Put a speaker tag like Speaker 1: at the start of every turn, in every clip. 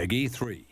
Speaker 1: Peggy 3.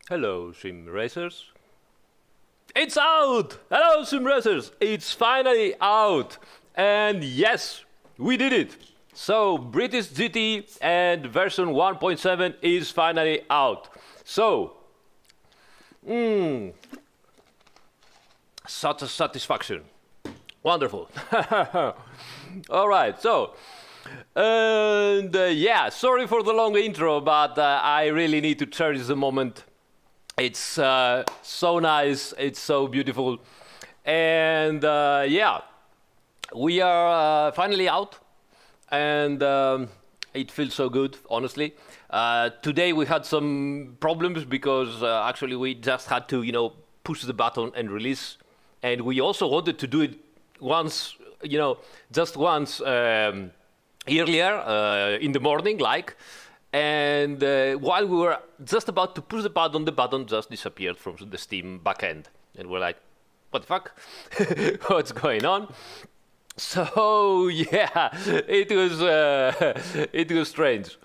Speaker 2: Hello, sim racers. It's out! Hello, sim racers! It's finally out! And yes, we did it! So, British GT and version 1.7 is finally out. So, such a satisfaction. Wonderful. Alright, so, and yeah, sorry for the long intro, but I really need to cherish the moment. It's so nice, it's so beautiful, and yeah, we are finally out, and it feels so good, honestly. Today we had some problems because actually we just had to, push the button and release, and we also wanted to do it once, just once earlier in the morning, like. And while we were just about to push the button just disappeared from the Steam backend. And we're like, what the fuck? What's going on? So, yeah, it was strange.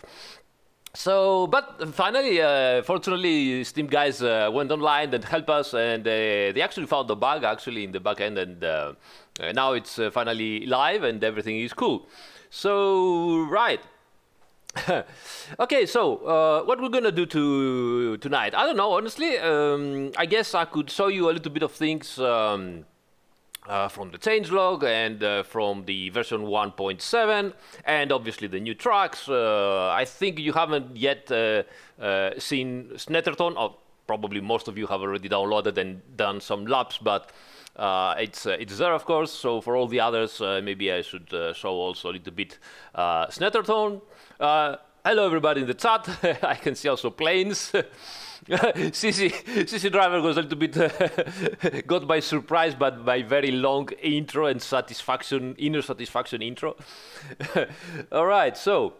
Speaker 2: So, but finally, fortunately, Steam guys went online and helped us, and they actually found the bug actually in the backend, and now it's finally live and everything is cool. So, right. Okay, so what we're gonna do tonight? I don't know, honestly. I guess I could show you a little bit of things from the changelog and from the version 1.7, and obviously the new tracks. I think you haven't yet seen Snetterton, or probably most of you have already downloaded and done some laps, but it's there, of course. So for all the others, maybe I should show also a little bit Snetterton. Hello everybody in the chat. I can see also planes. CC driver was a little bit got by surprise, but by very long intro and inner satisfaction intro. All right, so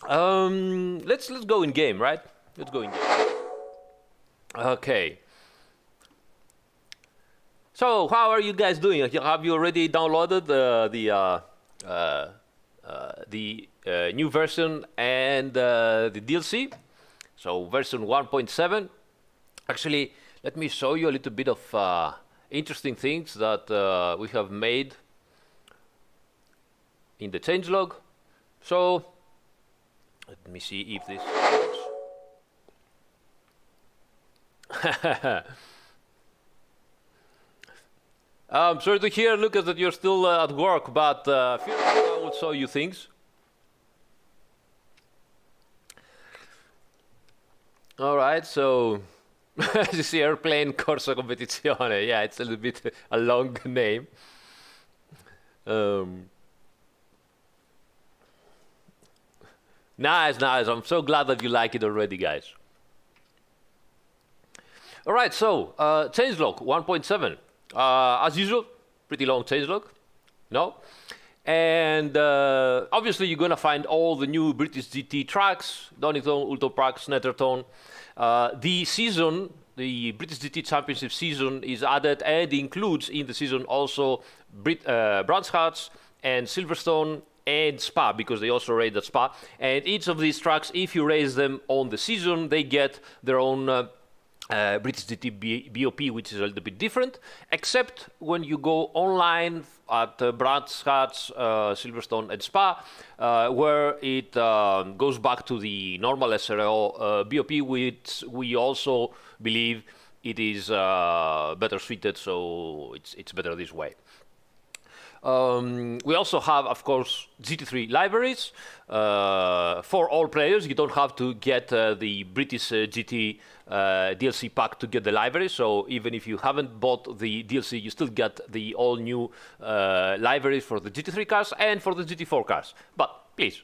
Speaker 2: let's go in game, right? Let's go in game. Okay. So how are you guys doing? Have you already downloaded the new version and the DLC? So version 1.7. Actually, let me show you a little bit of interesting things that we have made in the changelog. So let me see if this works. I'm sorry to hear, Lucas, that you're still at work, but feel like I will show you things. All right, so as you see, Airplane Corsa Competizione. Yeah, it's a little bit a long name. Nice, nice. I'm so glad that you like it already, guys. All right, so changelog 1.7. As usual, pretty long changelog, no? And obviously, you're gonna find all the new British GT tracks: Donington, Ultoprak, Netherton. The season, the British GT Championship season, is added and includes in the season also Brands Hatch and Silverstone and Spa, because they also race at Spa. And each of these tracks, if you race them on the season, they get their own British GT BOP, which is a little bit different, except when you go online at Brands Hatch, Silverstone and Spa, where it goes back to the normal SRO BOP, which we also believe it is better suited, so it's better this way. We also have, of course, Gt3 Libraries for all players. You don't have to get the British GT DLC pack to get the library. So even if you haven't bought the DLC, you still get the all new libraries for the GT3 cars and for the GT4 cars. But please,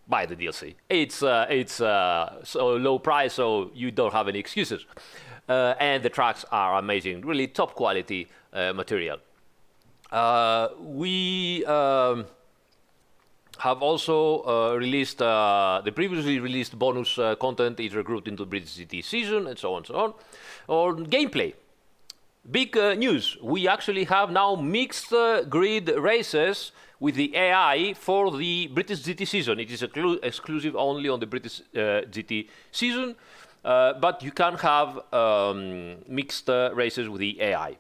Speaker 2: buy the DLC. It's so low price, so you don't have any excuses. And the tracks are amazing, really top quality material. We have also released the previously released bonus content is regrouped into British GT season and so on and so on. On gameplay, big news. We actually have now mixed grid races with the AI for the British GT season. It is exclusive only on the British GT season, but you can have mixed races with the AI.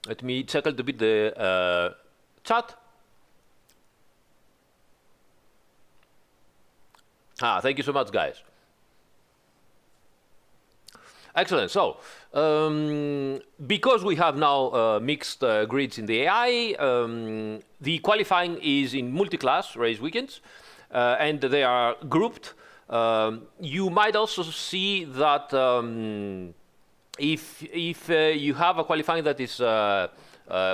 Speaker 2: Let me check a little bit the chat. Thank you so much, guys. Excellent. So, because we have now mixed grids in the AI, the qualifying is in multi-class race weekends, and they are grouped. You might also see that if you have a qualifying that is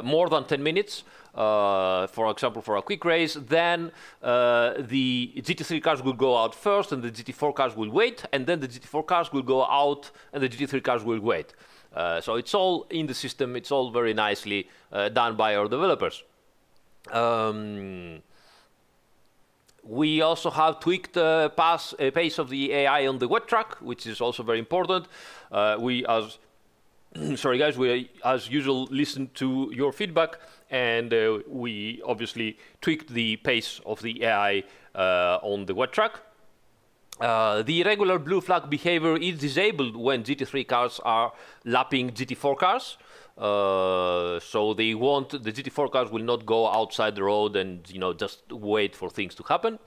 Speaker 2: more than 10 minutes, for example, for a quick race, then the GT3 cars will go out first and the GT4 cars will wait, and then the GT4 cars will go out and the GT3 cars will wait. So it's all in the system, it's all very nicely done by our developers. We also have tweaked pace of the AI on the wet track, which is also very important. We, as usual, listen to your feedback, and we obviously tweaked the pace of the AI on the wet track. The regular blue flag behavior is disabled when GT3 cars are lapping GT4 cars. So the GT4 cars will not go outside the road and just wait for things to happen.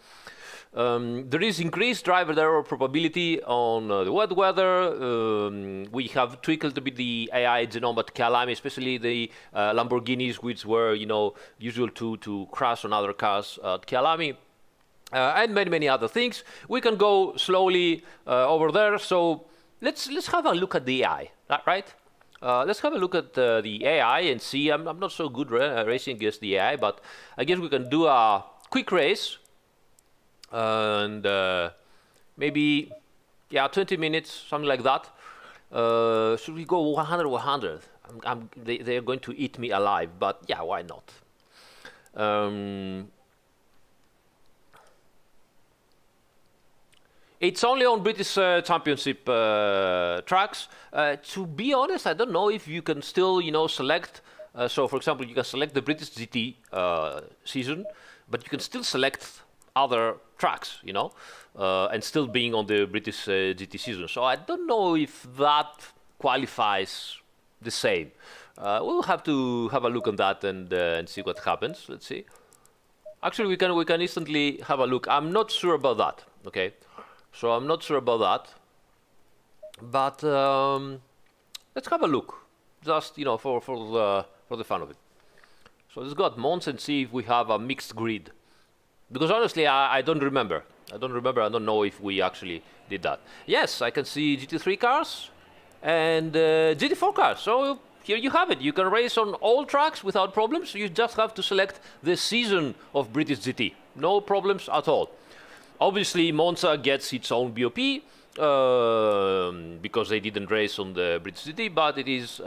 Speaker 2: There is increased driver error probability on the wet weather. We have tweaked a little bit the AI genome at Kyalami, especially the Lamborghinis, which were usual to crash on other cars at Kyalami. And many other things. We can go slowly over there. So let's have a look at the AI, right? Let's have a look at the AI and see. I'm not so good racing against the AI, but I guess we can do a quick race. And maybe 20 minutes, something like that. Should we go 100? They're going to eat me alive, but yeah, why not? It's only on British Championship tracks. To be honest, I don't know if you can still, select. So, for example, you can select the British GT season, but you can still select other tracks, and still being on the British GT season. So I don't know if that qualifies the same. We'll have to have a look on that and see what happens. Let's see. Actually, we can instantly have a look. I'm not sure about that. Okay, so I'm not sure about that. But let's have a look. just for the fun of it. So let's go at Mons and see if we have a mixed grid. Because honestly, I don't remember. I don't know if we actually did that. Yes, I can see GT3 cars and GT4 cars. So here you have it. You can race on all tracks without problems. You just have to select the season of British GT. No problems at all. Obviously, Monza gets its own BOP because they didn't race on the British GT, but it is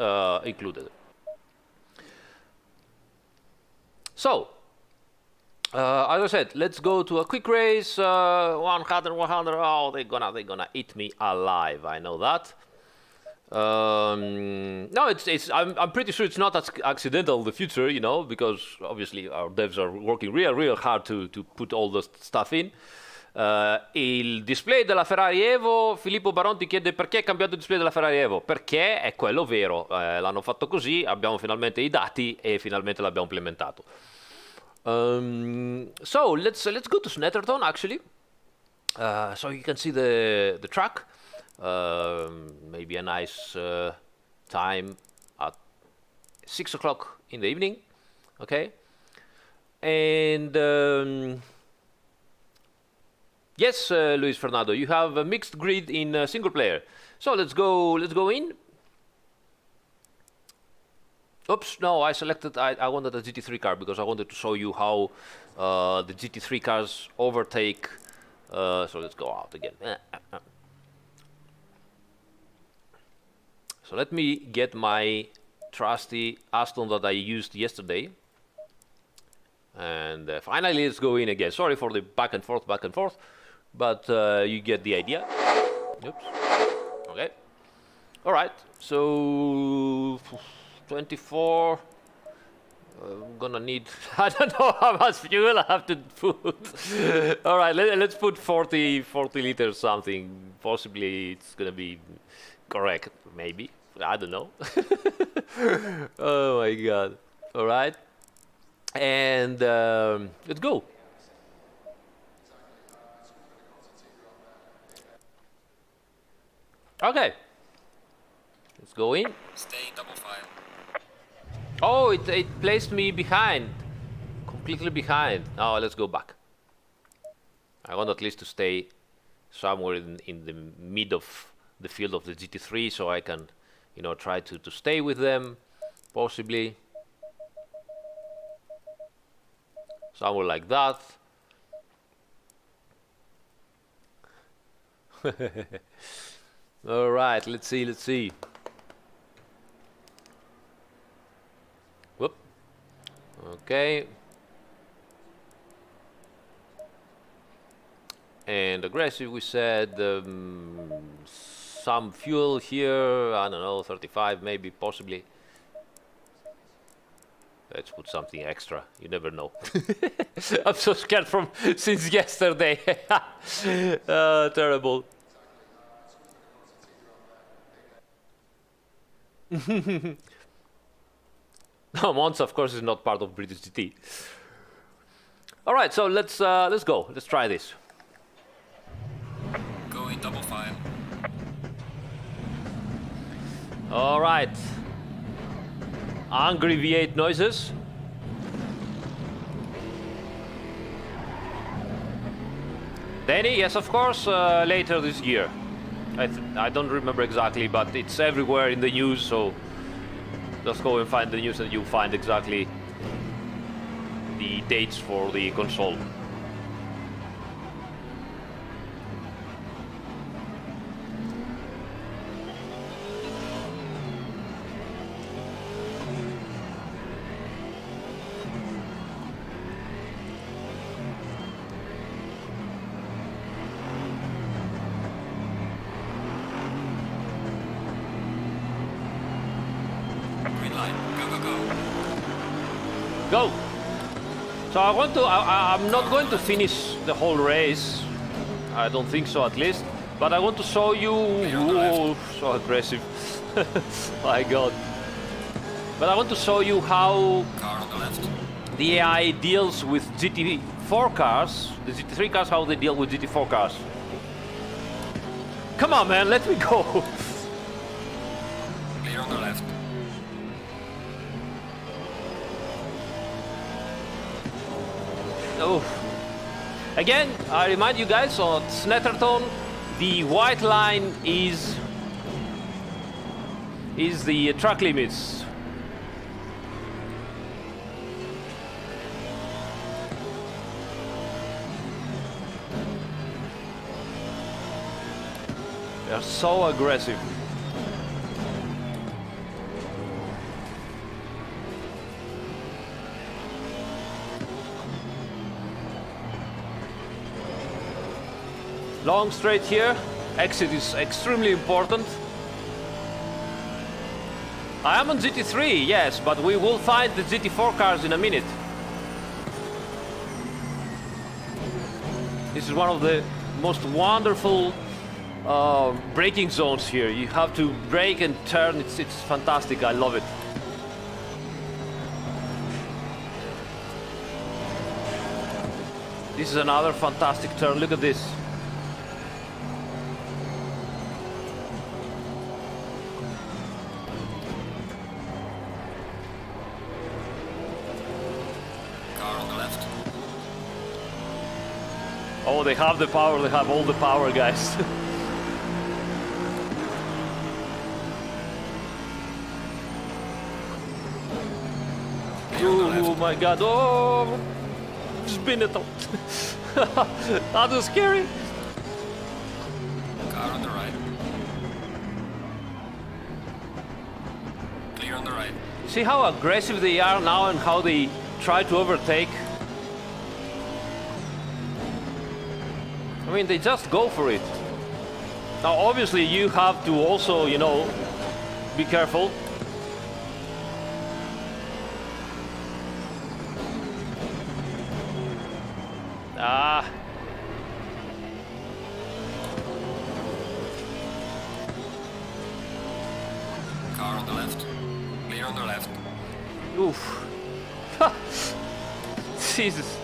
Speaker 2: included. So, as I said, let's go to a quick race. 100. Oh, they're gonna eat me alive. I know that. No, I'm pretty sure it's not as accidental in the future, because obviously our devs are working real hard to put all the stuff in. Il display della Ferrari Evo, Filippo Baron ti chiede perché è cambiato il display della Ferrari Evo. Perché è quello vero, l'hanno fatto così, abbiamo finalmente i dati e finalmente l'abbiamo implementato. So let's go to Snetterton actually, so you can see the track. Maybe a nice time at 6 o'clock in the evening, okay? And yes, Luis Fernando, you have a mixed grid in single player. So let's go in. Oops, no, I wanted a GT3 car because I wanted to show you how the GT3 cars overtake. So let's go out again. So let me get my trusty Aston that I used yesterday. And finally, let's go in again. Sorry for the back and forth, but you get the idea. Oops. Okay. All right. So 24. I'm gonna need. I don't know how much fuel I have to put. All right. Let's put 40 liters something. Possibly it's gonna be correct. Maybe. I don't know. Oh my god. All right. And let's go. Okay. Let's go in.
Speaker 1: Stay double file.
Speaker 2: Oh, it placed me behind. Completely behind. Oh, let's go back. I want at least to stay somewhere in the mid of the field of the GT3 so I can, try to stay with them, possibly. Somewhere like that. All right, let's see. Whoop. Okay. And aggressive, we said. Some fuel here, I don't know, 35 maybe, possibly. Let's put something extra. You never know. I'm so scared since yesterday. Terrible. No, Monza, of course, is not part of British GT. All right, so let's go. Let's try this.
Speaker 1: Go in double file.
Speaker 2: All right. Angry V8 noises. Danny, yes, of course, later this year. I don't remember exactly, but it's everywhere in the news, so just go and find the news and you'll find exactly the dates for the console. Go! So I'm not going to finish the whole race. I don't think so, at least. But I want to show you. Whoa, so aggressive. My god. But I want to show you how
Speaker 1: Car on the left.
Speaker 2: the AI deals with GT4 cars, the GT3 cars, how they deal with GT4 cars. Come on, man, let me go.
Speaker 1: Clear on the left.
Speaker 2: Oh. Again, I remind you guys on Snetterton, the white line is the track limits. They are so aggressive. Long straight here. Exit is extremely important. I am on GT3, yes, but we will find the GT4 cars in a minute. This is one of the most wonderful braking zones here. You have to brake and turn. It's fantastic. I love it. This is another fantastic turn. Look at this.
Speaker 1: Car on the left.
Speaker 2: Oh, they have the power. They have all the power, guys. Oh my god, oh! Spin it out. That was scary.
Speaker 1: Car on the right. Clear on the right.
Speaker 2: See how aggressive they are now and how they try to overtake? I mean, they just go for it. Now, obviously, you have to also, you know, be careful. Ah.
Speaker 1: Car on the left. Clear on the left.
Speaker 2: Oof. Jesus.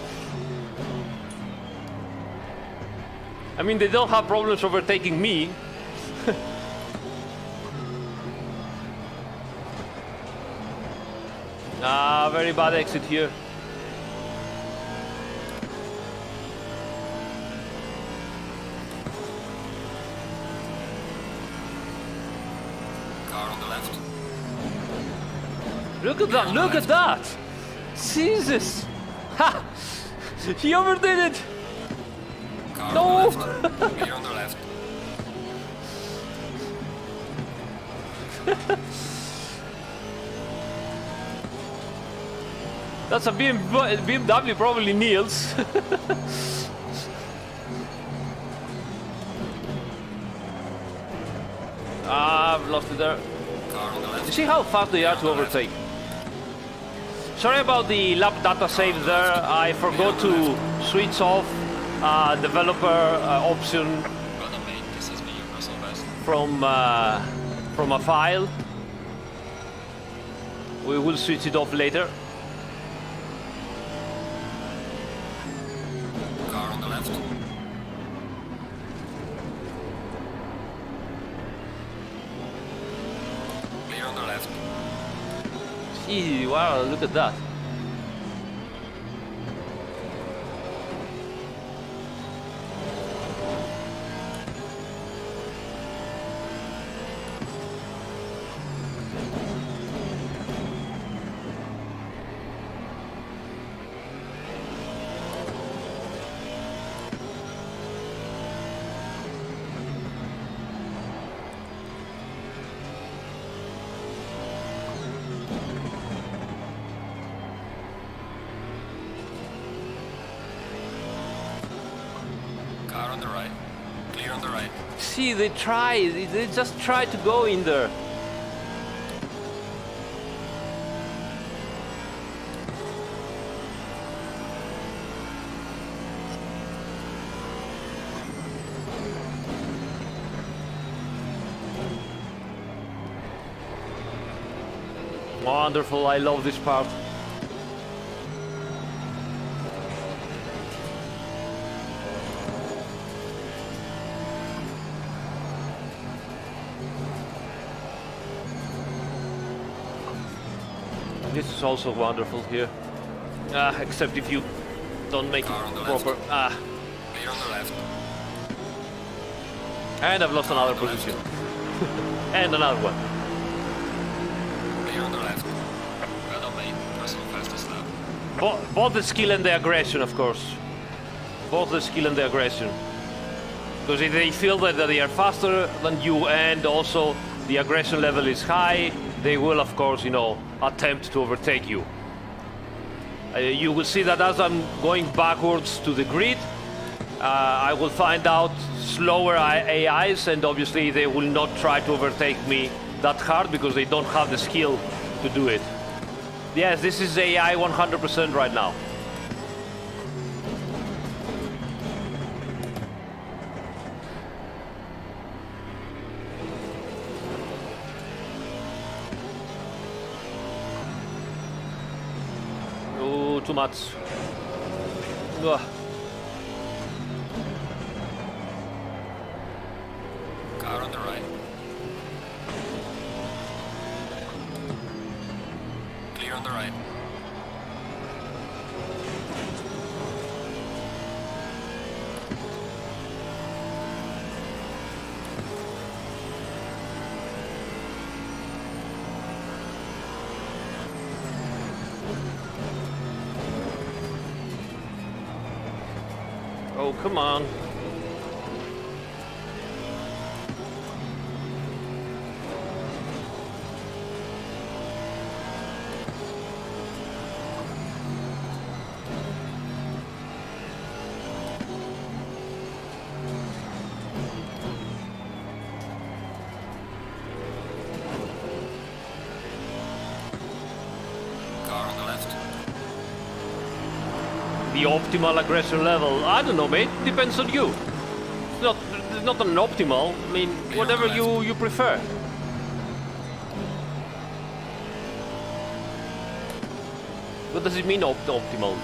Speaker 2: I mean, they don't have problems overtaking me. Ah, very bad exit here.
Speaker 1: Car on the left.
Speaker 2: Look at that, look at that! Jesus! Ha! He overdid it!
Speaker 1: Car
Speaker 2: No!
Speaker 1: on the left. Clear on the left.
Speaker 2: That's a BMW, probably Niels. Ah, I've lost it there.
Speaker 1: Car on the left.
Speaker 2: You see how fast they are to overtake? Sorry about the lap data save there. I forgot to switch off developer option
Speaker 1: Brother mate, this is me, Russell West.
Speaker 2: from a file. We will switch it off later.
Speaker 1: Car on the left. Clear on the left.
Speaker 2: Gee, wow, look at that.
Speaker 1: Car on the right. Clear on the right.
Speaker 2: See, they just try to go in there. Wonderful, I love this part. This is also wonderful here. Except if you don't make
Speaker 1: Car on
Speaker 2: it
Speaker 1: the
Speaker 2: proper.
Speaker 1: left.
Speaker 2: Ah,
Speaker 1: Clear on the left.
Speaker 2: and I've lost
Speaker 1: Car
Speaker 2: another
Speaker 1: on the left.
Speaker 2: position. And another one.
Speaker 1: Clear on the left. Well done, mate. Personal fastest lap.
Speaker 2: Both the skill and the aggression, of course. Both the skill and the aggression. Because if they feel that they are faster than you and also the aggression level is high, they will, of course, you know, attempt to overtake you. You will see that as I'm going backwards to the grid, I will find out slower AIs, and obviously they will not try to overtake me that hard because they don't have the skill to do it. Yes, this is AI 100% right now. Oh, too much. Ugh.
Speaker 1: Car on the right. Clear on the right.
Speaker 2: Oh, come on.
Speaker 1: Car on the left.
Speaker 2: The optimal aggression level, I don't know, mate. Depends on you. It's not an optimal. I mean, whatever you prefer. What does it mean, optimal?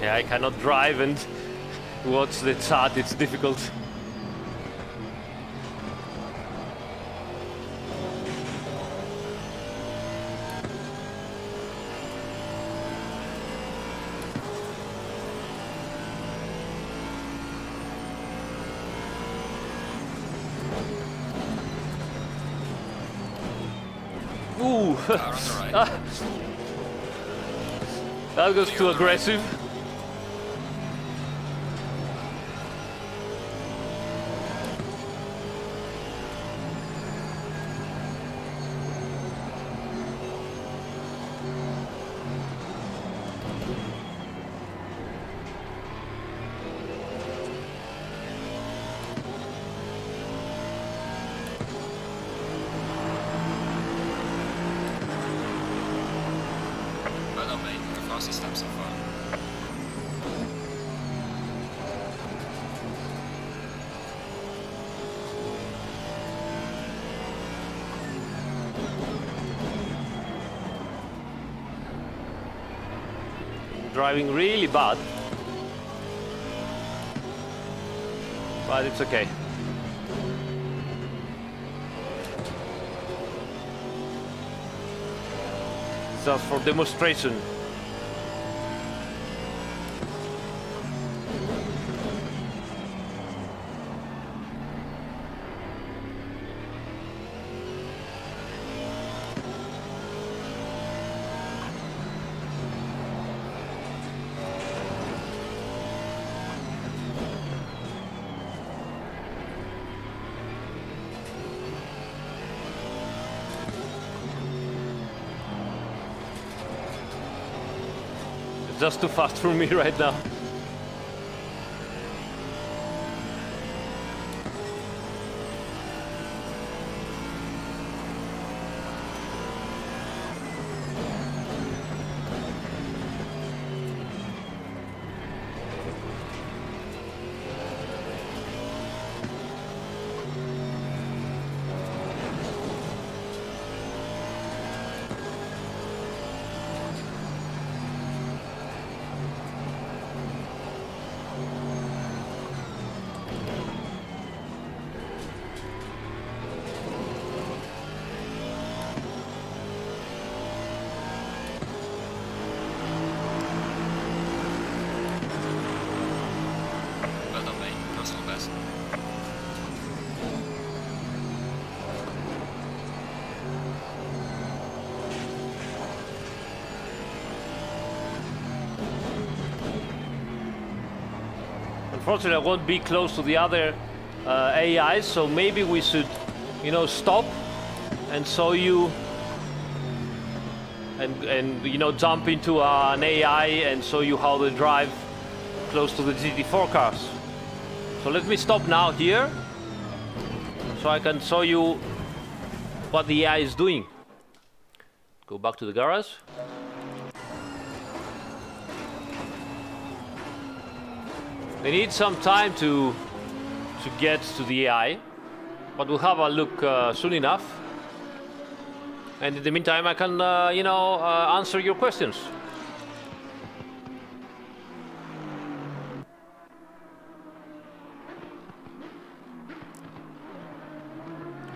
Speaker 2: Yeah, I cannot drive and watch the chat, it's difficult. Ooh,
Speaker 1: Car on the right.
Speaker 2: that goes too aggressive.
Speaker 1: Well done, mate. The fastest lap so far.
Speaker 2: Driving really bad. But it's okay. Just for demonstration. Just too fast for me right now. unfortunately, I won't be close to the other AIs, so maybe we should, you know, stop and show you, and you know, jump into an AI and show you how they drive close to the GT4 cars. So let me stop now here, so I can show you what the AI is doing. Go back to the garage. They need some time to get to the AI, but we'll have a look soon enough. And in the meantime, I can, you know, answer your questions.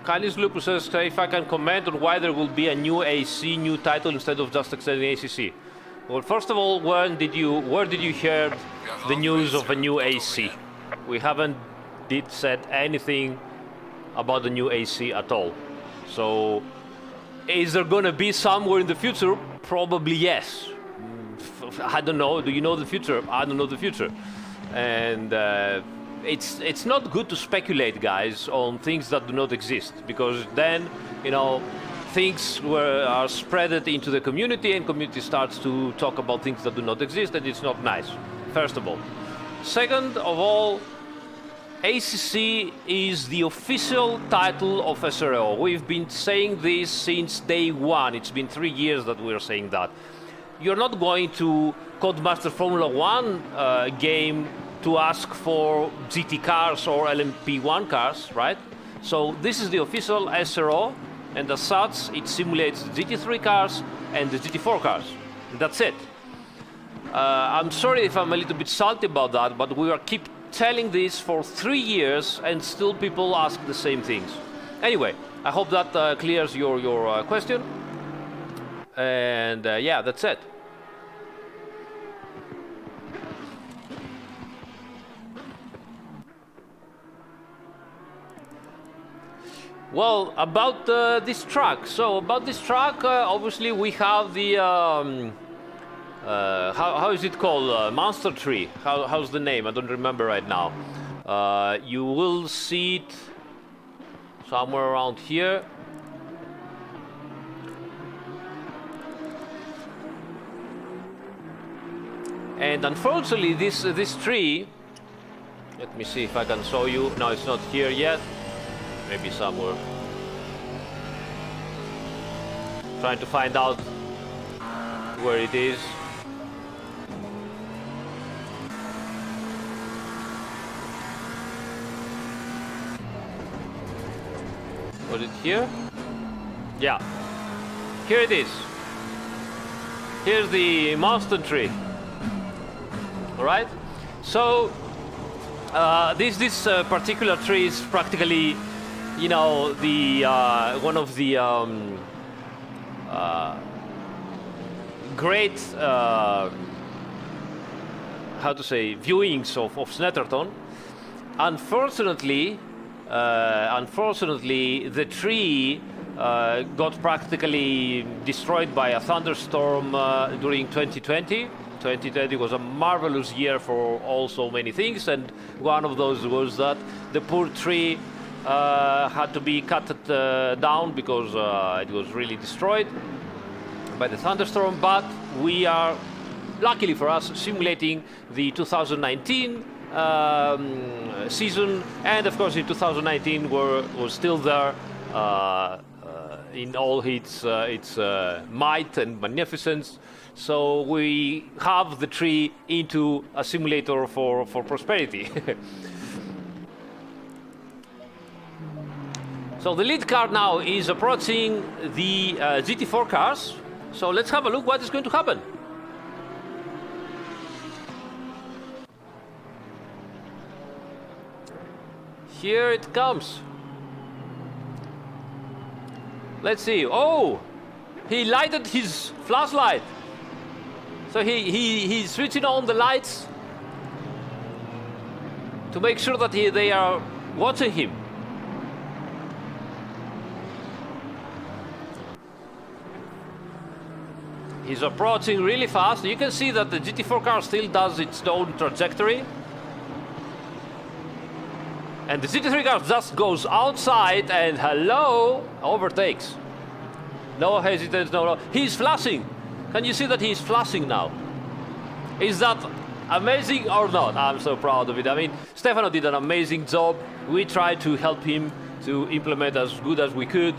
Speaker 2: Kailis Lupus says if I can comment on why there will be a new AC, new title instead of just extending ACC. Well, first of all, where did you hear the news of a new AC? We haven't said anything about the new AC at all. So, is there going to be somewhere in the future? Probably yes. I don't know. Do you know the future? I don't know the future. And it's not good to speculate, guys, on things that do not exist, because then, you know, things are spread into the community, and community starts to talk about things that do not exist, and it's not nice, first of all. Second of all, ACC is the official title of SRO. We've been saying this since day one. It's been 3 years that we're saying that. You're not going to Codemaster Formula 1 game to ask for GT cars or LMP1 cars, right? So this is the official SRO, and as such, it simulates the GT3 cars and the GT4 cars. And that's it. I'm sorry if I'm a little bit salty about that, but we keep telling this for 3 years, and still people ask the same things. Anyway, I hope that clears your question. And yeah, that's it. Well, about this track. So about this track, obviously we have the how is it called? Monster Tree. How's the name? I don't remember right now. You will see it somewhere around here. And unfortunately, this tree. Let me see if I can show you. No, it's not here yet. Maybe somewhere. Trying to find out where it is. Was it here? Yeah. Here it is. Here's the monster tree. All right. So this particular tree is practically, you know, the one of the great how to say viewings of Snetterton. Unfortunately, the tree got practically destroyed by a thunderstorm during 2020. 2020 was a marvelous year for so many things, and one of those was that the poor tree had to be cut down because it was really destroyed by the thunderstorm. But we are, luckily for us, simulating the 2019 season, and of course in 2019 was still there in all its might and magnificence. So we have the tree into a simulator for prosperity. So the lead car now is approaching the GT4 cars. So let's have a look what is going to happen. Here it comes. Let's see. Oh, he lighted his flashlight. So he's switching on the lights to make sure that they are watching him. He's approaching really fast. You can see that the GT4 car still does its own trajectory. And the GT3 car just goes outside and hello, overtakes. No hesitance, no. He's flashing. Can you see that he's flashing now? Is that amazing or not? I'm so proud of it. I mean, Stefano did an amazing job. We tried to help him to implement as good as we could,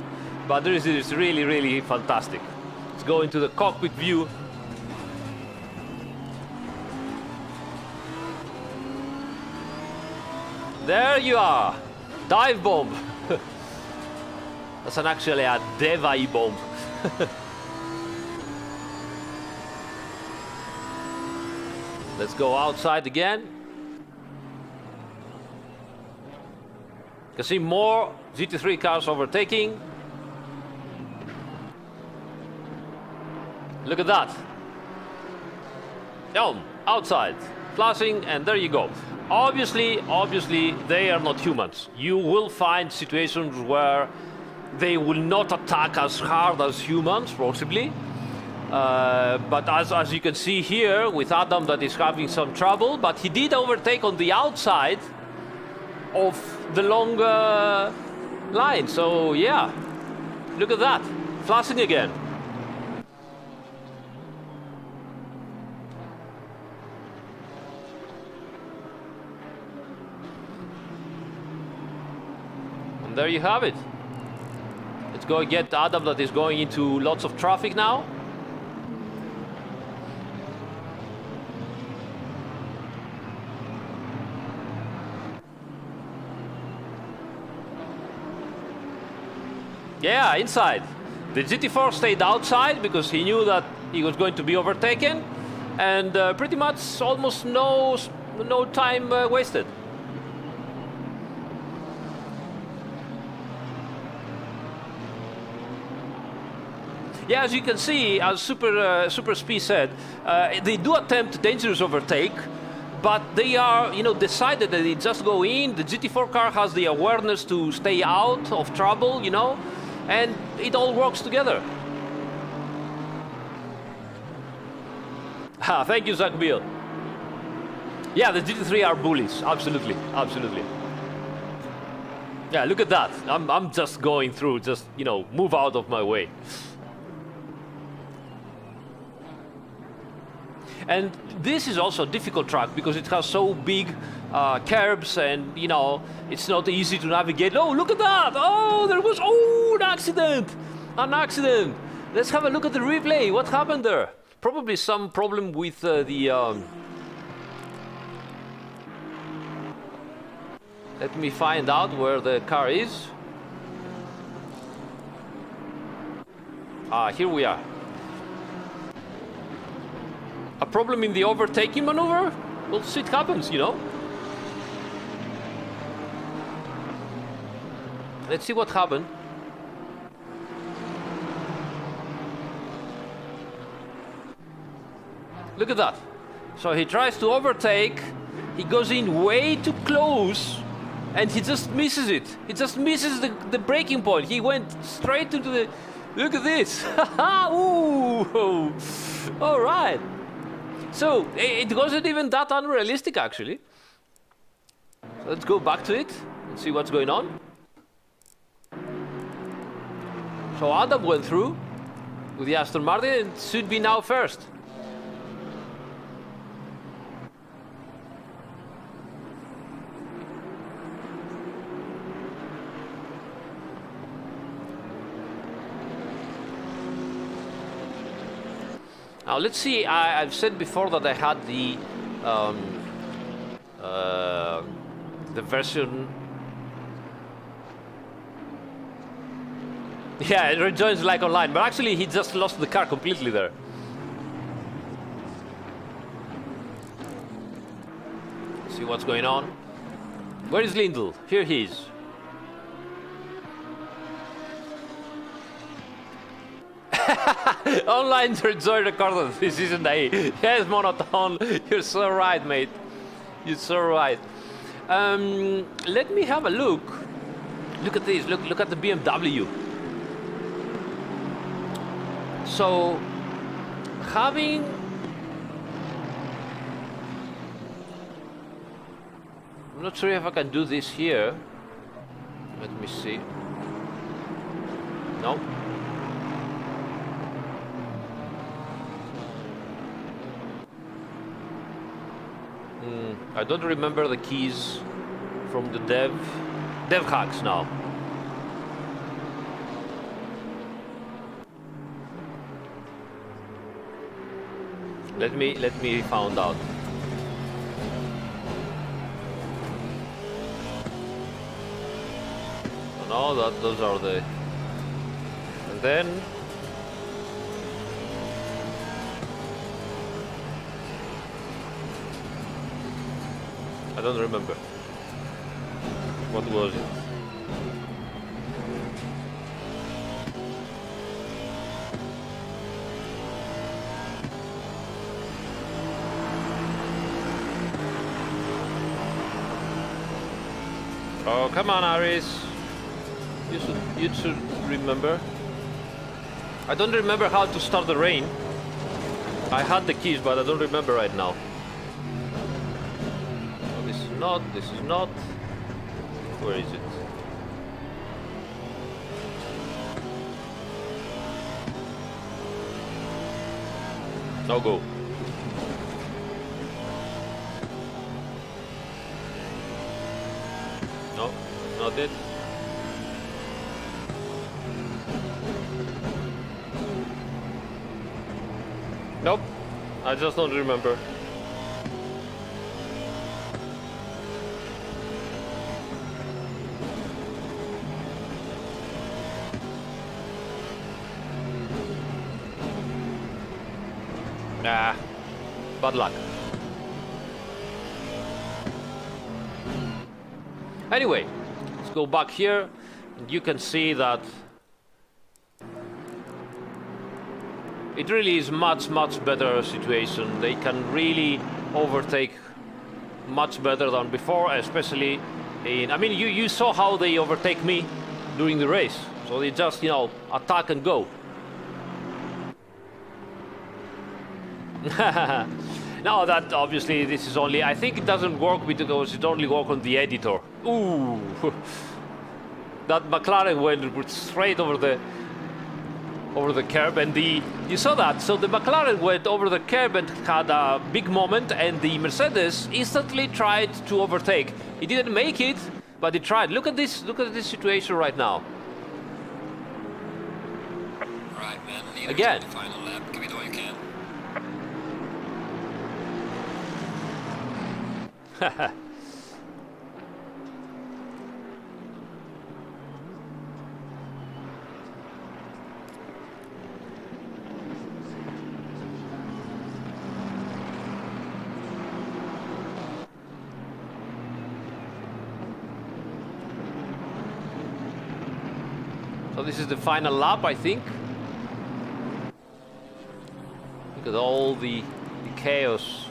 Speaker 2: but this is really, really fantastic. Let's go into the cockpit view. There you are. Dive bomb. That's actually a Devai bomb. Let's go outside again. You can see more GT3 cars overtaking. Look at that. Down, outside, flashing, and there you go. Obviously, they are not humans. You will find situations where they will not attack as hard as humans, possibly. But as you can see here, with Adam that is having some trouble, but he did overtake on the outside of the long line. So yeah, look at that, flashing again. And there you have it. Let's go get Adam that is going into lots of traffic now. Yeah, inside. The GT4 stayed outside because he knew that he was going to be overtaken, and pretty much almost no time wasted. Yeah, as you can see, as Super Speed said, they do attempt dangerous overtake, but they are, decided that they just go in. The GT4 car has the awareness to stay out of trouble, and it all works together. Thank you, Zach Beal. Yeah, the GT3 are bullies, absolutely. Yeah, look at that. I'm just going through, move out of my way. And this is also a difficult track because it has so big curbs, and it's not easy to navigate. Oh, look at that! Oh, there was an accident. Let's have a look at the replay. What happened there? Probably some problem with Let me find out where the car is. Here we are. A problem in the overtaking maneuver? Well, shit happens, Let's see what happened. Look at that. So he tries to overtake, he goes in way too close, and he just misses it. He just misses the braking point. He went straight into the... Look at this. Ooh. All right. So it wasn't even that unrealistic, actually. So let's go back to it and see what's going on. So Adam went through with the Aston Martin and should be now first. Now let's see. I've said before that I had the version. Yeah, it rejoins like online, but actually he just lost the car completely there. See what's going on. Where is Lindl? Here he is. Online to enjoy the car. This isn't a... Yes, Monotone. You're so right, mate. You're so right. Let me have a look. Look at this. Look at the BMW. So, having... I'm not sure if I can do this here. Let me see. No. I don't remember the keys from the dev hacks now. Let me find out. No, those are the. And then. I don't remember. What was it? Oh, come on, Aris. You should remember. I don't remember how to start the rain. I had the keys, but I don't remember right now. Oh, this is not. Where is it? No go. No, not it. Nope, I just don't remember. Nah, bad luck. Anyway, let's go back here, and you can see that it really is much better situation. They can really overtake much better than before, especially in. I mean, you saw how they overtake me during the race. So they just, you know, attack and go. Now that obviously this is only, I think it doesn't work because it only works on the editor. Ooh, that McLaren went straight over the curb, and you saw that. So the McLaren went over the curb and had a big moment, and the Mercedes instantly tried to overtake. It didn't make it, but it tried. Look at this situation right now.
Speaker 1: Right, man. Leaders
Speaker 2: Again.
Speaker 1: on the final lap. Give it all you can.
Speaker 2: So this is the final lap, I think. Look at all the chaos.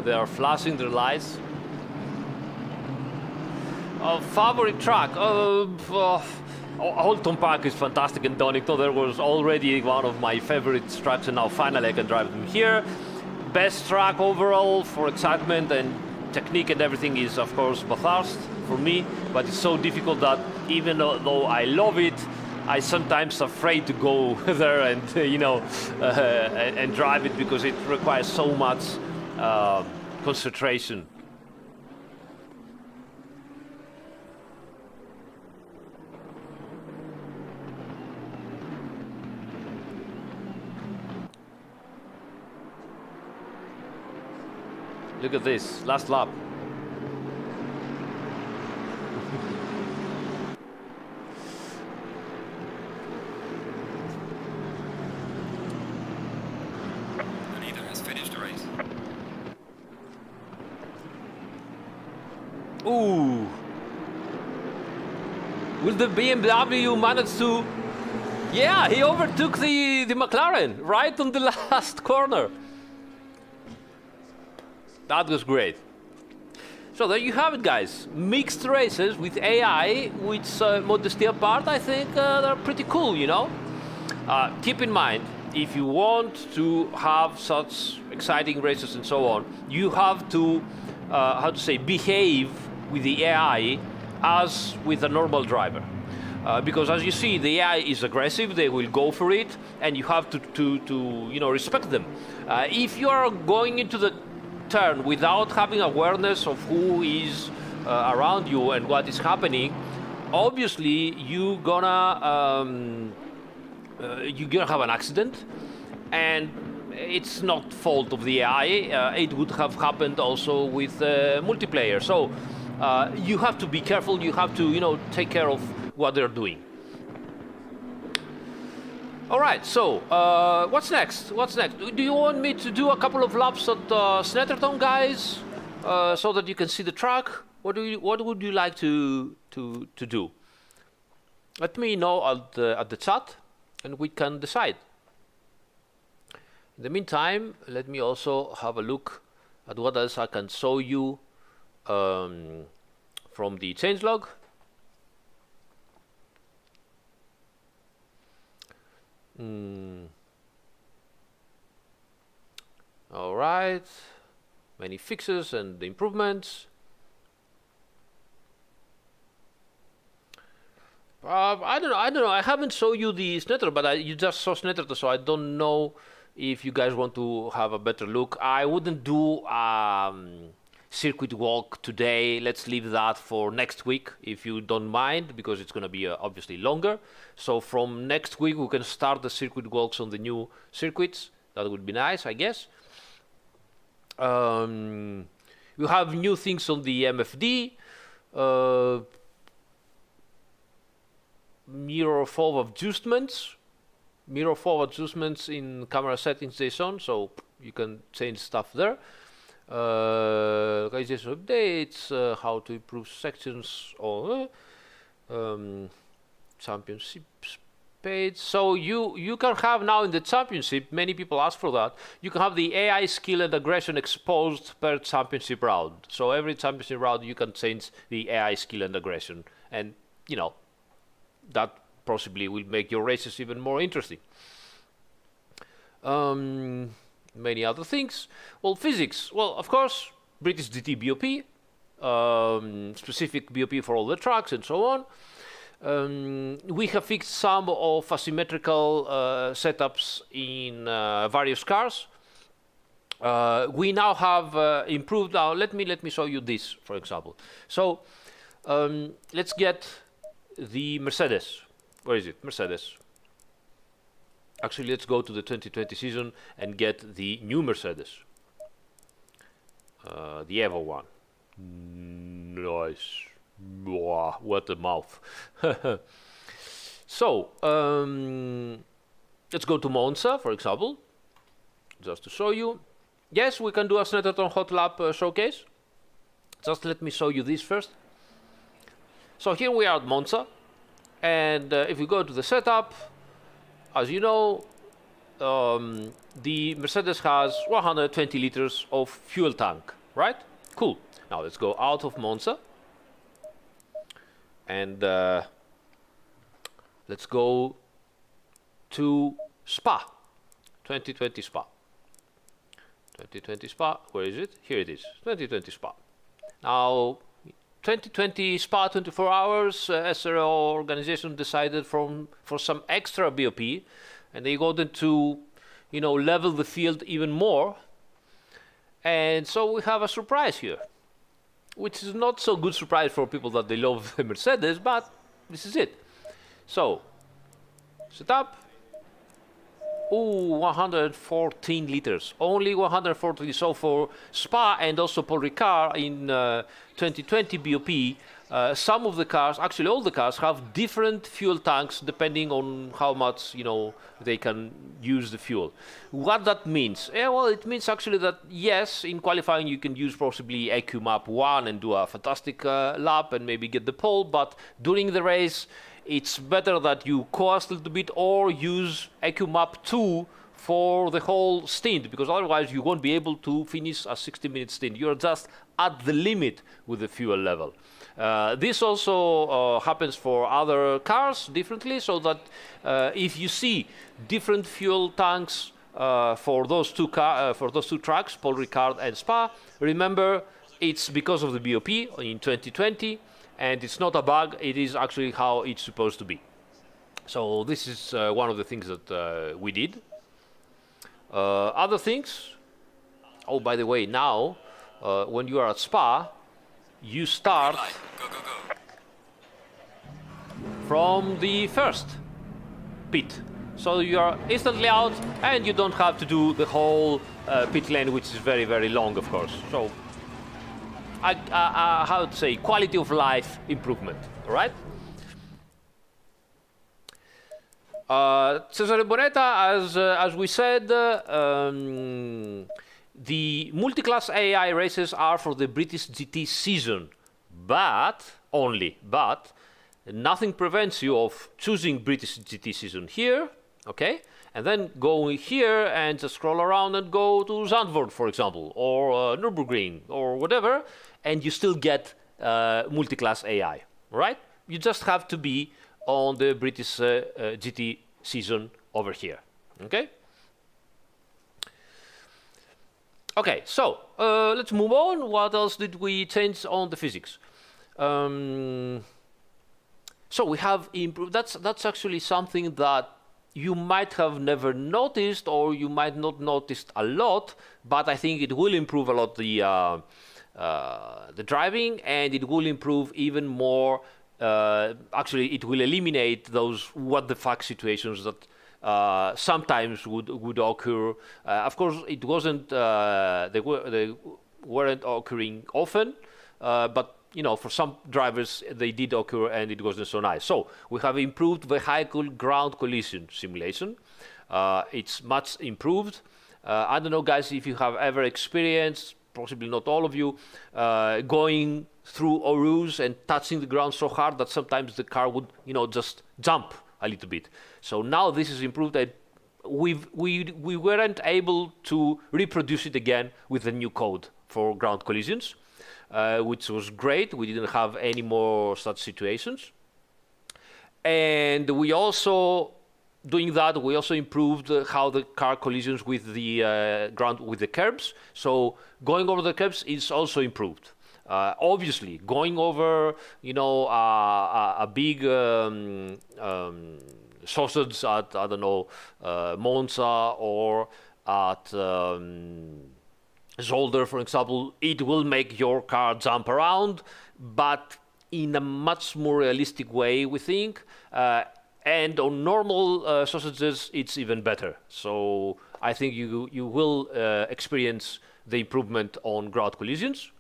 Speaker 2: They are flashing their lights. Favorite track? Holton Park is fantastic, and Donington there was already one of my favorite tracks, and now finally I can drive them here. Best track overall for excitement and technique and everything is, of course, Bathurst for me, but it's so difficult that even though I love it, I sometimes afraid to go there and and drive it because it requires so much concentration. Look at this, last lap.
Speaker 1: The leader has finished the race.
Speaker 2: Ooh. Will the BMW manage to... Yeah, he overtook the McLaren right on the last corner. That was great. So there you have it, guys. Mixed races with AI, which modesty apart, I think they're pretty cool, you know? Keep in mind, if you want to have such exciting races and so on, you have to, behave with the AI as with a normal driver. Because as you see, the AI is aggressive, they will go for it, and you have to respect them. If you are going into the turn without having awareness of who is around you and what is happening, obviously you're gonna have an accident, and it's not fault of the AI. It would have happened also with multiplayer. So you have to be careful. You have to take care of what they're doing. All right, so what's next? What's next? Do you want me to do a couple of laps at Snetterton, guys, so that you can see the track? What would you like to do? Let me know at the chat, and we can decide. In the meantime, let me also have a look at what else I can show you from the changelog. All right, many fixes and improvements. I don't know. I haven't shown you the Snetter, but you just saw Snetter, so I don't know if you guys want to have a better look. I wouldn't do circuit walk today. Let's leave that for next week, if you don't mind, because it's going to be obviously longer. So from next week we can start the circuit walks on the new circuits. That would be nice, I guess. We have new things on the MFD. Mirror forward adjustments in camera settings JSON, so you can change stuff there. Localization updates, how to improve sections or championship page. So you can have now in the championship, many people ask for that, you can have the AI skill and aggression exposed per championship round. So every championship round you can change the AI skill and aggression, and that possibly will make your races even more interesting. Many other things. Well, physics. Well, of course, British GT BOP, specific BOP for all the tracks and so on. We have fixed some of asymmetrical setups in various cars. We now have improved. Now, let me show you this, for example. So let's get the Mercedes. Where is it? Mercedes. Actually, let's go to the 2020 season and get the new Mercedes. The Evo one. Nice. Wow, what a mouth. So, let's go to Monza, for example. Just to show you. Yes, we can do a Snetterton Hot Lap showcase. Just let me show you this first. So here we are at Monza. And if we go to the setup, as you know, the Mercedes has 120 liters of fuel tank, right? Cool. Now let's go out of Monza. And let's go to Spa. 2020 Spa. 2020 Spa, where is it? Here it is, 2020 Spa. Now, 2020 Spa 24 hours, SRO organization decided for some extra BOP, and they wanted to, level the field even more. And so we have a surprise here, which is not so good surprise for people that they love the Mercedes, but this is it. So, setup. Ooh, 114 liters. Only 114. So for Spa and also Paul Ricard in 2020 BOP, some of the cars, actually all the cars, have different fuel tanks depending on how much they can use the fuel. What that means? Well, it means actually that yes, in qualifying you can use possibly EQ Map 1 and do a fantastic lap and maybe get the pole, but during the race, it's better that you coast a little bit or use EQ Map 2 for the whole stint, because otherwise you won't be able to finish a 60-minute stint. You're just at the limit with the fuel level. This also happens for other cars differently, so that if you see different fuel tanks for those two tracks, Paul Ricard and Spa, remember it's because of the BOP in 2020, and it's not a bug, it is actually how it's supposed to be. So this is one of the things that we did. Other things, oh, by the way, now when you are at Spa, you start from the first pit. So you are instantly out, and you don't have to do the whole pit lane, which is very, very long, of course. So, how to say, quality of life improvement, all right? Cesare Bonetta, as we said, the multi-class AI races are for the British GT season, but nothing prevents you of choosing British GT season here, okay, and then go here and just scroll around and go to Zandvoort, for example, or Nürburgring, or whatever, and you still get multi-class AI, right? You just have to be on the British GT season over here, okay? Okay, so let's move on. What else did we change on the physics? So we have improved. That's actually something that you might have never noticed, or you might not noticed a lot. But I think it will improve a lot the driving, and it will improve even more. Actually, it will eliminate those what the fuck situations that sometimes would occur. Of course, it wasn't. They weren't occurring often, but you know, for some drivers they did occur, and it wasn't so nice. So we have improved vehicle ground collision simulation. It's much improved. I don't know, guys, if you have ever experienced, possibly not all of you, going through Orus and touching the ground so hard that sometimes the car would, you know, just jump a little bit. So now this is improved. That we weren't able to reproduce it again with the new code for ground collisions, which was great. We didn't have any more such situations. And we also, doing that, we also improved how the car collisions with the ground, with the curbs. So going over the curbs is also improved. Obviously, going over, you know, a big sausage at, I don't know, Monza or at Zolder, for example, it will make your car jump around, but in a much more realistic way, we think. And on normal sausages, it's even better. So I think you will experience the improvement on ground collisions.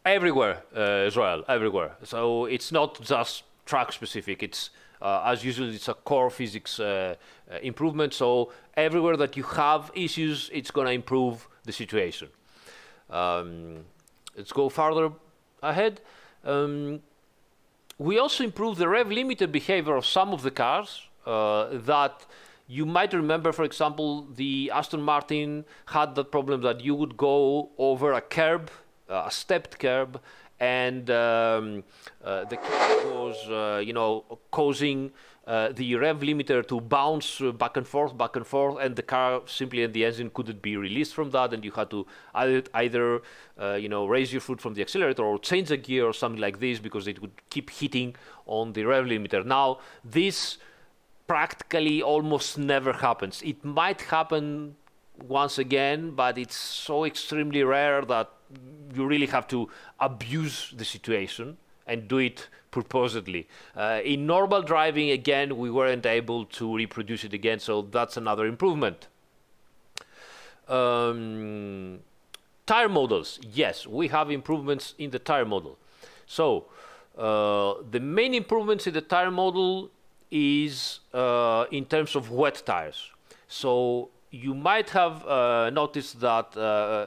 Speaker 2: Everywhere as well, everywhere. So it's not just track specific. It's as usual, it's a core physics improvement. So everywhere that you have issues, it's gonna improve the situation. Let's go farther ahead. We also improved the rev limiter behavior of some of the cars that you might remember. For example, the Aston Martin had the problem that you would go over a curb, a stepped curb, and the curb was, you know, causing the rev limiter to bounce back and forth, and the car simply, and the engine couldn't be released from that, and you had to either you know, raise your foot from the accelerator or change a gear or something like this, because it would keep hitting on the rev limiter. Now, this practically almost never happens. It might happen once again, but it's so extremely rare that you really have to abuse the situation and do it purposely. In normal driving, again, we weren't able to reproduce it again, so that's another improvement. Tire models, yes, we have improvements in the tire model. So the main improvements in the tire model is in terms of wet tires. So you might have noticed that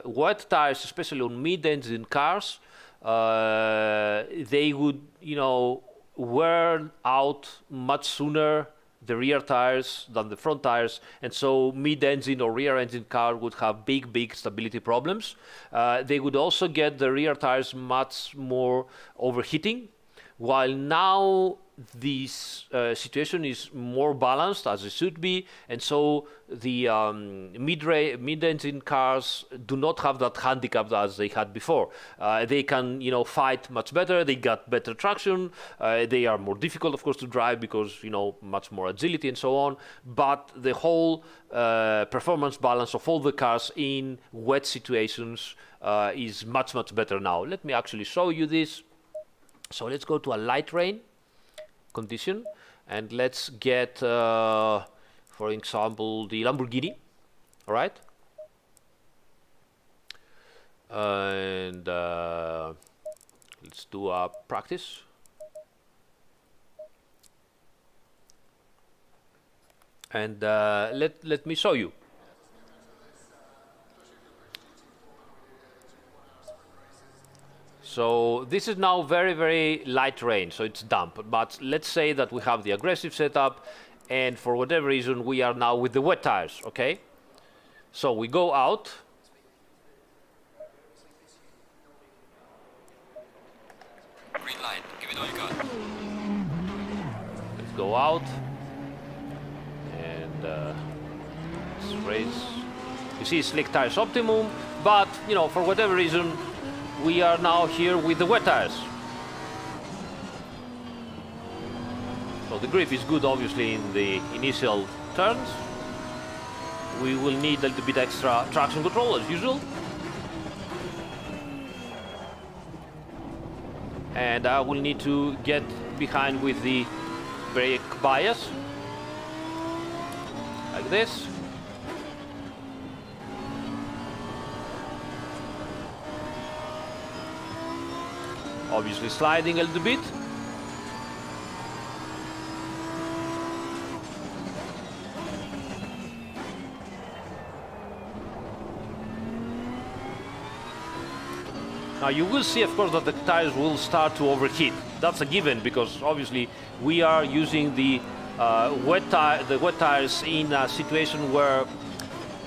Speaker 2: wet tires, especially on mid-engine cars, they would, you know, wear out much sooner the rear tires than the front tires, and so mid-engine or rear-engine car would have big stability problems. They would also get the rear tires much more overheating, while now this situation is more balanced as it should be, and so the mid-engine cars do not have that handicap as they had before. They can, fight much better. They got better traction. They are more difficult, of course, to drive because much more agility and so on. But the whole performance balance of all the cars in wet situations is much better now. Let me actually show you this. So let's go to a light rain condition, and let's get, for example, the Lamborghini. All right, and let's do a practice. And let me show you. So this is now very light rain, so it's damp. But let's say that we have the aggressive setup, and for whatever reason we are now with the wet tires, okay? So we go out.
Speaker 1: Green light. Give it all you got.
Speaker 2: Let's go out. And let's raise. You see slick tires optimum, but for whatever reason, we are now here with the wet tires. So the grip is good, obviously, in the initial turns. We will need a little bit extra traction control, as usual. And I will need to get behind with the brake bias, like this. Obviously sliding a little bit. Now you will see, of course, that the tires will start to overheat. That's a given because obviously we are using the wet tires in a situation where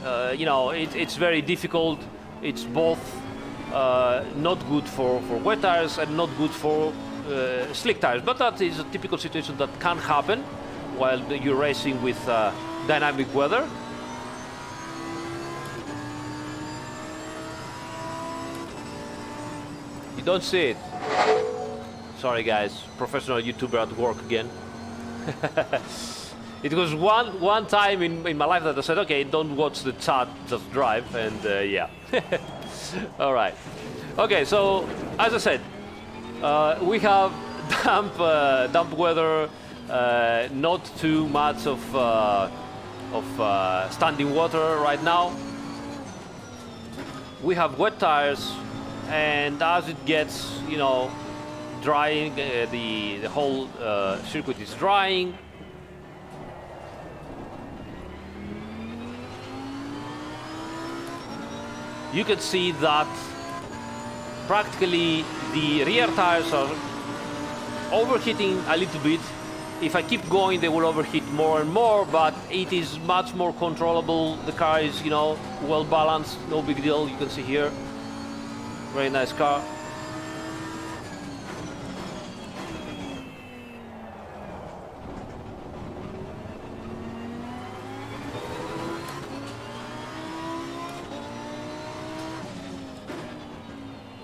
Speaker 2: it's very difficult. It's both not good for wet tires and not good for slick tires, but that is a typical situation that can happen while you're racing with dynamic weather. You don't see it. Sorry guys, professional YouTuber at work again. It was one time in my life that I said, okay, don't watch the chat, just drive, and yeah. All right. Okay, so as I said, we have damp weather, not too much of standing water right now. We have wet tires, and as it gets, drying, the whole circuit is drying. You can see that practically the rear tires are overheating a little bit. If I keep going, they will overheat more and more, but it is much more controllable. The car is, well balanced, no big deal. You can see here, very nice car.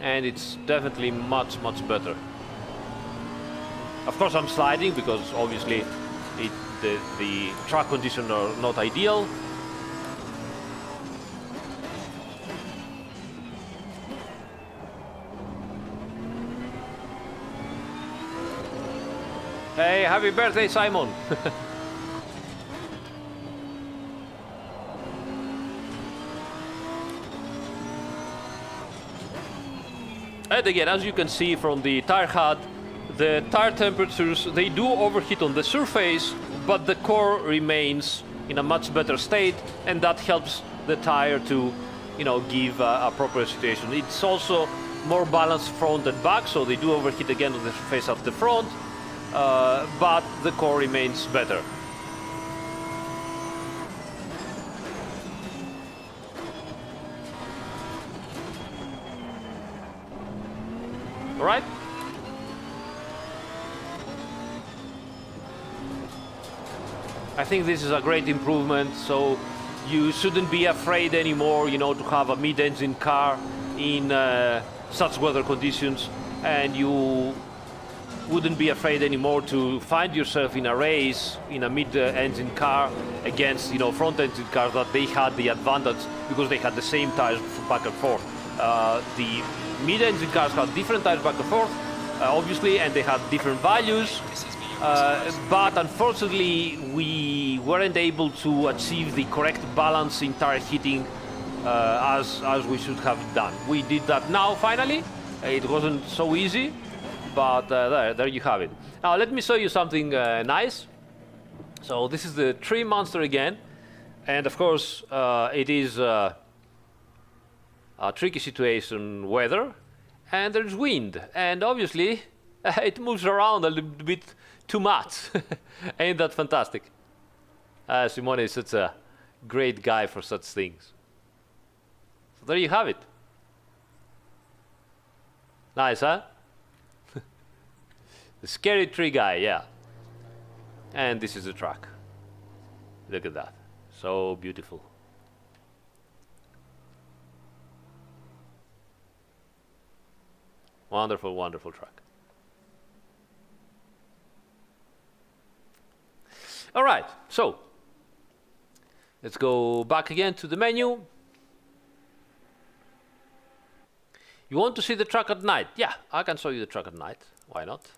Speaker 2: And it's definitely much better. Of course I'm sliding because obviously the track conditions are not ideal. Hey, happy birthday, Simon. And again, as you can see from the tire HUD, the tire temperatures, they do overheat on the surface, but the core remains in a much better state, and that helps the tire to, give a proper situation. It's also more balanced front and back, so they do overheat again on the surface of the front, but the core remains better. All right? I think this is a great improvement, so you shouldn't be afraid anymore, you know, to have a mid-engine car in such weather conditions, and you wouldn't be afraid anymore to find yourself in a race in a mid-engine car against, you know, front-engine cars that they had the advantage because they had the same tires back and forth. The mid-engine cars had different tires back and forth, obviously, and they had different values. But unfortunately, we weren't able to achieve the correct balance in tire heating as we should have done. We did that now, finally. It wasn't so easy, but there you have it. Now, let me show you something nice. So this is the Tree Monster again. And of course, it is a tricky situation, weather, and there's wind. And obviously, it moves around a little bit too much. Ain't that fantastic? Simone is such a great guy for such things. So there you have it. Nice, huh? The scary tree guy, yeah. And this is the track. Look at that. So beautiful. Wonderful, wonderful track. All right, so let's go back again to the menu. You want to see the track at night? Yeah, I can show you the track at night. Why not?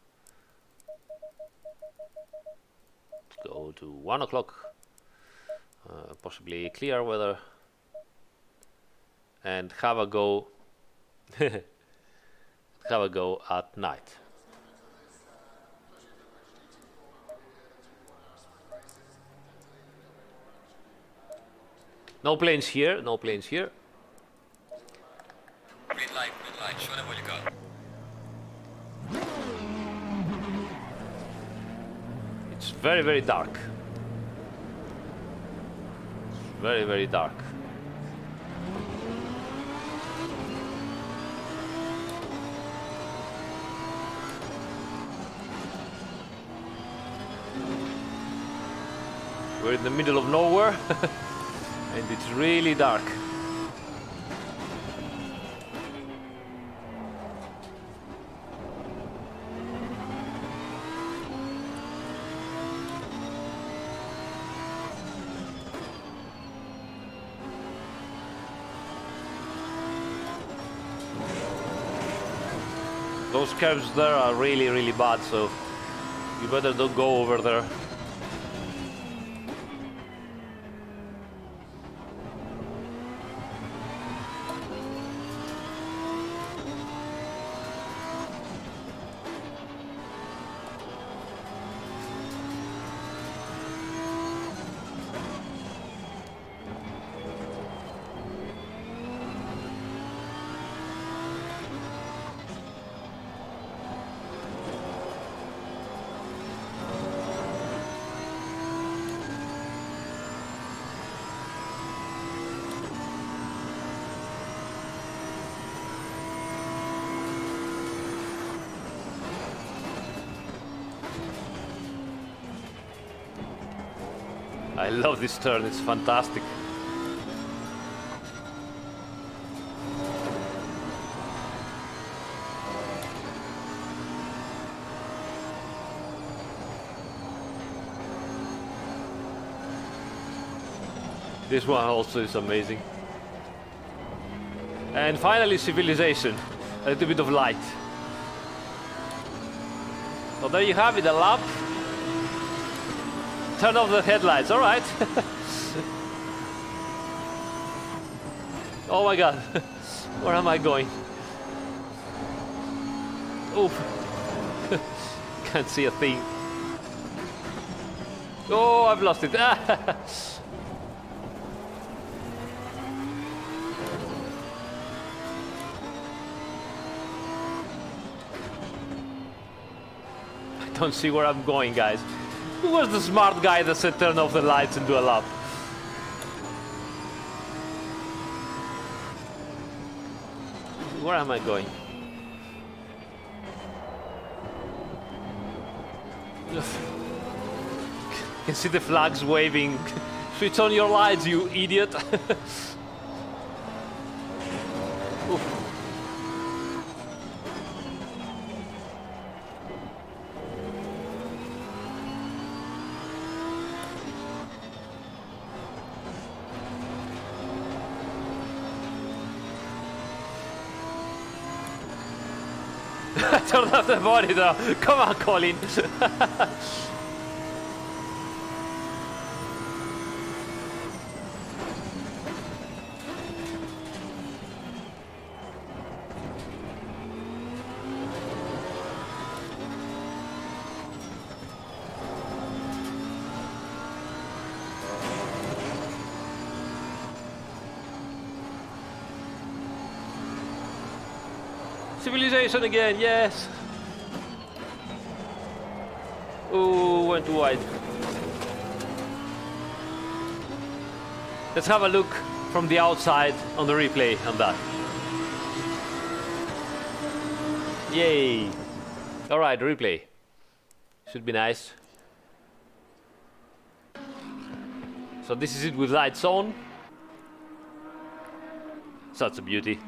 Speaker 2: Let's go to 1 o'clock, possibly clear weather, and have a go. Have a go at night. No planes here, no planes here.
Speaker 1: Green light, show them what you got.
Speaker 2: It's very, very dark. It's very, very dark. We're in the middle of nowhere. And it's really dark. Those curves there are really, really bad, so you better don't go over there. I love this turn, it's fantastic. This one also is amazing. And finally, civilization. A little bit of light. So there you have it, a lap. Turn off the headlights, all right. Oh my God, where am I going? Oof, can't see a thing. Oh, I've lost it. I don't see where I'm going, guys. Who was the smart guy that said turn off the lights and do a lap? Where am I going? You can see the flags waving. Switch on your lights, you idiot. Turn off the monitor. Come on, Colin. Civilization again, yes. Ooh, went too wide. Let's have a look from the outside on the replay on that. Yay. All right, replay. Should be nice. So this is it with lights on. Such a beauty.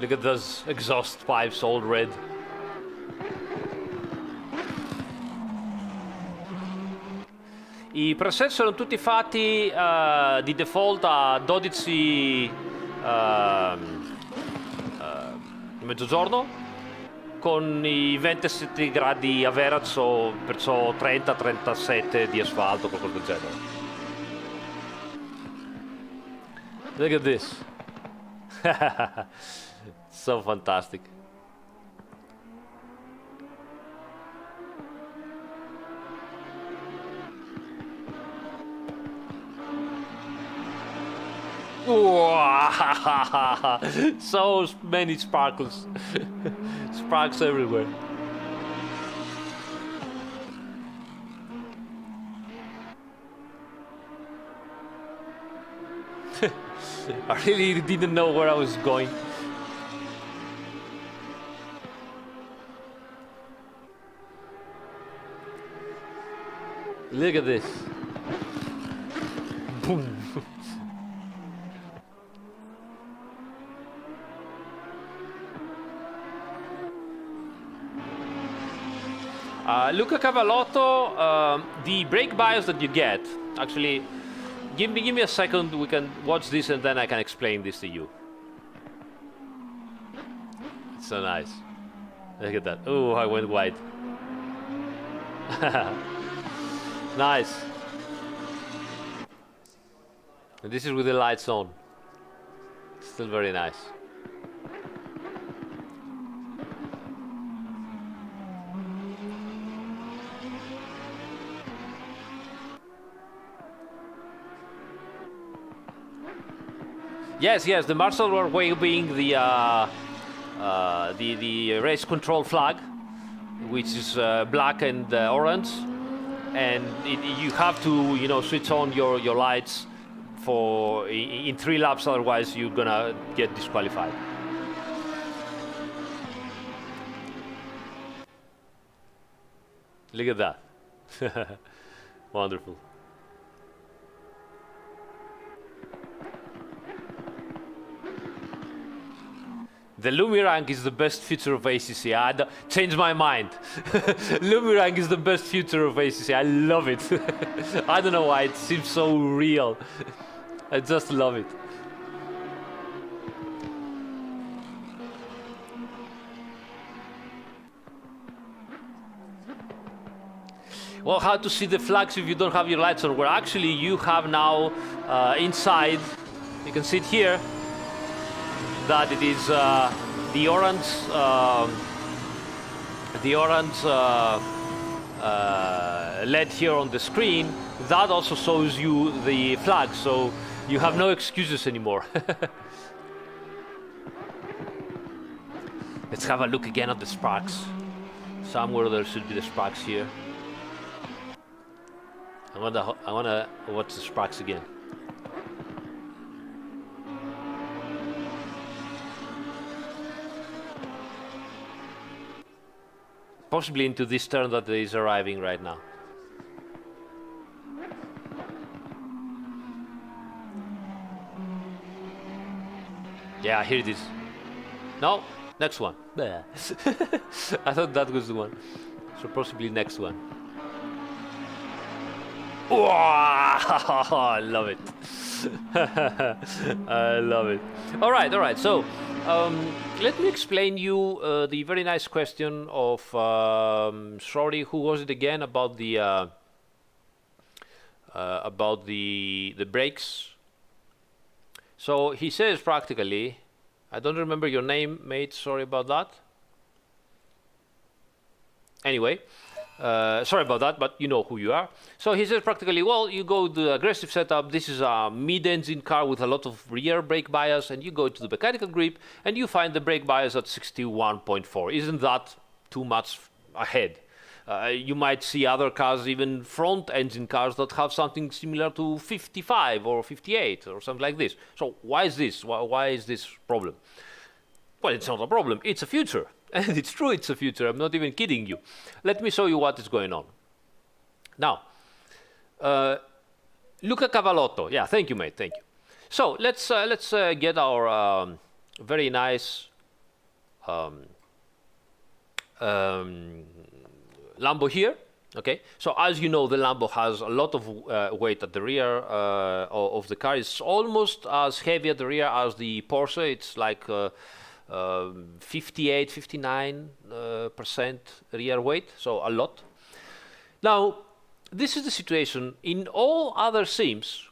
Speaker 2: Look at those exhaust pipes all red. I preset sono tutti fatti di default a 12 mezzogiorno con i 27 gradi average, perciò 30-37 di asfalto, qualcosa del genere. Look at this. So fantastic. So many sparkles. Sparks everywhere. I really didn't know where I was going. Look at this. Boom. Luca Cavalotto, the brake bias that you get, actually, give me a second, we can watch this and then I can explain this to you. It's so nice. Look at that. Oh, I went wide. Nice. And this is with the lights on. Still very nice. Yes, yes, the marshals were waving the race control flag, which is black and orange, and you have to, you know, switch on your lights for in 3 laps, otherwise you're gonna get disqualified. Look at that. Wonderful. The Lumirang is the best feature of ACC. I changed my mind. Lumirang is the best feature of ACC. I love it. I don't know why, it seems so real. I just love it. Well, how to see the flags if you don't have your lights on? Well, actually, you have now inside, you can see it here, that it is the orange LED here on the screen. That also shows you the flag, so you have no excuses anymore. Let's have a look again at the sparks. Somewhere there should be the sparks here. I wanna watch the sparks again. Possibly into this turn that is arriving right now. Yeah, here it is. No, next one. I thought that was the one. So possibly next one. Wow, I love it. I love it. All right. So let me explain you the very nice question of sorry, who was it again about the brakes. So he says practically, I don't remember your name, mate. Sorry about that. Anyway. Sorry about that, but you know who you are. So he says practically, well, you go to the aggressive setup. This is a mid-engine car with a lot of rear brake bias, and you go to the mechanical grip, and you find the brake bias at 61.4. Isn't that too much ahead? You might see other cars, even front-engine cars, that have something similar to 55 or 58 or something like this. So why is this? Why is this problem? Well, it's not a problem. It's a future. And it's true, it's a future. I'm not even kidding you. Let me show you what is going on. Now, Luca Cavallotto. Yeah, thank you, mate. Thank you. So let's get our very nice Lambo here. Okay. So as you know, the Lambo has a lot of weight at the rear of the car. It's almost as heavy at the rear as the Porsche. It's like 58, 59% rear weight, so a lot. Now, this is the situation in all other sims.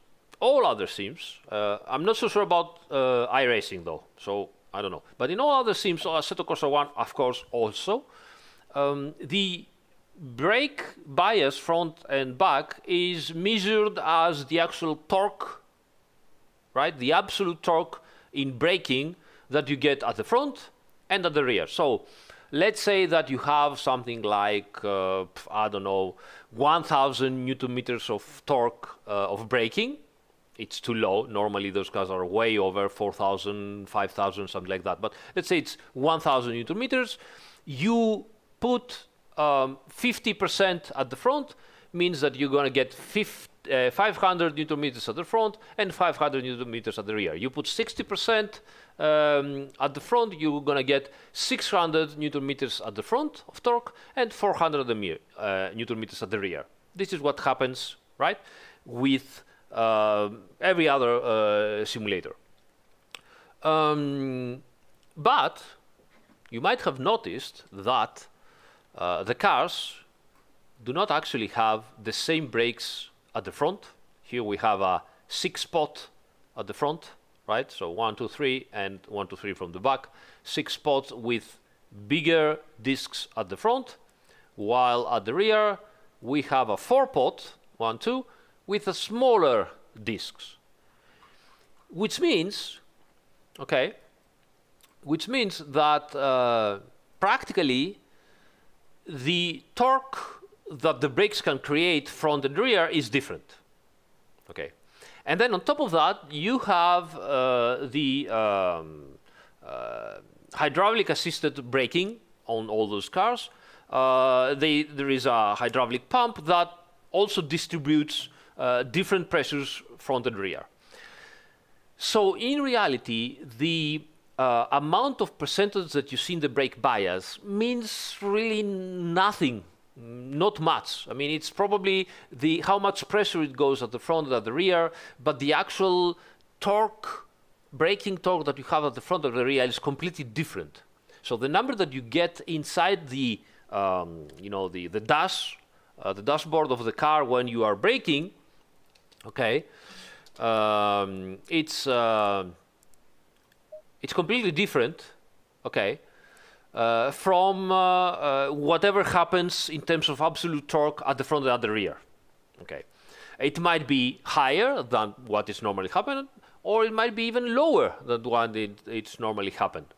Speaker 2: I'm not so sure about iRacing though, so I don't know. But in all other sims, Assetto Corsa 1, of course, also, the brake bias front and back is measured as the actual torque, right? The absolute torque in braking that you get at the front and at the rear. So let's say that you have something like, I don't know, 1,000 Newton meters of torque of braking. It's too low. Normally those cars are way over 4,000, 5,000, something like that. But let's say it's 1,000 Newton meters. You put 50% at the front, means that you're going to get 500 Newton meters at the front and 500 Newton meters at the rear. You put 60% at the front, you're going to get 600 Newton meters at the front of torque and 400 Newton meters at the rear. This is what happens, right, with every other simulator. But you might have noticed that the cars do not actually have the same brakes at the front. Here we have a 6-spot at the front, right? So 1, 2, 3, and 1, 2, 3 from the back. 6 spots with bigger discs at the front, while at the rear we have a 4-pot, 1, 2, with a smaller discs. Which means, okay, that practically the torque that the brakes can create front and rear is different. Okay, and then on top of that, you have the hydraulic assisted braking on all those cars. There is a hydraulic pump that also distributes different pressures front and rear. So in reality, the amount of percentage that you see in the brake bias means really nothing. Not much. I mean, it's probably how much pressure it goes at the front and at the rear, but the actual torque, braking torque that you have at the front and the rear is completely different. So the number that you get inside the the dashboard of the car when you are braking, okay, it's completely different, okay, from whatever happens in terms of absolute torque at the front and at the rear. Okay, it might be higher than what is normally happening, or it might be even lower than what it's normally happens.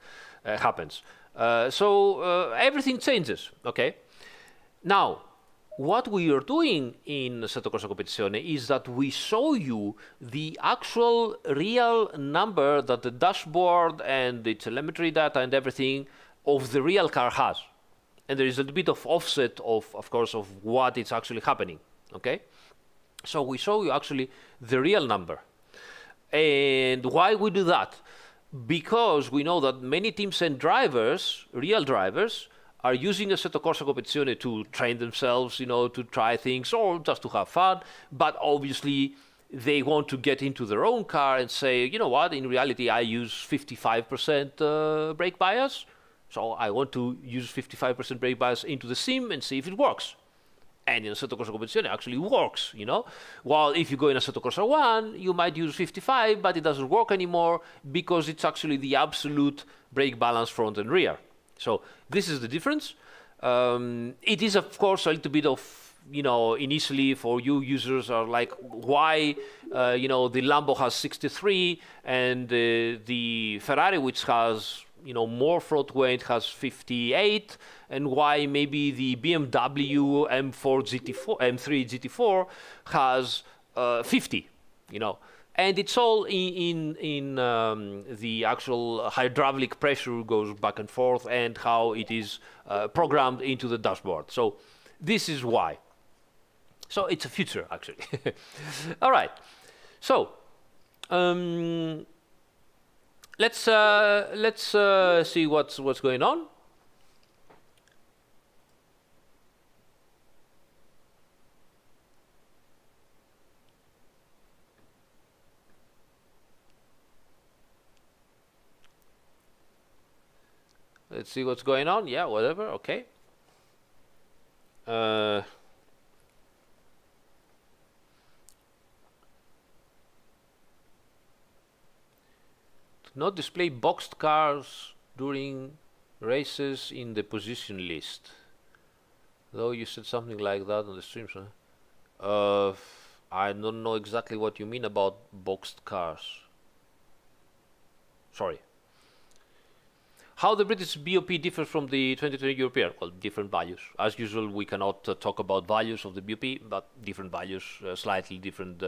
Speaker 2: Everything changes, okay? Now, what we are doing in Assetto Corsa Competizione is that we show you the actual real number that the dashboard and the telemetry data and everything of the real car has. And there is a bit of offset of course, of what is actually happening, okay? So we show you actually the real number. And why we do that? Because we know that many teams and drivers, real drivers, are using Assetto Corsa Competizione to train themselves, to try things or just to have fun. But obviously, they want to get into their own car and say, you know what, in reality, I use 55% brake bias. So I want to use 55% brake bias into the sim and see if it works. And in Assetto Corsa Competizione, it actually works, While if you go in Assetto Corsa 1, you might use 55, but it doesn't work anymore because it's actually the absolute brake balance front and rear. So this is the difference. It is, of course, a little bit of, initially for you users are like, why, the Lambo has 63 and the Ferrari, which has, more front weight, has 58, and why maybe the BMW M3 GT4 has 50, And it's all in the actual hydraulic pressure goes back and forth and how it is programmed into the dashboard. So this is why. So it's a future, actually. All right. So let's see what's going on. Let's see what's going on. Yeah, whatever. Okay. Do not display boxed cars during races in the position list. Though you said something like that on the stream, huh? I don't know exactly what you mean about boxed cars. Sorry. How the British BOP differs from the 2020 European? Well, different values. As usual, we cannot talk about values of the BOP, but different values, slightly different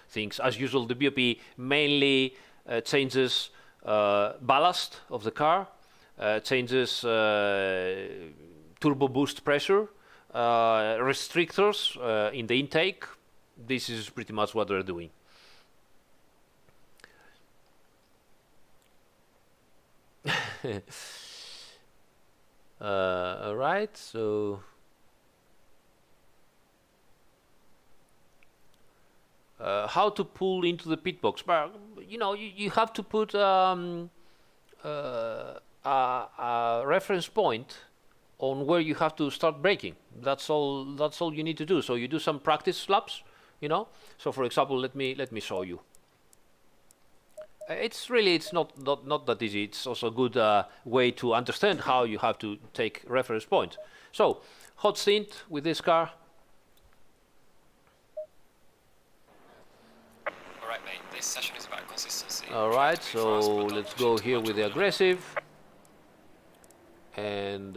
Speaker 2: things. As usual, the BOP mainly changes ballast of the car, changes turbo boost pressure, restrictors in the intake. This is pretty much what they're doing. All right, so how to pull into the pit box? But you have to put a reference point on where you have to start braking. That's all you need to do. So you do some practice laps, So for example, let me show you. It's not that easy. It's also a good way to understand how you have to take reference points. So, hot stint with this car.
Speaker 1: All right, mate. This session is about consistency.
Speaker 2: All right, so let's go here with the aggressive and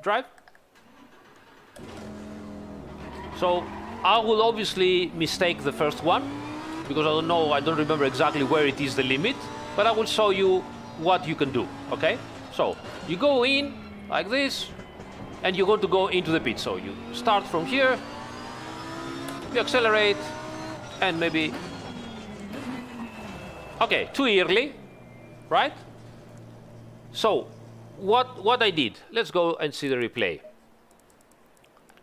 Speaker 2: drive. So, I will obviously mistake the first one, because I don't remember exactly where it is the limit, but I will show you what you can do, okay? So, you go in like this, and you're going to go into the pit. So you start from here, you accelerate, and maybe, okay, too early, right? So, what I did, let's go and see the replay.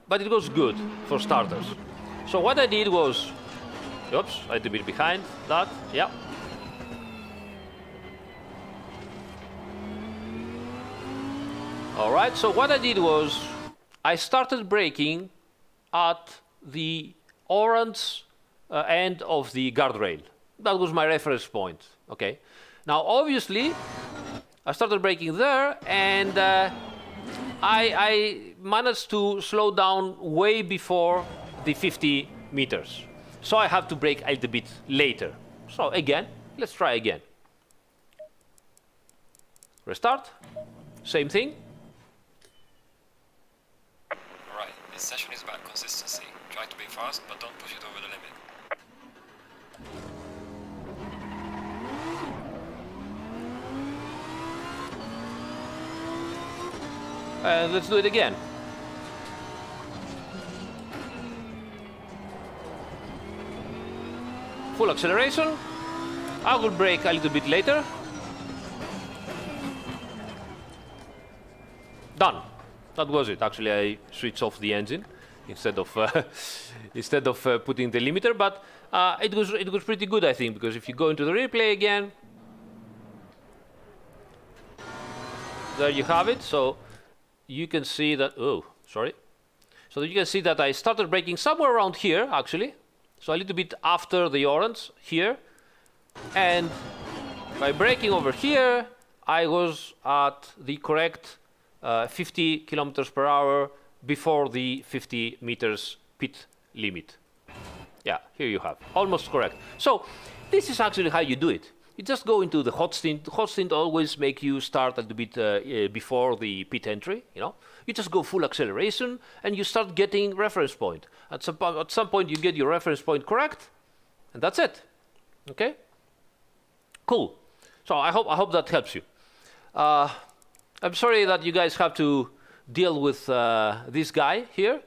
Speaker 2: But it was good for starters. So what I did was, oops, I had to be behind that, yeah. All right, so what I did was, I started braking at the orange end of the guardrail. That was my reference point, okay? Now, obviously, I started braking there, and I managed to slow down way before the 50 meters. So I have to brake a little bit later. So again, let's try again. Restart, same thing.
Speaker 1: Alright, this session is about consistency. Try to be fast, but don't push it over the limit.
Speaker 2: And let's do it again. Full acceleration. I will brake a little bit later. Done. That was it. Actually, I switched off the engine instead of putting the limiter, but it was pretty good, I think, because if you go into the replay again, there you have it. So you can see that. Oh, sorry. So you can see that I started braking somewhere around here, actually. So a little bit after the orange here, and by braking over here, I was at the correct 50 kilometers per hour before the 50 meters pit limit. Yeah, here you have, almost correct. So this is actually how you do it. You just go into the hot stint. The hot stint always make you start a little bit before the pit entry, you know. You just go full acceleration and you start getting reference point. At some point you get your reference point correct, and that's it. Okay? Cool. So I hope that helps you. I'm sorry that you guys have to deal with this guy here.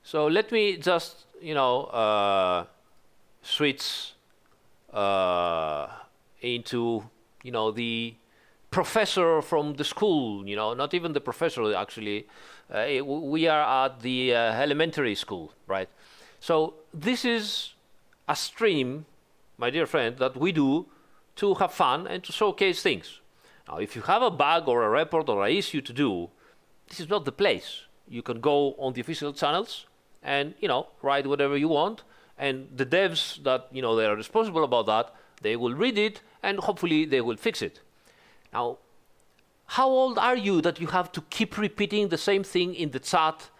Speaker 2: So let me just, you know, switch into, you know, the professor from the school, you know, not even the professor actually. We are at the elementary school, right? So this is a stream, my dear friend, that we do to have fun and to showcase things. Now, if you have a bug or a report or an issue to do, this is not the place. You can go on the official channels and, you know, write whatever you want. And the devs that, you know, they are responsible about that, they will read it and hopefully they will fix it. Now, how old are you that you have to keep repeating the same thing in the chat,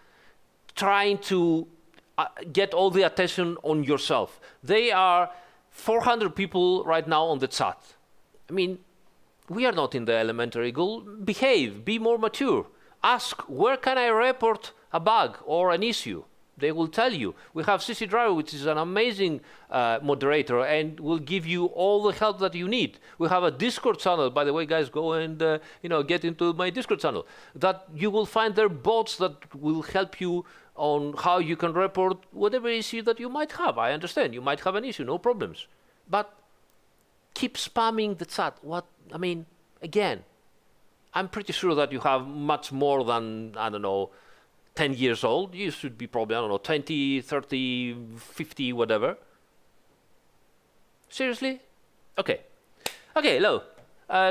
Speaker 2: trying to get all the attention on yourself? They are 400 people right now on the chat. I mean, we are not in the elementary school. Behave, be more mature. Ask, where can I report a bug or an issue? They will tell you. We have ACC Driver, which is an amazing moderator and will give you all the help that you need. We have a Discord channel. By the way, guys, go and you know, get into my Discord channel. That you will find there bots that will help you on how you can report whatever issue that you might have. I understand you might have an issue, no problems. But keep spamming the chat. I mean, again, I'm pretty sure that you have much more than, I don't know, 10 years old. You should be probably, I don't know, 20, 30, 50, whatever. Seriously? Okay. Okay, hello.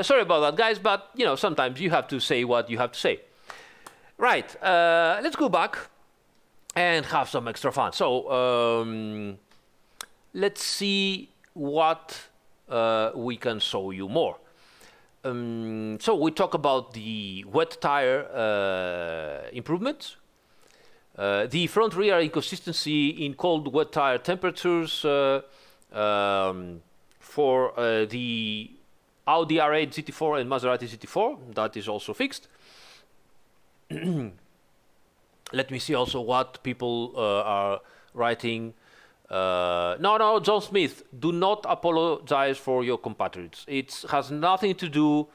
Speaker 2: Sorry about that, guys, but, you know, sometimes you have to say what you have to say. Right, let's go back and have some extra fun. So, let's see what we can show you more. So we talk about the wet tire improvements. The front-rear inconsistency in cold, wet tire temperatures for the Audi R8 GT4 and Maserati GT4. That is also fixed. Let me see also what people are writing. No, John Smith, do not apologize for your compatriots. It has nothing to do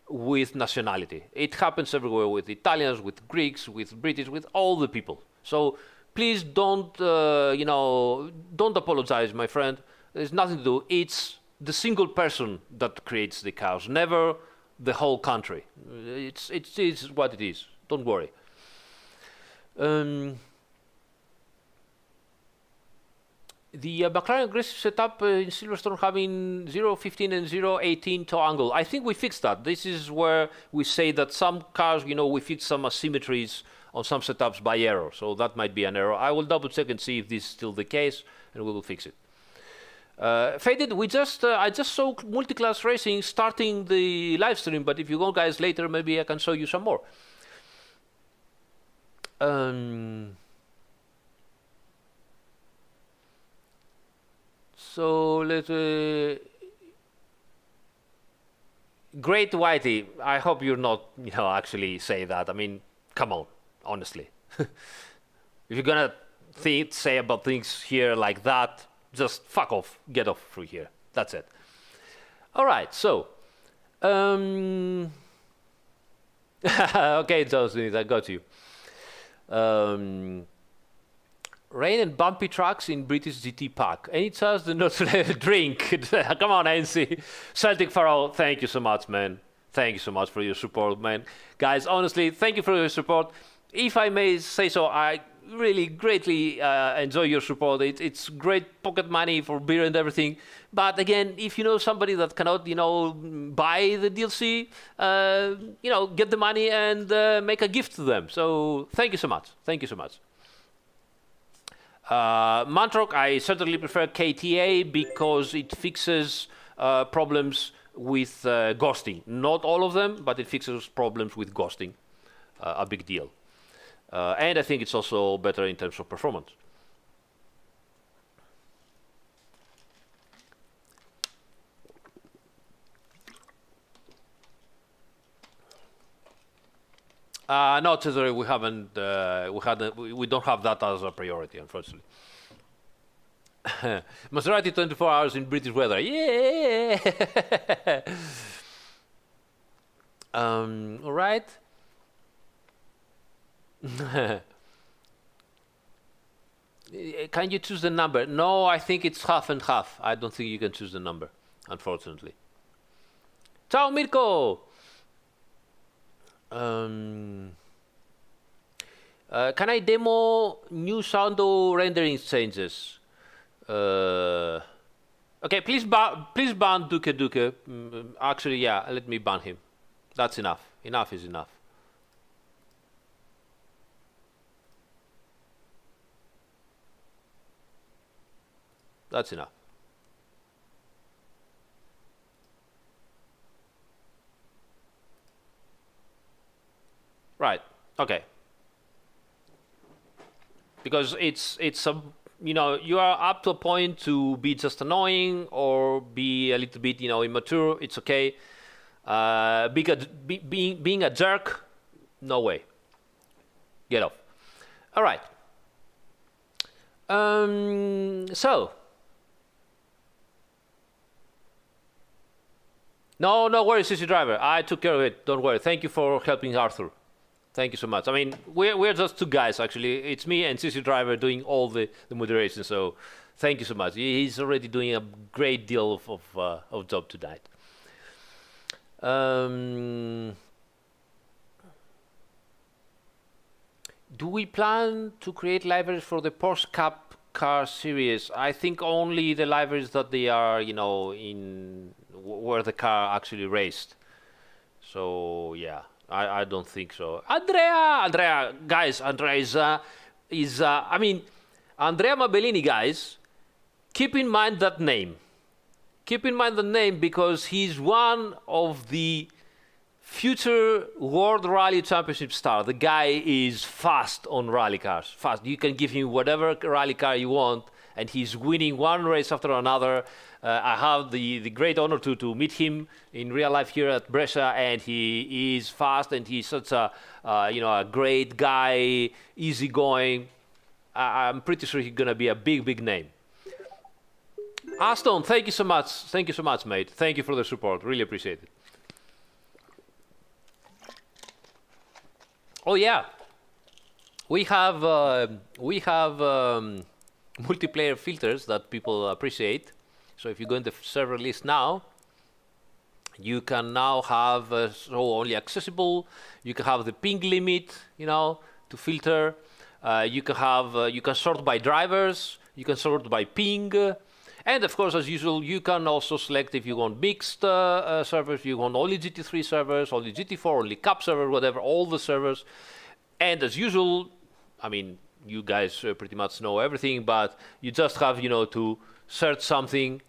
Speaker 2: with nationality. It happens everywhere with Italians, with Greeks, with British, with all the people. So please don't, you know, don't apologize, my friend. There's nothing to do. It's the single person that creates the chaos, never the whole country. It's what it is. Don't worry. The McLaren aggressive setup in Silverstone having 0.15 and 0.18 toe angle. I think we fixed that. This is where we say that some cars, you know, we fix some asymmetries on some setups by error. So that might be an error. I will double check and see if this is still the case, and we will fix it. Faded, I just saw multi-class racing starting the live stream, but if you go, guys, later, maybe I can show you some more. So let's Great Whitey, I hope you're not, actually say that. I mean, come on, honestly. If you're gonna say about things here like that, just fuck off, get off through here. That's it. All right, so, okay, Joseph, I got you. Rain and bumpy tracks in British GT Pack. Any chance to not drink? Come on, NC. Celtic Pharaoh, thank you so much, man. Thank you so much for your support, man. Guys, honestly, thank you for your support. If I may say so, I really greatly enjoy your support. It's great pocket money for beer and everything. But again, if you know somebody that cannot, buy the DLC, get the money and make a gift to them. So thank you so much. Thank you so much. Mantrock, I certainly prefer KTA because it fixes problems with ghosting. Not all of them, but it fixes problems with ghosting. A big deal. And I think it's also better in terms of performance. No, Cesare, we haven't. We don't have that as a priority, unfortunately. Maserati 24 hours in British weather. Yeah. All right. Can you choose the number? No, I think it's half and half. I don't think you can choose the number, unfortunately. Ciao, Mirko. Can I demo new Soundo rendering changes? Okay, please ban Duke Duke. Actually, yeah, let me ban him. That's enough. Enough is enough. That's enough. Right. Okay. Because it's a you are up to a point to be just annoying or be a little bit immature. It's okay. Being a jerk, no way. Get off. All right. So. No worries, CC Driver. I took care of it. Don't worry. Thank you for helping Arthur. Thank you so much. I mean, we're just two guys, actually. It's me and CC Driver doing all the moderation, so thank you so much. He's already doing a great deal of job tonight. Do we plan to create libraries for the Porsche Cup car series? I think only the libraries that they are, in where the car actually raced. So, yeah. I don't think so. Andrea, guys, Andrea is I mean, Andrea Mabellini, guys, keep in mind that name. Keep in mind the name because he's one of the future World Rally Championship star. The guy is fast on rally cars. Fast. You can give him whatever rally car you want, and he's winning one race after another. I have the great honor to meet him in real life here at Brescia, and he is fast, and he's such a a great guy, easygoing. I'm pretty sure he's gonna be a big name. Aston, thank you so much. Thank you so much, mate. Thank you for the support. Really appreciate it. Oh yeah, we have multiplayer filters that people appreciate. So if you go in the server list now, you can now have only accessible. You can have the ping limit, to filter. You can sort by drivers. You can sort by ping, and of course, as usual, you can also select if you want mixed servers. You want only GT3 servers, only GT4, only Cup server, whatever, all the servers. And as usual, I mean, you guys pretty much know everything, but you just have to search something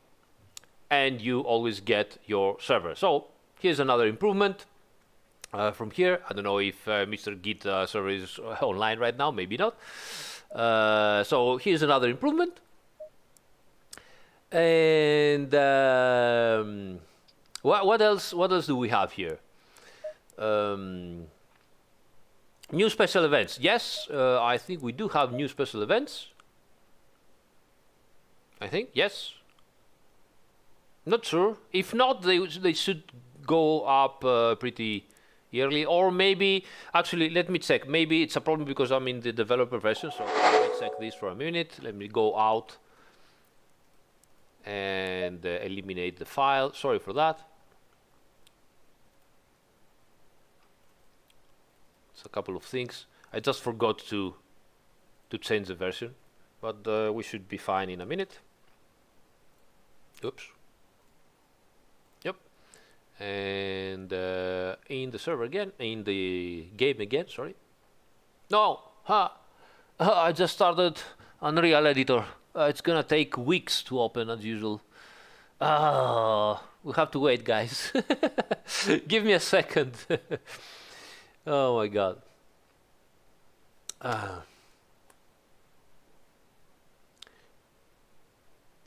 Speaker 2: and you always get your server. So here's another improvement from here. I don't know if Mr. Git server is online right now, maybe not. So here's another improvement. And What else? What else do we have here? New special events. Yes, I think we do have new special events. I think yes. Not sure. If not, they should go up pretty early, or maybe actually let me check. Maybe it's a problem because I'm in the developer version. So let me check this for a minute. Let me go out and eliminate the file. Sorry for that. It's a couple of things. I just forgot to change the version, but we should be fine in a minute. Oops. Yep. And in the server again, in the game again. Sorry. No. I just started Unreal Editor. It's gonna take weeks to open as usual. We have to wait, guys. Give me a second. Oh my god.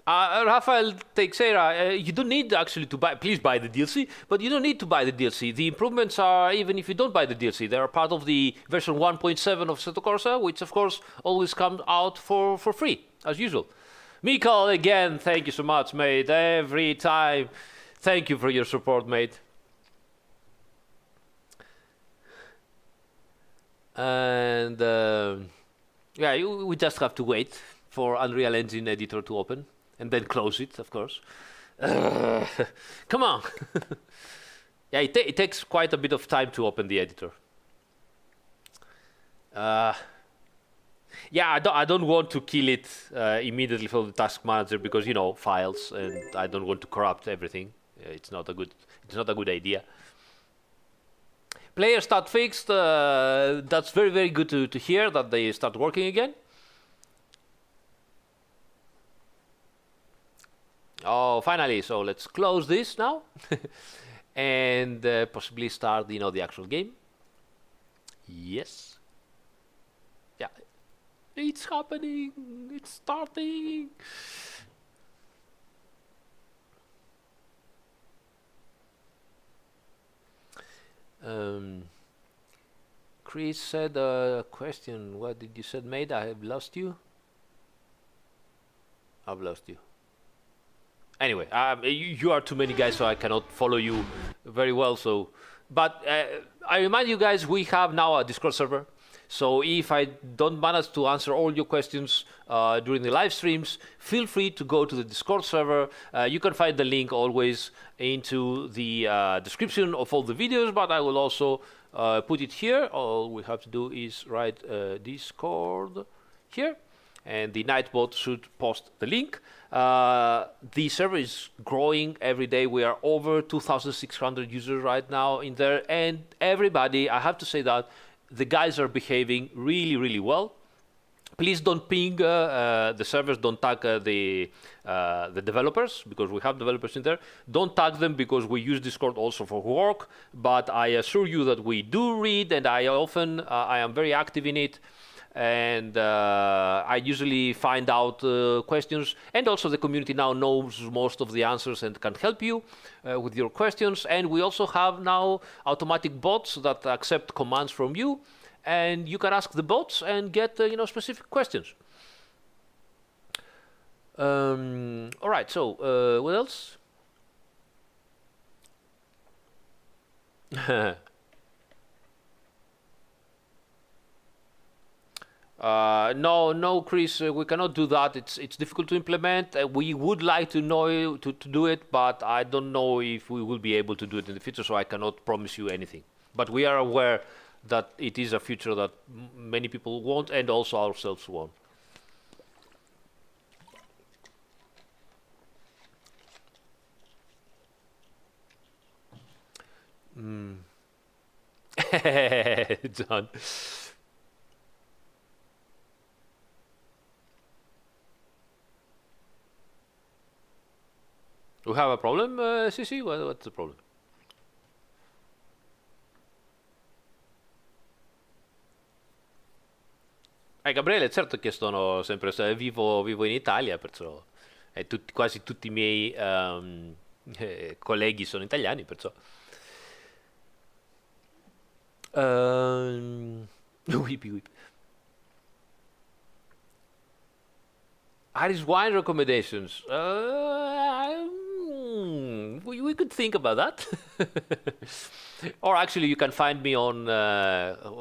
Speaker 2: Rafael Teixeira, you don't need actually to buy, please buy the DLC, but you don't need to buy the DLC. The improvements are, even if you don't buy the DLC, they are part of the version 1.7 of Assetto Corsa, which of course always comes out for free, as usual. Mikael, again, thank you so much, mate, every time. Thank you for your support, mate. And yeah, we just have to wait for Unreal Engine Editor to open and then close it, of course. Come on. Yeah, it takes quite a bit of time to open the editor. Yeah, I don't want to kill it immediately from the task manager because, you know, files, and I don't want to corrupt everything. It's not a good idea. Player start fixed. That's very, very good to hear that they start working again. Oh, finally! So let's close this now, and possibly start, you know, the actual game. Yes. Yeah. It's happening. It's starting. Chris said a question. What did you said, mate? I have lost you. I've lost you. Anyway, you are too many guys, so I cannot follow you very well. So, but I remind you guys, we have now a Discord server. So if I don't manage to answer all your questions during the live streams, feel free to go to the Discord server. You can find the link always into the description of all the videos, but I will also put it here. All we have to do is write Discord here, and the Nightbot should post the link. The server is growing every day. We are over 2,600 users right now in there, and everybody, I have to say that the guys are behaving really, really well. Please don't ping the servers, don't tag the developers, because we have developers in there. Don't tag them because we use Discord also for work, but I assure you that we do read, and I am very active in it. And I usually find out questions, and also the community now knows most of the answers and can help you with your questions. And we also have now automatic bots that accept commands from you, and you can ask the bots and get specific questions. All right, so what else? No, Chris, we cannot do that. It's difficult to implement. We would like to know to do it, but I don't know if we will be able to do it in the future, so I cannot promise you anything. But we are aware that it is a feature that many people want, and also ourselves want. John. We have a problem, CC? What's the problem? Gabriele, certo che sono sempre vivo in Italia, perciò quasi tutti i miei colleghi sono italiani, perciò. Whippy whip. Irish wine recommendations. We could think about that. Or actually, you can find me on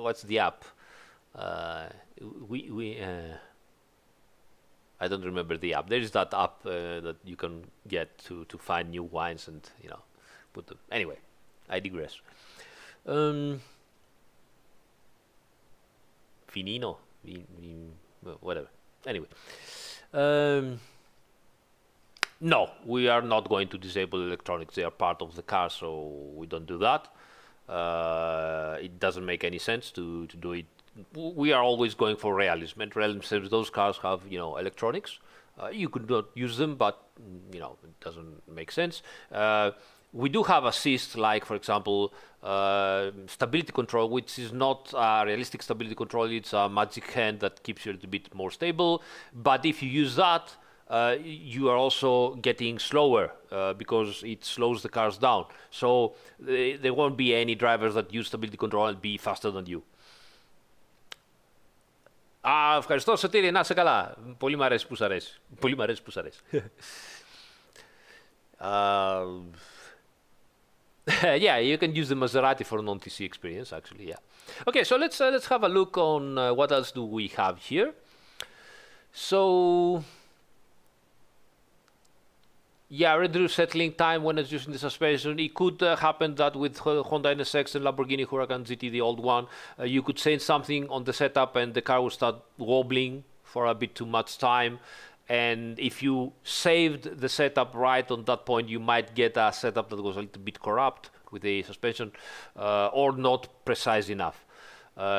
Speaker 2: what's the app? We I don't remember the app. There is that app that you can get to find new wines and put them. Anyway, I digress. Finino, whatever. Anyway. No, we are not going to disable electronics. They are part of the car, so we don't do that. It doesn't make any sense to do it. We are always going for realism, and realism says those cars have electronics. You could not use them, but it doesn't make sense. We do have assist, like for example, stability control, which is not a realistic stability control. It's a magic hand that keeps you a little bit more stable. But if you use that, you are also getting slower because it slows the cars down. So there won't be any drivers that use stability control and be faster than you. Ευχαριστώ Σωτήρη, να είσαι καλά. Πολύ μ' αρέσει που σ' αρέσει. Πολύ μ' αρέσει που σ' αρέσει. Yeah, you can use the Maserati for non-TC experience, actually, yeah. Okay, so let's have a look on what else do we have here. So, yeah, reduce settling time when adjusting the suspension. It could happen that with Honda NSX and Lamborghini Huracan GT, the old one, you could change something on the setup and the car will start wobbling for a bit too much time. And if you saved the setup right on that point, you might get a setup that was a little bit corrupt with the suspension or not precise enough.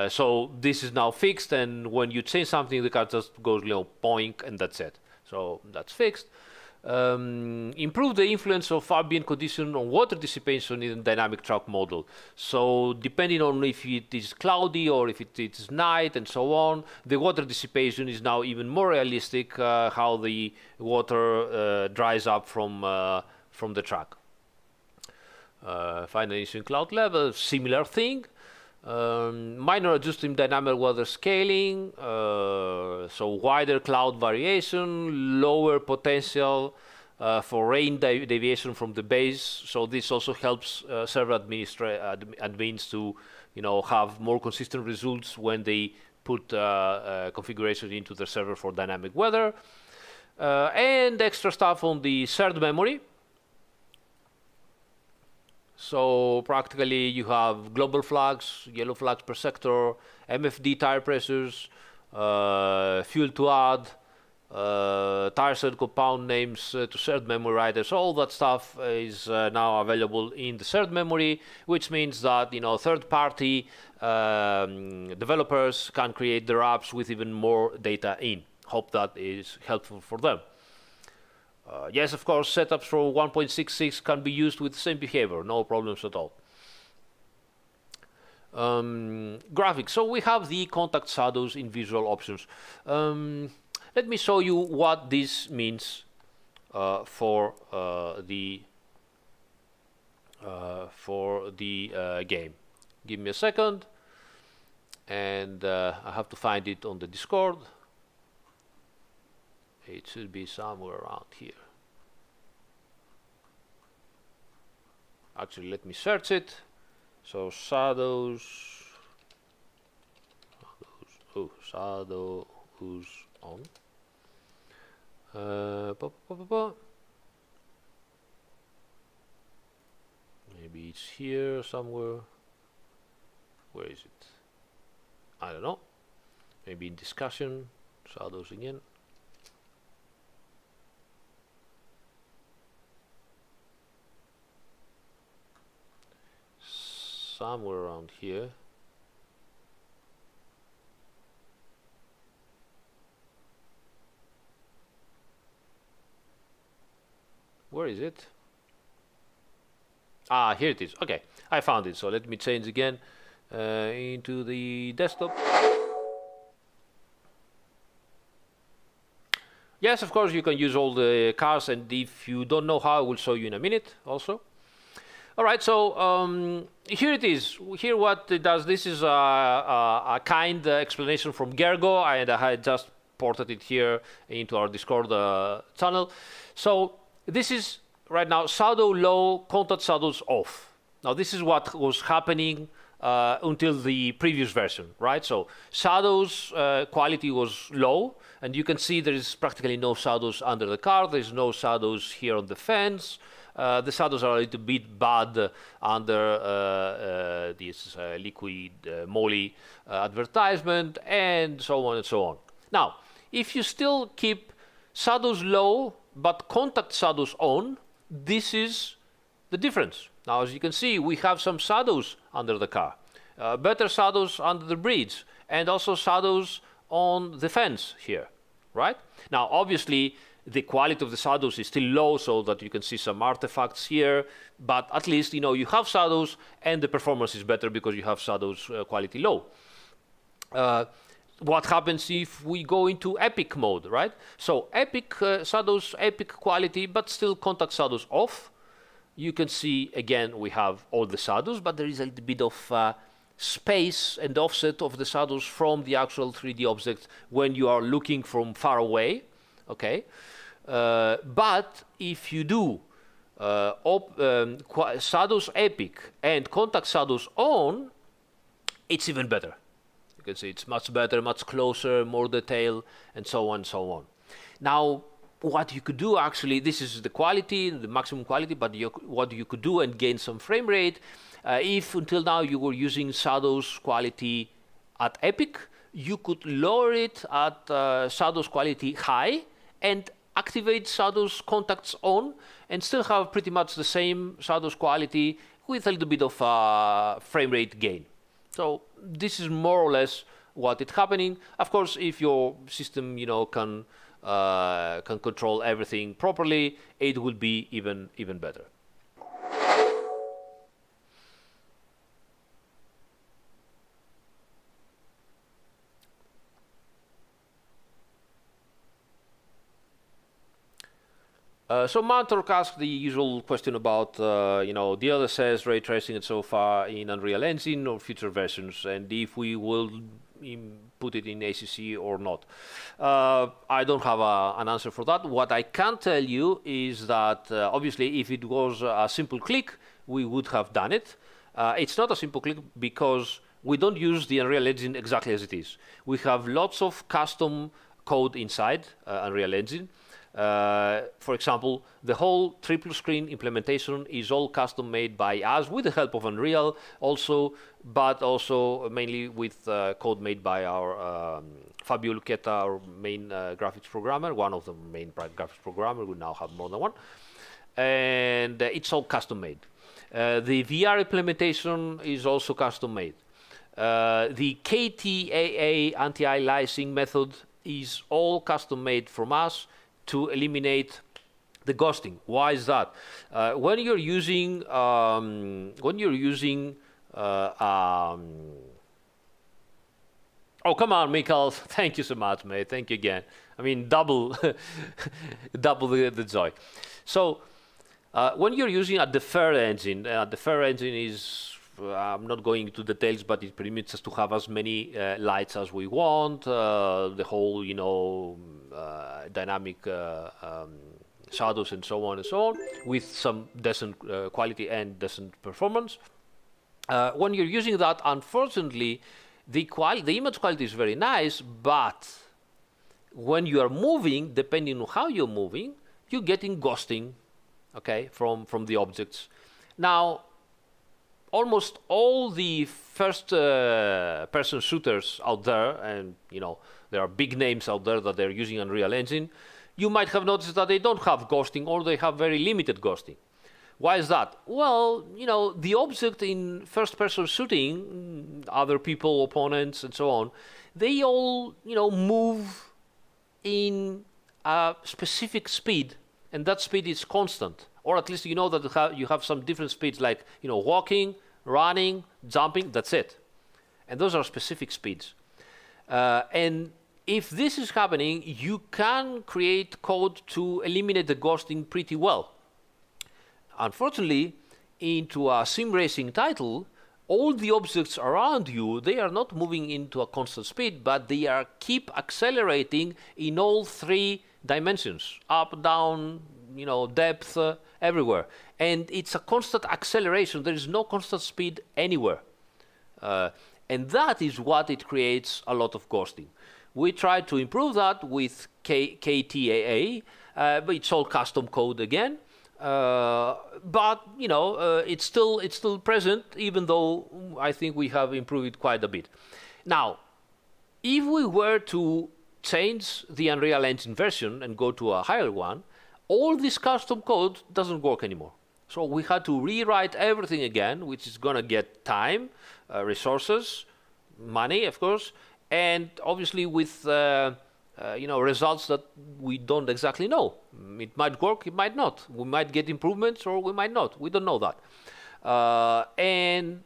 Speaker 2: So this is now fixed, and when you change something, the car just goes boink, and that's it. So that's fixed. Improve the influence of ambient condition on water dissipation in dynamic track model. So depending on if it is cloudy or if it is night and so on, the water dissipation is now even more realistic, how the water dries up from the track. Finally, in cloud level, similar thing. Minor adjustment in dynamic weather scaling, so wider cloud variation, lower potential for rain deviation from the base. So this also helps server admins to have more consistent results when they put configuration into the server for dynamic weather. And extra stuff on the shared memory. So practically you have global flags, yellow flags per sector, MFD tire pressures, fuel to add, tire set compound names to shared memory riders. All that stuff is now available in the shared memory, which means that third-party developers can create their apps with even more data in. Hope that is helpful for them. Yes, of course, setups for 1.66 can be used with the same behavior, no problems at all. Graphics. So we have the contact shadows in visual options. Let me show you what this means for the game. Give me a second, and I have to find it on the Discord. It should be somewhere around here. Actually, let me search it. So shadows on. Maybe it's here somewhere. Where is it? I don't know. Maybe in discussion. Shadows again. Somewhere around here. Where is it? Ah, here it is. Okay, I found it. So let me change again into the desktop. Yes, of course, you can use all the cars, and if you don't know how, I will show you in a minute also. All right, so here it is. Here what it does, this is a kind explanation from Gergo, and I had just ported it here into our Discord channel. So this is right now shadow low, contact shadows off. Now this is what was happening until the previous version, right? So shadows quality was low, and you can see there is practically no shadows under the car. There's no shadows here on the fence. The shadows are a little bit bad under this liquid moly advertisement, and so on and so on. Now, if you still keep shadows low but contact shadows on, this is the difference. Now, as you can see, we have some shadows under the car, better shadows under the bridge, and also shadows on the fence here, right? Now, obviously, the quality of the shadows is still low, so that you can see some artifacts here, but at least, you have shadows, and the performance is better because you have shadows quality low. What happens if we go into epic mode, right? So epic shadows, epic quality, but still contact shadows off. You can see, again, we have all the shadows, but there is a little bit of space and offset of the shadows from the actual 3D object when you are looking from far away, okay? But if you do shadows epic and contact shadows on, it's even better. You can see it's much better, much closer, more detail, and so on and so on. Now, what you could do actually, this is the quality, the maximum quality, but what you could do and gain some frame rate, if until now you were using shadows quality at epic, you could lower it at shadows quality high and activate shadows contacts on and still have pretty much the same shadows quality with a little bit of frame rate gain. So this is more or less what is happening. Of course, if your system, can control everything properly, it will be even better. So Mantork asked the usual question about, DLSS, ray tracing, and so far in Unreal Engine or future versions, and if we will put it in ACC or not. I don't have an answer for that. What I can tell you is that, obviously, if it was a simple click, we would have done it. It's not a simple click because we don't use the Unreal Engine exactly as it is. We have lots of custom code inside Unreal Engine. For example, the whole triple screen implementation is all custom made by us with the help of Unreal also, but also mainly with code made by our Fabio Lucchetta, our main graphics programmer, one of the main graphics programmers. We now have more than one. And it's all custom made. The VR implementation is also custom made. The KTAA anti-aliasing method is all custom made from us to eliminate the ghosting. Why is that? When you're using oh, come on, Mikhail. Thank you so much, mate. Thank you again. I mean, double the joy. So when you're using a defer engine is I'm not going into details, but it permits us to have as many lights as we want, the whole, dynamic shadows and so on, with some decent quality and decent performance. When you're using that, unfortunately, the image quality is very nice, but when you are moving, depending on how you're moving, you're getting ghosting, okay, from the objects. Now, almost all the first-person shooters out there, and there are big names out there that they're using Unreal Engine, you might have noticed that they don't have ghosting, or they have very limited ghosting. Why is that? Well, the object in first-person shooting, other people, opponents, and so on, they all, move in a specific speed, and that speed is constant. Or at least that you have some different speeds, like walking, running, jumping. That's it, and those are specific speeds. And if this is happening, you can create code to eliminate the ghosting pretty well. Unfortunately, into a sim racing title, all the objects around you, they are not moving into a constant speed, but they are keep accelerating in all three dimensions, up, down, depth, everywhere. And it's a constant acceleration. There is no constant speed anywhere. And that is what it creates a lot of ghosting. We tried to improve that with KTAA, but it's all custom code again. But it's still present, even though I think we have improved it quite a bit. Now, if we were to change the Unreal Engine version and go to a higher one, all this custom code doesn't work anymore. So we had to rewrite everything again, which is going to get time, resources, money, of course, and obviously with results that we don't exactly know. It might work, it might not. We might get improvements or we might not. We don't know that. And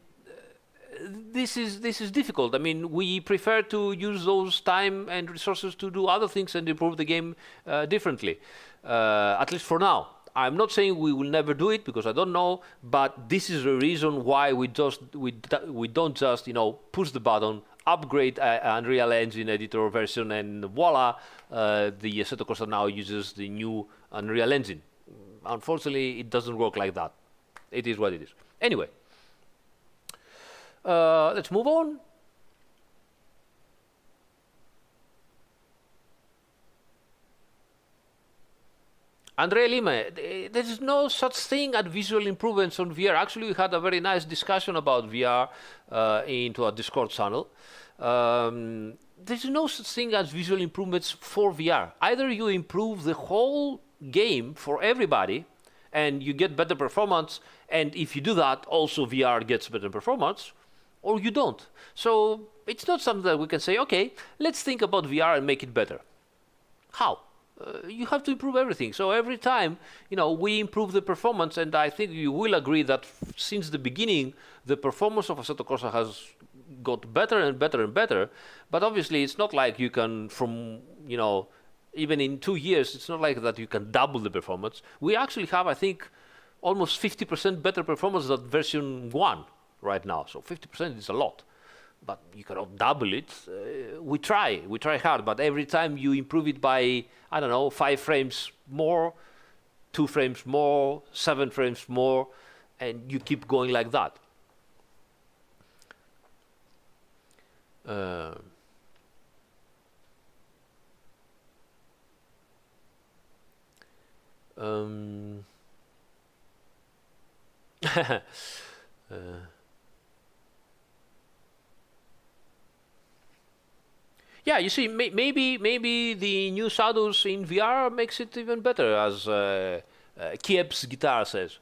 Speaker 2: this is difficult. I mean, we prefer to use those time and resources to do other things and improve the game differently, at least for now. I'm not saying we will never do it because I don't know, but this is the reason why we don't just push the button, upgrade Unreal Engine editor version, and voila, the Assetto Corsa now uses the new Unreal Engine. Unfortunately, it doesn't work like that. It is what it is. Anyway, let's move on. Andrea Lima, there is no such thing as visual improvements on VR. Actually, we had a very nice discussion about VR into our Discord channel. There's no such thing as visual improvements for VR. Either you improve the whole game for everybody and you get better performance, and if you do that, also VR gets better performance, or you don't. So it's not something that we can say, okay, let's think about VR and make it better. How? You have to improve everything. So every time, we improve the performance, and I think you will agree that since the beginning, the performance of Assetto Corsa has got better and better and better. But obviously, it's not like you can, even in 2 years, it's not like that you can double the performance. We actually have, I think, almost 50% better performance than version 1 right now. So 50% is a lot. But you cannot double it. We try hard, but every time you improve it by, 5 frames more, 2 frames more, 7 frames more, and you keep going like that. Yeah, you see, maybe the new shadows in VR makes it even better, as Kiep's guitar says.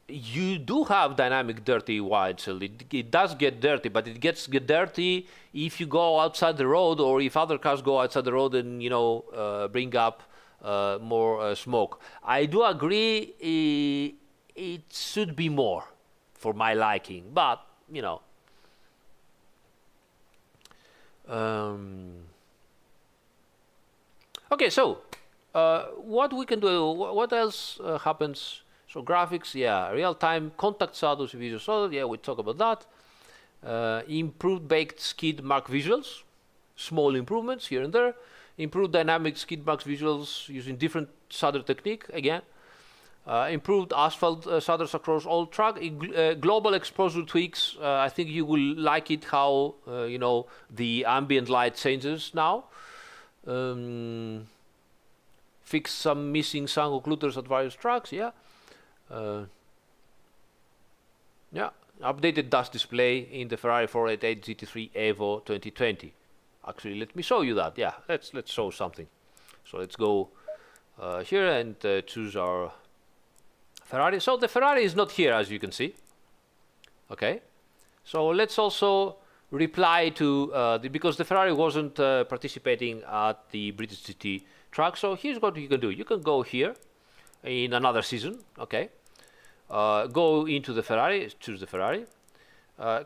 Speaker 2: You do have dynamic dirty wide, so it does get dirty, but it gets dirty if you go outside the road, or if other cars go outside the road and bring up more smoke. I do agree it should be more for my liking, but okay, so what we can do, what else happens? So graphics, yeah, real-time contact shadows, visual solid, yeah, we talk about that. Improved baked skid mark visuals, small improvements here and there. Improved dynamic skid marks visuals using different shader technique, again. Improved asphalt shaders across all track. Global exposure tweaks. I think you will like it how the ambient light changes now. Fix some missing sun occluders at various tracks. Yeah. Yeah. Updated dust display in the Ferrari 488 GT3 Evo 2020. Actually, let me show you that. Yeah. Let's show something. So let's go here and choose our Ferrari. So the Ferrari is not here, as you can see. Okay. So let's also reply to because the Ferrari wasn't participating at the British GT track. So here's what you can do. You can go here in another season. Okay. Go into the Ferrari. Choose the Ferrari.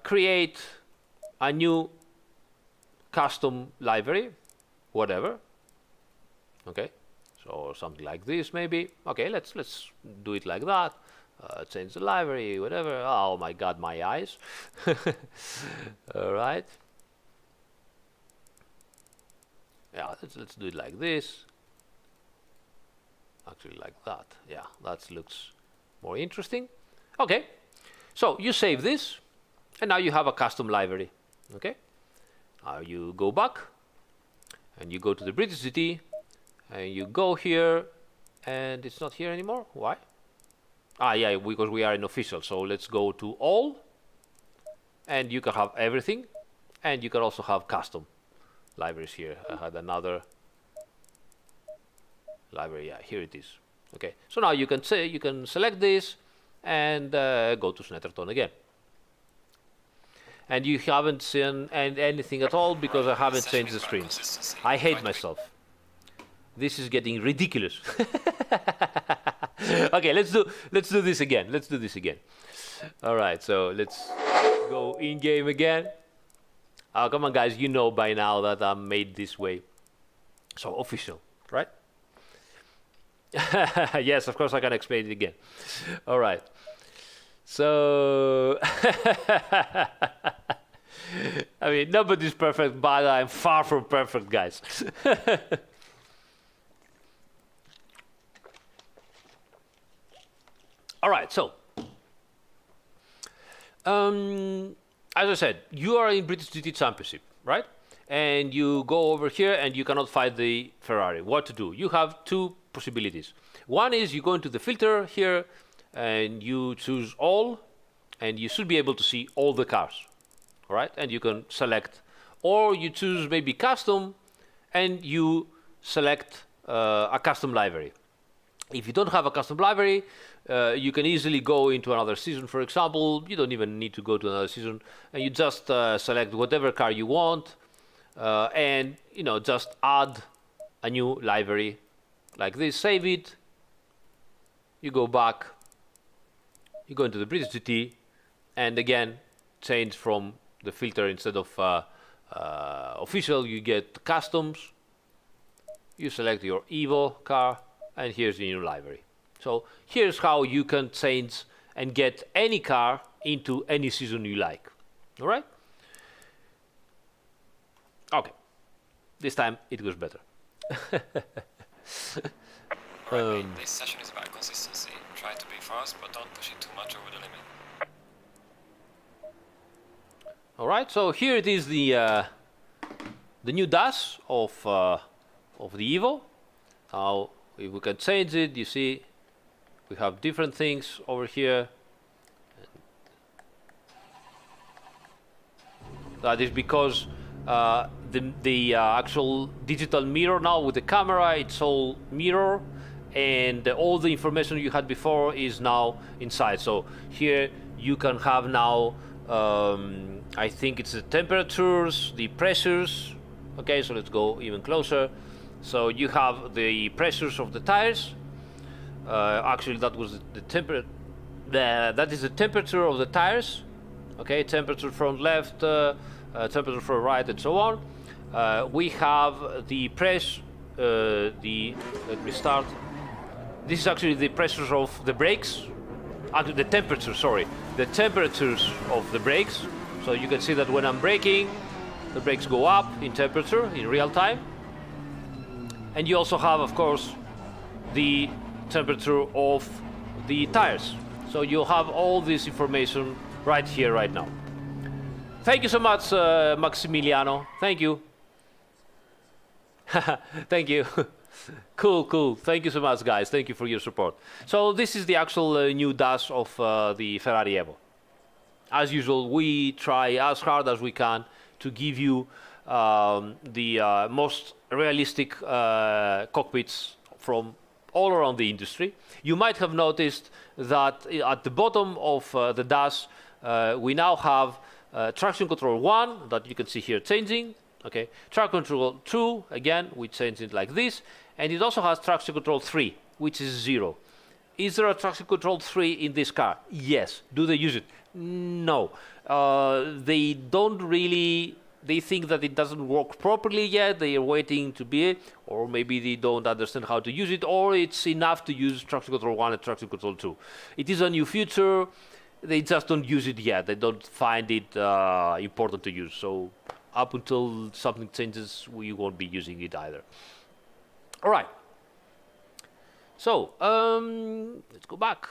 Speaker 2: Create a new custom livery, whatever. Okay, so something like this maybe. Okay, let's do it like that. Change the library, whatever. Oh my God, my eyes. All right. Yeah, let's do it like this. Actually, like that. Yeah, that looks more interesting. Okay, so you save this, and now you have a custom library. Okay, you go back, and you go to the British GT, and you go here, and it's not here anymore. Why? Ah, yeah, because we are in official. So let's go to all, and you can have everything, and you can also have custom libraries here. I had another library. Yeah, here it is. Okay, so now you can say you can select this and go to Snetterton again. And you haven't seen anything at all because I haven't changed the screen. I hate myself. This is getting ridiculous. Okay, let's do this again. Let's do this again. All right, so let's go in game again. Oh, come on, guys! You know by now that I'm made this way. So official, right? Yes, of course I can explain it again. All right. So I mean, nobody's perfect, but I'm far from perfect, guys. All right, so as I said, you are in British GT Championship, right? And you go over here and you cannot find the Ferrari. What to do? You have two possibilities. One is you go into the filter here and you choose all, and you should be able to see all the cars, all right? And you can select, or you choose maybe custom and you select a custom library. If you don't have a custom library, you can easily go into another season, for example. You don't even need to go to another season, and you just select whatever car you want, and just add a new library like this. Save it. You go back. You go into the British GT, and again change from the filter. Instead of official, you get customs. You select your Evo car, and here's the new library. So here's how you can change and get any car into any season you like. All right? Okay. This time it goes better.
Speaker 1: Alright, this session is about consistency. Try to be fast, but don't push it too much over the limit.
Speaker 2: All right. So here it is, the new dash of the Evo. Now, if we can change it, you see, we have different things over here. That is because the actual digital mirror now with the camera, it's all mirror, and all the information you had before is now inside. So here you can have now, I think it's the temperatures, the pressures. Okay, so let's go even closer. So you have the pressures of the tires. Actually, that was the temperature. That is the temperature of the tires. Okay, temperature from left, temperature from right, and so on. We have the press. Let me start. This is actually the pressures of the brakes. The temperature, sorry, the temperatures of the brakes. So you can see that when I'm braking, the brakes go up in temperature in real time. And you also have, of course, the temperature of the tires. So you'll have all this information right here, right now. Thank you so much, Maximiliano. Thank you. Thank you. Cool. Thank you so much, guys. Thank you for your support. So this is the actual new dash of the Ferrari Evo. As usual, we try as hard as we can to give you the most realistic cockpits from all around the industry. You might have noticed that at the bottom of the dash, we now have traction control 1 that you can see here changing. Okay, traction control 2, again, we change it like this, and it also has traction control 3, which is 0. Is there a traction control 3 in this car? Yes. Do they use it? No. They don't really. They think that it doesn't work properly yet. They are waiting to be, or maybe they don't understand how to use it, or it's enough to use traction control 1 and traction control 2. It is a new feature. They just don't use it yet. They don't find it important to use. So up until something changes, we won't be using it either. All right. So let's go back.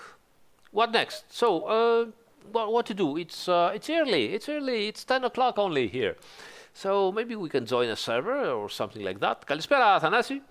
Speaker 2: What next? So what to do? It's early. It's early. It's 10 o'clock only here. So maybe we can join a server or something like that. Kalispera, Athanasi.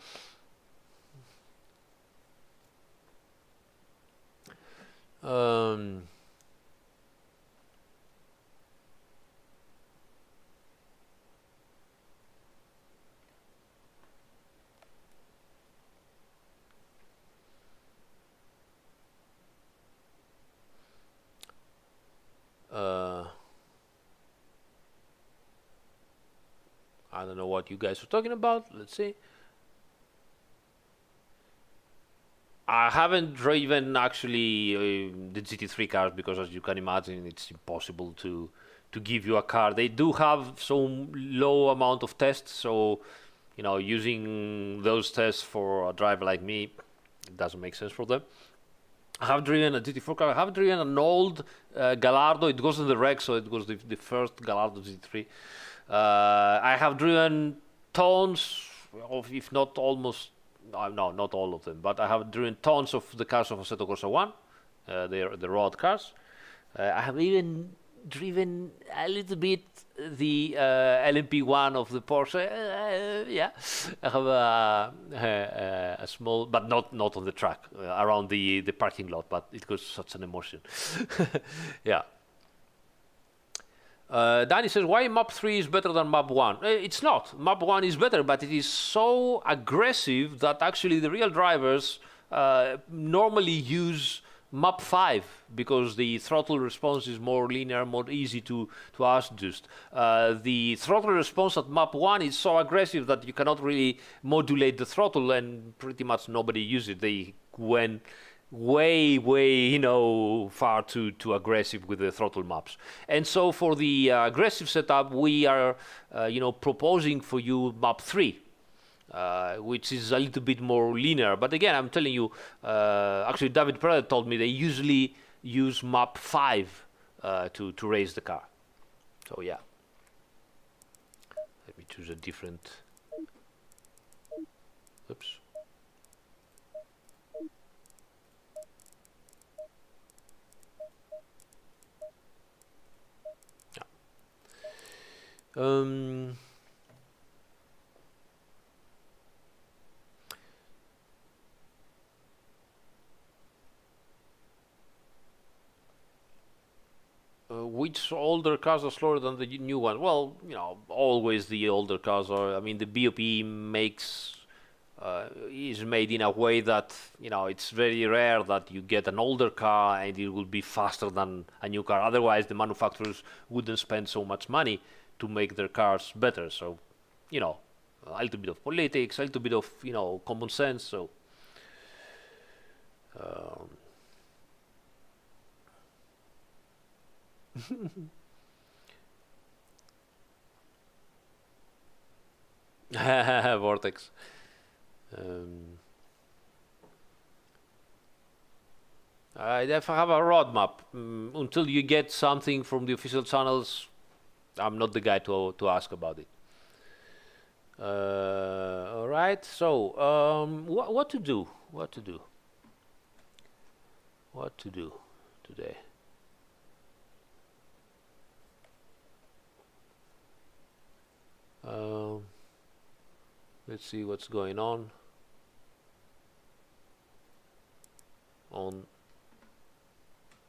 Speaker 2: I don't know what you guys are talking about. Let's see. I haven't driven actually the GT3 cars because, as you can imagine, it's impossible to give you a car. They do have some low amount of tests, so using those tests for a driver like me, it doesn't make sense for them. I have driven a GT4 car. I have driven an old Gallardo. It goes in the reg, so it was the first Gallardo GT3. I have driven tons of, if not almost, no, not all of them, but I have driven tons of the cars of Assetto Corsa 1, the road cars. I have even driven a little bit the LMP1 of the Porsche. Yeah, I have a small, but not on the track, around the parking lot, but it was such an emotion. Yeah. Danny says, why map 3 is better than map 1? It's not. Map 1 is better, but it is so aggressive that actually the real drivers normally use map 5 because the throttle response is more linear, more easy to adjust. The throttle response at map 1 is so aggressive that you cannot really modulate the throttle, and pretty much nobody uses it. They went way far too aggressive with the throttle maps. And so for the aggressive setup, we are proposing for you map 3, which is a little bit more linear. But again, I'm telling you, actually David Pereira told me they usually use map 5 to race the car. So yeah, let me choose a different. Oops. Which older cars are slower than the new one? Well, always the older cars are. I mean, the BOP is made in a way that it's very rare that you get an older car and it will be faster than a new car. Otherwise, the manufacturers wouldn't spend so much money to make their cars better. So, a little bit of politics, a little bit of common sense. So. Vortex. I have a roadmap. Until you get something from the official channels, I'm not the guy to ask about it. All right. So, what to do? What to do? What to do today? Let's see what's going on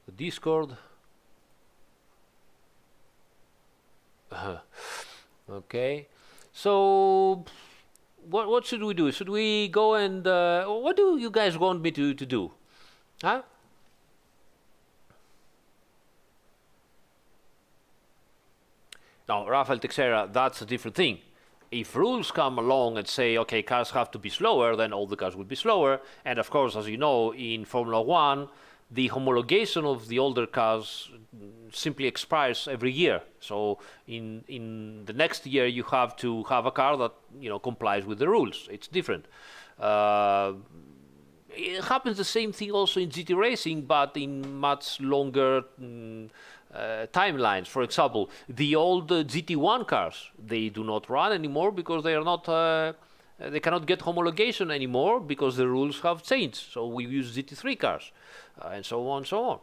Speaker 2: the Discord. Okay, so what should we do? Should we go and what do you guys want me to do? Huh? Now, Rafael Texera, that's a different thing. if rules come along and say, okay, cars have to be slower, then all the cars will be slower. And of course, as you know, in Formula One, the homologation of the older cars simply expires every year. So in the next year, you have to have a car that complies with the rules. It's different. It happens the same thing also in GT racing, but in much longer timelines. For example, the old GT1 cars, they do not run anymore because they are not. They cannot get homologation anymore because the rules have changed. So we use Gt3 cars, and so on, so on.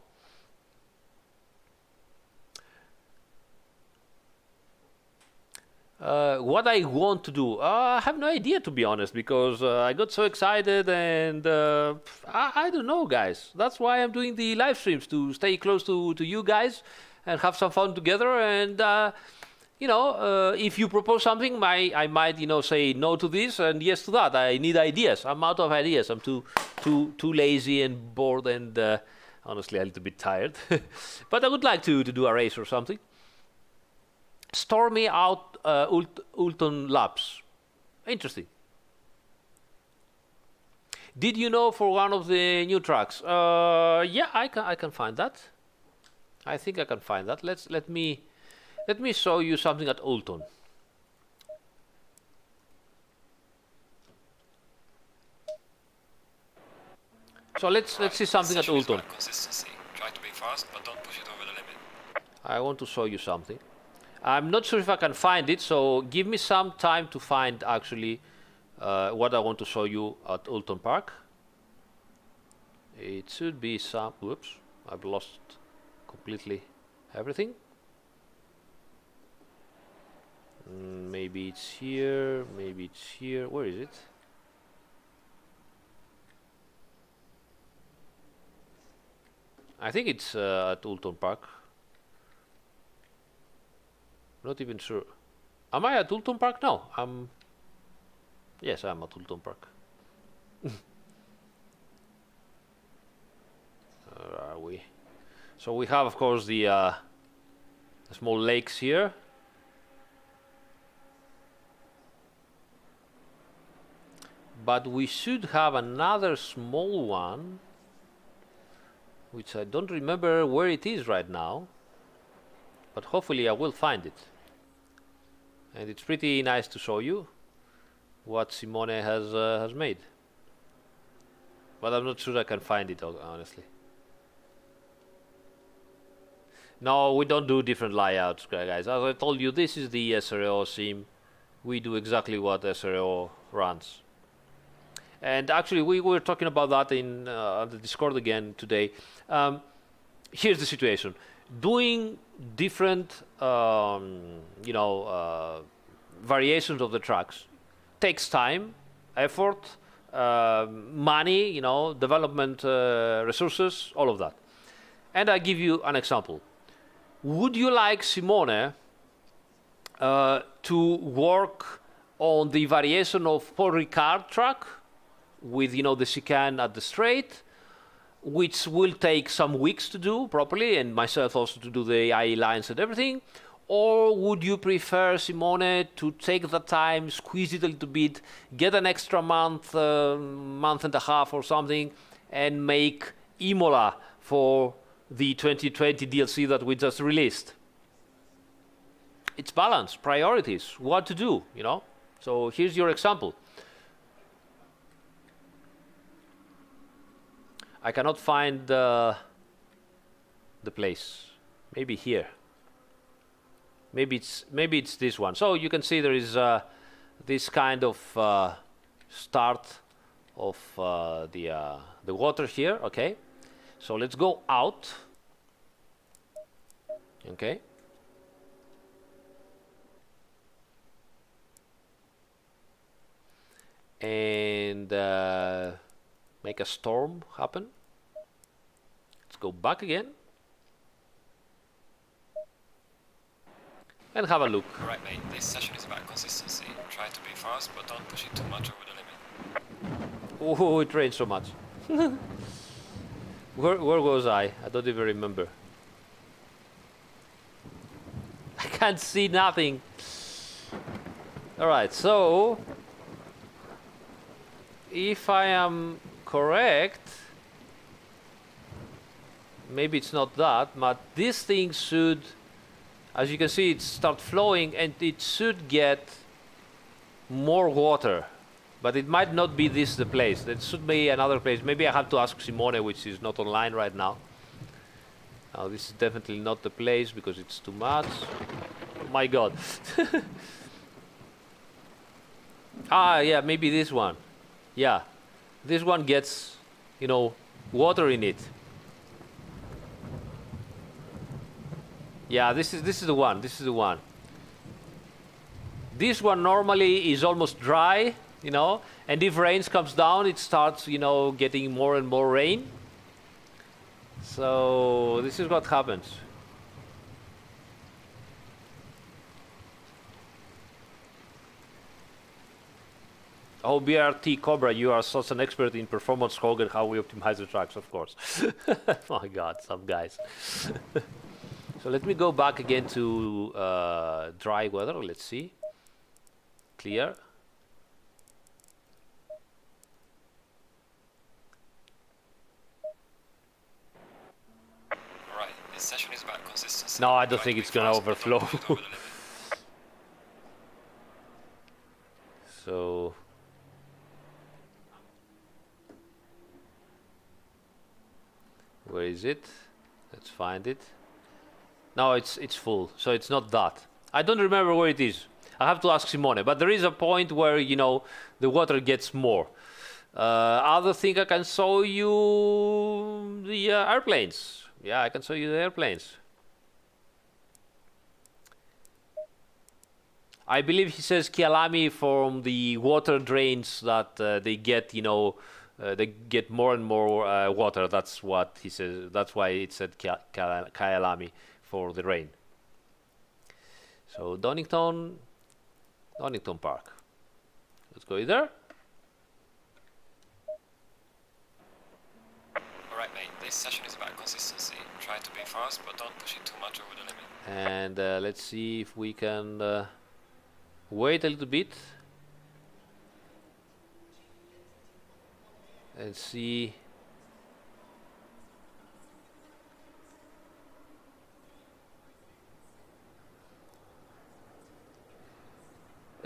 Speaker 2: What I want to do, I have no idea, to be honest, because I got so excited, and I don't know, guys. That's why I'm doing the live streams, to stay close to you guys and have some fun together. And if you propose something, I might say no to this and yes to that. I need ideas. I'm out of ideas. I'm too lazy and bored, and honestly a little bit tired. But I would like to do a race or something. Stormy out Ulton Labs. Interesting. Did you know for one of the new tracks? Yeah, I can find that. I think I can find that. Let me show you something at Ulton. So let's see something at Ulton.
Speaker 1: Consistency. Try to be fast, but don't push it over the limit.
Speaker 2: I want to show you something. I'm not sure if I can find it, so give me some time to find actually what I want to show you at Ulton Park. It should be some. Whoops, I've lost completely everything. Maybe it's here, maybe it's here. Where is it? I think it's at Ulton Park. Not even sure. Am I at Ulton Park? No, yes, I'm at Ulton Park. Where are we? So we have, of course, the small lakes here. But we should have another small one, which I don't remember where it is right now. But hopefully I will find it. And it's pretty nice to show you what Simone has made. But I'm not sure I can find it, honestly. No, we don't do different layouts, guys. As I told you, this is the SRO sim. We do exactly what SRO runs. And actually, we were talking about that in the Discord again today. Here's the situation. Doing different, variations of the tracks takes time, effort, money, development resources, all of that. And I give you an example. Would you like Simone to work on the variation of Paul Ricard track with, the chicane at the straight, which will take some weeks to do properly, and myself also to do the IE lines and everything? Or would you prefer, Simone, to take the time, squeeze it a little bit, get an extra month, month and a half or something, and make Imola for the 2020 DLC that we just released? It's balance, priorities, what to do, So here's your example. I cannot find the place. Maybe here. Maybe it's this one. So you can see there is this kind of start of the water here. Okay. So let's go out. Okay. And make a storm happen. Let's go back again and have a look.
Speaker 1: Alright, mate, this session is about consistency. Try to be fast, but don't push it too much over the limit.
Speaker 2: Oh, it rained so much. Where was I? I don't even remember. I can't see nothing. All right, so if I am correct, maybe it's not that, but this thing should, as you can see, it start flowing and it should get more water. But it might not be this the place. It should be another place. Maybe I have to ask Simone, which is not online right now. Now this is definitely not the place because it's too much. Oh my god. Ah, yeah, maybe this one. Yeah, this one gets, you know, water in it. Yeah, this is the one. This is the one. This one normally is almost dry, you know, and if rain comes down, it starts, you know, getting more and more rain. So this is what happens. Oh, BRT Cobra, you are such an expert in performance hog and how we optimize the tracks, of course. My god, some guys. So let me go back again to dry weather. Let's see. Clear.
Speaker 1: Alright, this session is about consistency.
Speaker 2: No, I don't
Speaker 1: Try
Speaker 2: think
Speaker 1: to
Speaker 2: it's
Speaker 1: be
Speaker 2: gonna
Speaker 1: fast, but don't
Speaker 2: overflow.
Speaker 1: push it over the limit.
Speaker 2: So where is it? Let's find it. No, it's full, so it's not that. I don't remember where it is. I have to ask Simone, but there is a point where, you know, the water gets more. Other thing I can show you the airplanes. Yeah, I can show you the airplanes. I believe he says Kyalami from the water drains that they get, you know, they get more and more water. That's what he says. That's why it said Kyalami for the rain. So Donington Park. Let's go there.
Speaker 1: Alright mate, this session is about consistency. Try to be fast, but don't push it too much over the limit.
Speaker 2: And let's see if we can wait a little bit and see.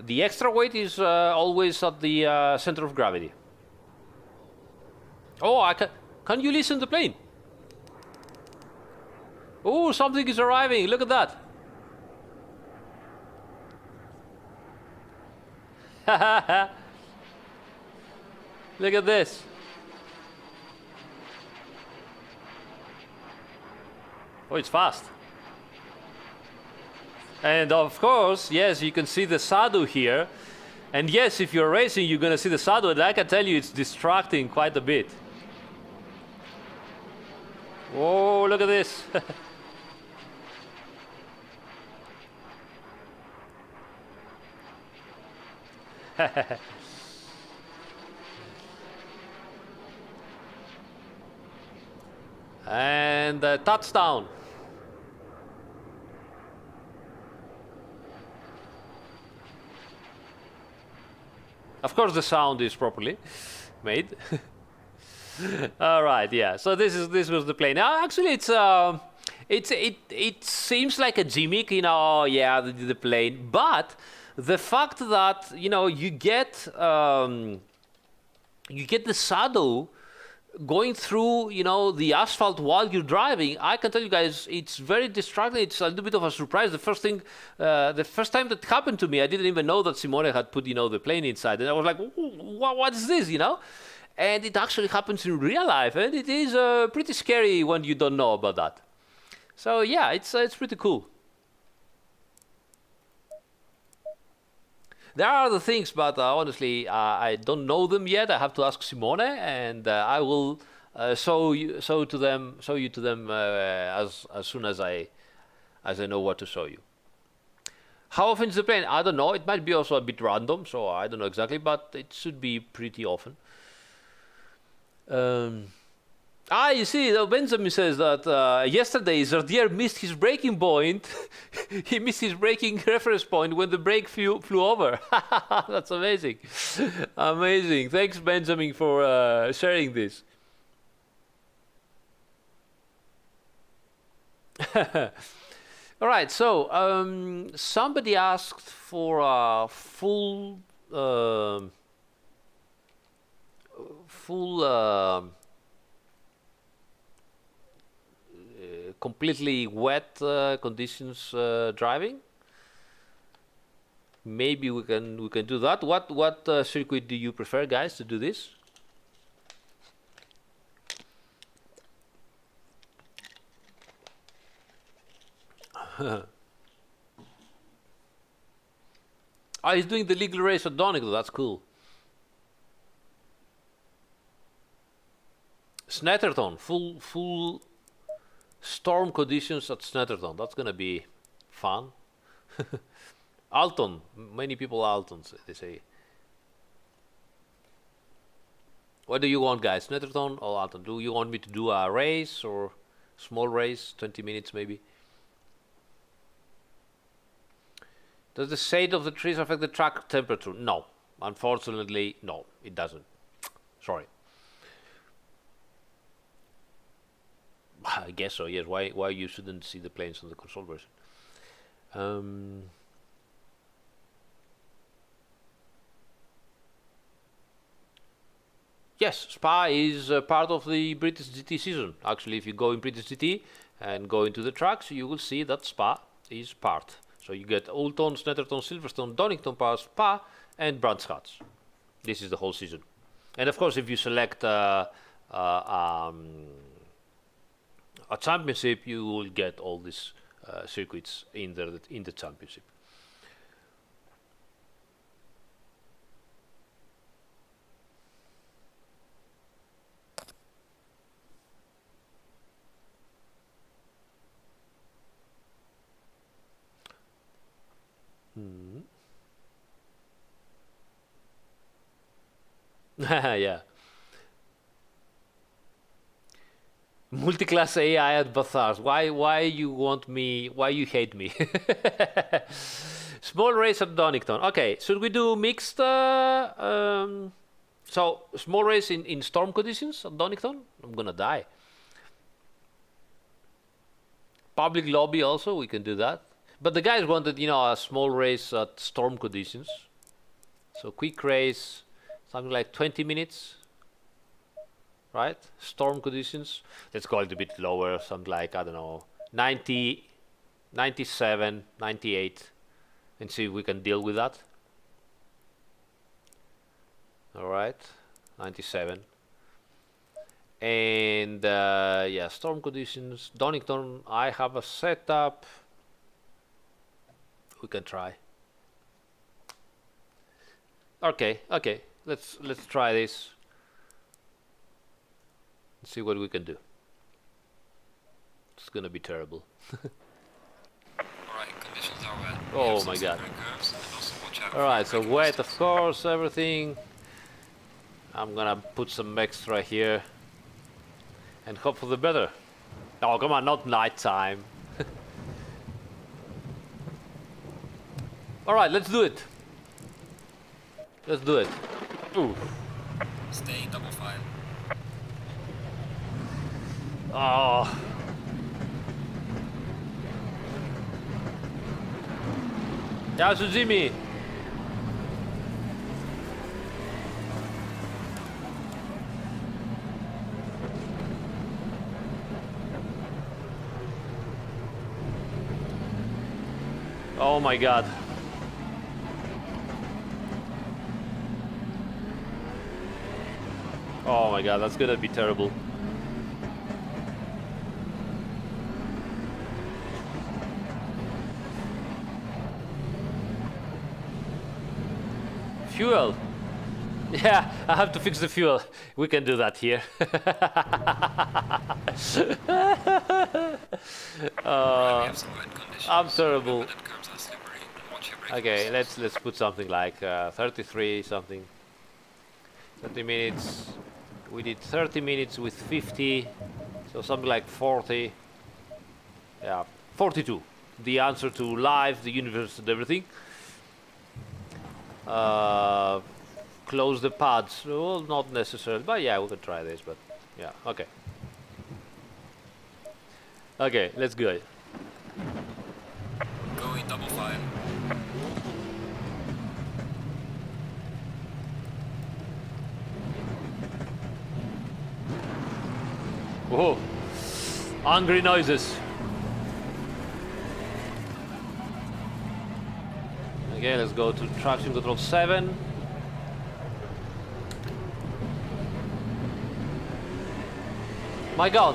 Speaker 2: The extra weight is always at the center of gravity. Oh, can you listen to the plane? Oh, something is arriving. Look at that. Look at this. Oh, it's fast. And of course, yes, you can see the shadow here. And yes, if you're racing, you're going to see the shadow. And I can tell you, it's distracting quite a bit. Whoa, look at this. And touchdown. Of course, the sound is properly made. All right, yeah. So this was the plane. Now, actually, it seems like a gimmick, you know. Yeah, the plane, but the fact that, you know, you get the shadow going through, you know, the asphalt while you're driving, I can tell you guys, it's very distracting. It's a little bit of a surprise. The first time that happened to me, I didn't even know that Simone had put, you know, the plane inside, and I was like, what is this, you know? And it actually happens in real life, and it is pretty scary when you don't know about that. So yeah, it's pretty cool. There are other things, but honestly, I don't know them yet. I have to ask Simone, and I will show you to them as soon as I know what to show you. How often is the plane? I don't know. It might be also a bit random, so I don't know exactly, but it should be pretty often. Ah, you see, Benjamin says that yesterday Zardier missed his braking point. He missed his braking reference point when the brake flew over. That's amazing. Amazing. Thanks, Benjamin, for sharing this. All right, so somebody asked for a full completely wet conditions driving. Maybe we can do that. What circuit do you prefer, guys, to do this? Oh, he's doing the legal race at Donegal. That's cool. Snetterton, full storm conditions at Snetterton. That's gonna be fun. Alton, many people Altons, they say. What do you want, guys? Snetterton or Alton? Do you want me to do a race or small race, 20 minutes maybe? Does the shade of the trees affect the track temperature? No. Unfortunately, no, it doesn't. Sorry. I guess so, yes. Why you shouldn't see the planes on the console version? Yes, Spa is part of the British GT season. Actually, if you go in British GT and go into the tracks, you will see that Spa is part. So you get Oulton, Snetterton, Silverstone, Donington Pass, Spa, and Brands Hatch. This is the whole season. And of course, if you select a championship, you will get all these circuits in the championship. Yeah. Multi-class AI at Bathurst. Why you want me? Why you hate me? Small race at Donington. Okay, should we do mixed? So small race in storm conditions at Donington. I'm gonna die. Public lobby also. We can do that. But the guys wanted, a small race at storm conditions. So quick race, something like 20 minutes. Right? Storm conditions. Let's go a little bit lower, something like, I don't know, 90, 97, 98, and see if we can deal with that. All right, 97. And yeah, storm conditions. Donington, I have a setup. We can try. Okay, let's try this. See what we can do. It's gonna be terrible.
Speaker 1: Alright, conditions are wet.
Speaker 2: Oh my god. Alright, so wet, of course, everything. I'm gonna put some extra here and hope for the better. Oh, come on, not nighttime. Alright, let's do it. Let's do it. Ooh.
Speaker 1: Stay double file.
Speaker 2: Oh. Yeah, Suzimi. Oh my god. Oh my god, that's gonna be terrible. Fuel. Yeah, I have to fix the fuel. We can do that here. I'm terrible. Okay, let's put something like 33 something. 30 minutes. We did 30 minutes with 50, so something like 40. Yeah, 42. The answer to life, the universe, and everything. Close the pads. Well, not necessarily, but yeah, we could try this. But yeah, okay. Okay, let's go.
Speaker 1: Go in double file.
Speaker 2: Whoa, angry noises. Okay, let's go to traction control 7. My God,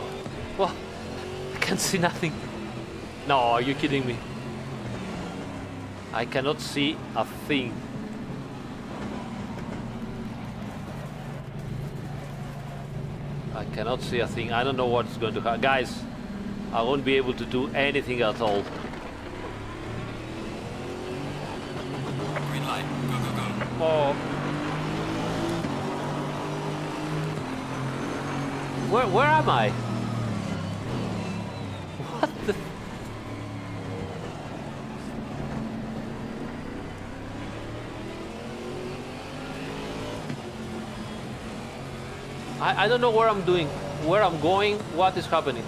Speaker 2: what? I can't see nothing. No, are you kidding me? I cannot see a thing. I cannot see a thing. I don't know what's going to happen. Guys, I won't be able to do anything at all.
Speaker 1: Green light. Go, go, go.
Speaker 2: Oh. Where am I? What the? I don't know where I'm doing, where I'm going, what is happening.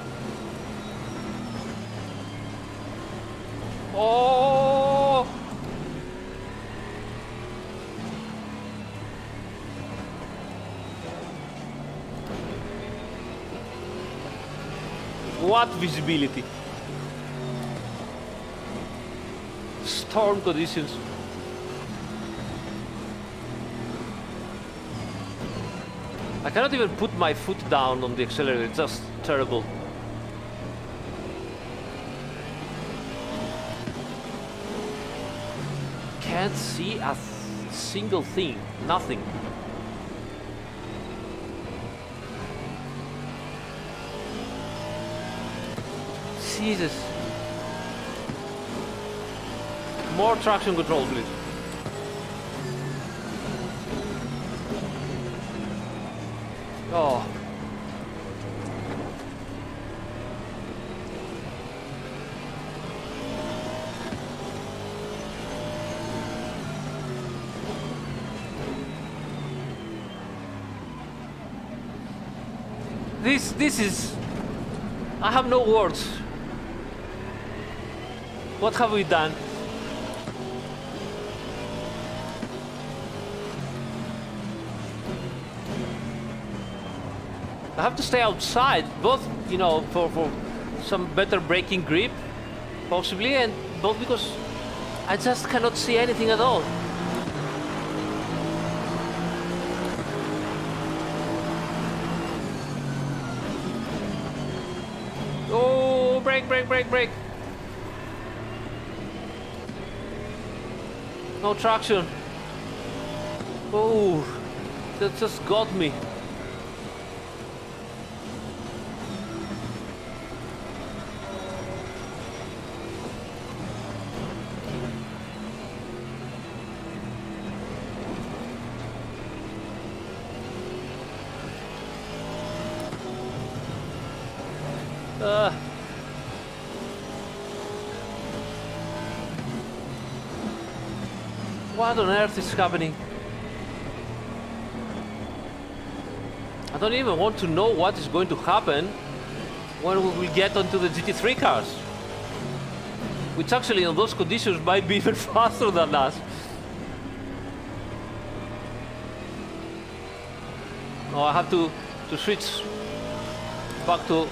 Speaker 2: Oh! What visibility? Storm conditions. I cannot even put my foot down on the accelerator, it's just terrible. Can't see a single thing, nothing. Jesus. More traction control, please. Oh. This is... I have no words. What have we done? I have to stay outside, both, you know, for some better braking grip, possibly, and both because I just cannot see anything at all. Oh, brake, brake, brake, brake. No traction. Oh, that just got me. What on earth is happening? I don't even want to know what is going to happen when we will get onto the GT3 cars, which actually in those conditions might be even faster than us. Oh, I have to switch back to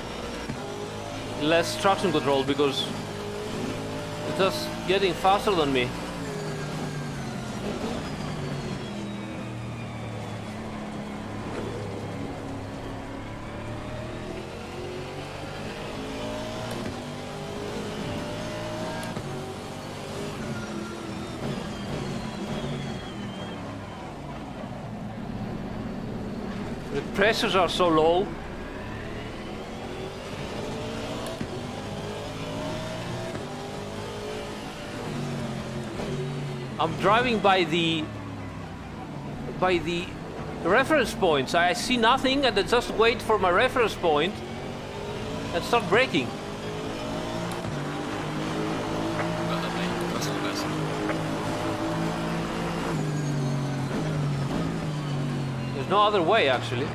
Speaker 2: less traction control because it's just getting faster than me. The pressures are so low. I'm driving by the reference points. I see nothing and I just wait for my reference point and start braking.
Speaker 1: Well done, mate. That's all the best.
Speaker 2: There's no other way, actually.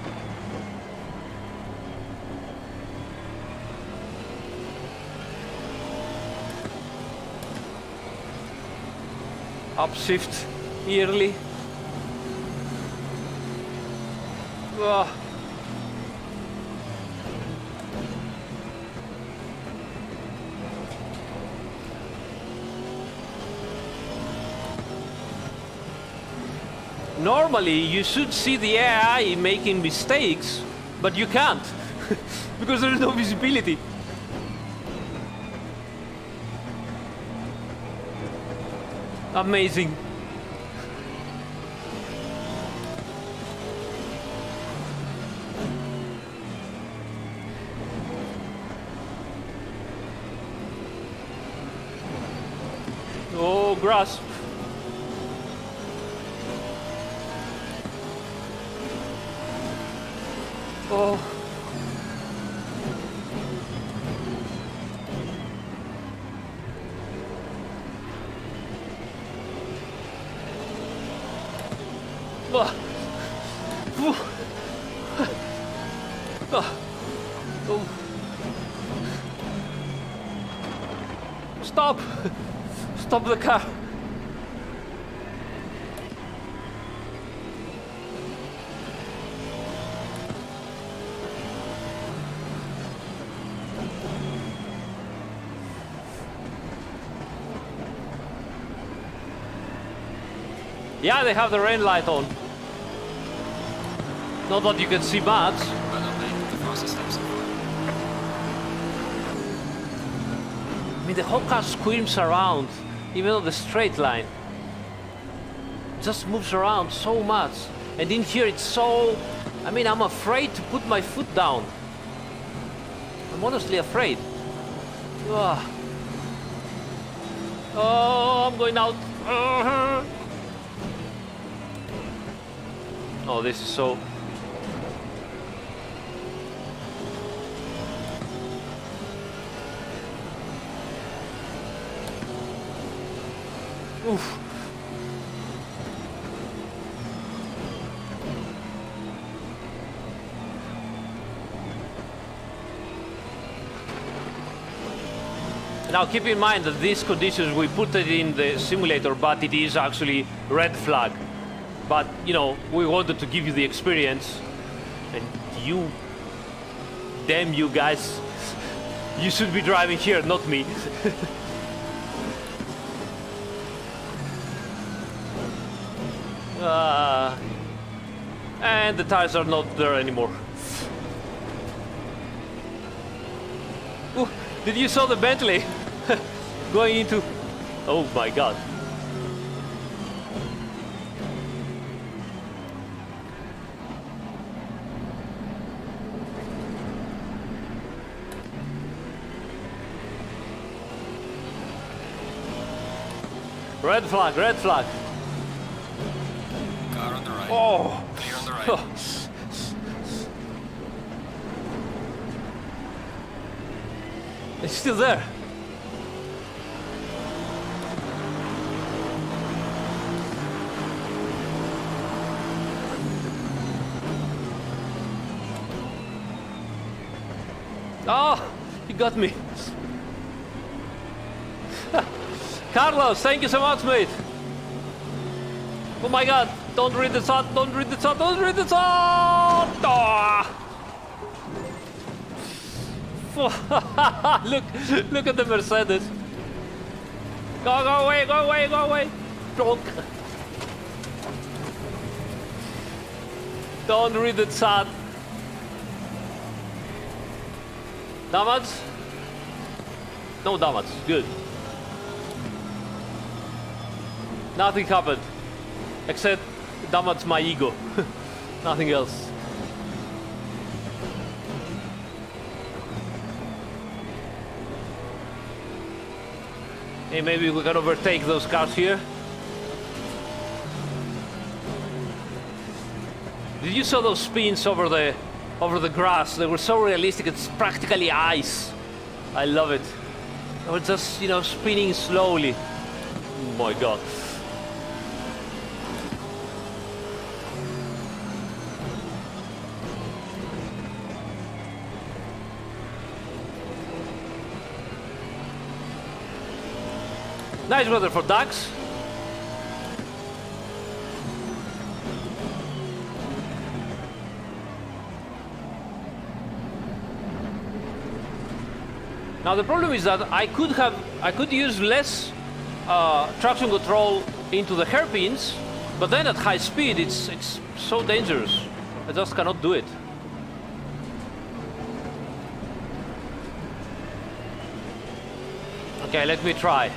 Speaker 2: Upshift early. Ugh. Normally, you should see the AI making mistakes, but you can't because there is no visibility. Amazing. Oh, grass. Oh. Ah. Whew. Ah. Oh. Stop! Stop the car! Yeah, they have the rain light on. Not that you can see much.
Speaker 1: Well done, mate. The fastest lap so far.
Speaker 2: I mean, the whole car squirms around, even on the straight line. It just moves around so much. And in here it's so... I mean, I'm afraid to put my foot down. I'm honestly afraid. Ugh. Oh, I'm going out. Oh, this is so... Oof. Now keep in mind that these conditions, we put it in the simulator, but it is actually red flag. But, you know, we wanted to give you the experience. And you, damn you guys, you should be driving here, not me. And the tires are not there anymore. Ooh, did you saw the Bentley going into... Oh my god. Red flag, red flag.
Speaker 1: Car on the right.
Speaker 2: Oh.
Speaker 1: Clear on the right.
Speaker 2: Oh. It's still there. Oh, he got me. Carlos, thank you so much, mate. Oh my god, don't read the chat, don't read the chat, don't read the chat! Oh. Look at the Mercedes. Go away, go away, go away. Drunk. Don't read the chat. Damage? No damage, good. Nothing happened. Except damage my ego. Nothing else. Hey, maybe we can overtake those cars here. Did you saw those spins over the grass? They were so realistic. It's practically ice. I love it. They were just, you know, spinning slowly. Oh my god. Nice weather for ducks. Now the problem is that I could use less traction control into the hairpins, but then at high speed it's so dangerous. I just cannot do it. Okay, let me try.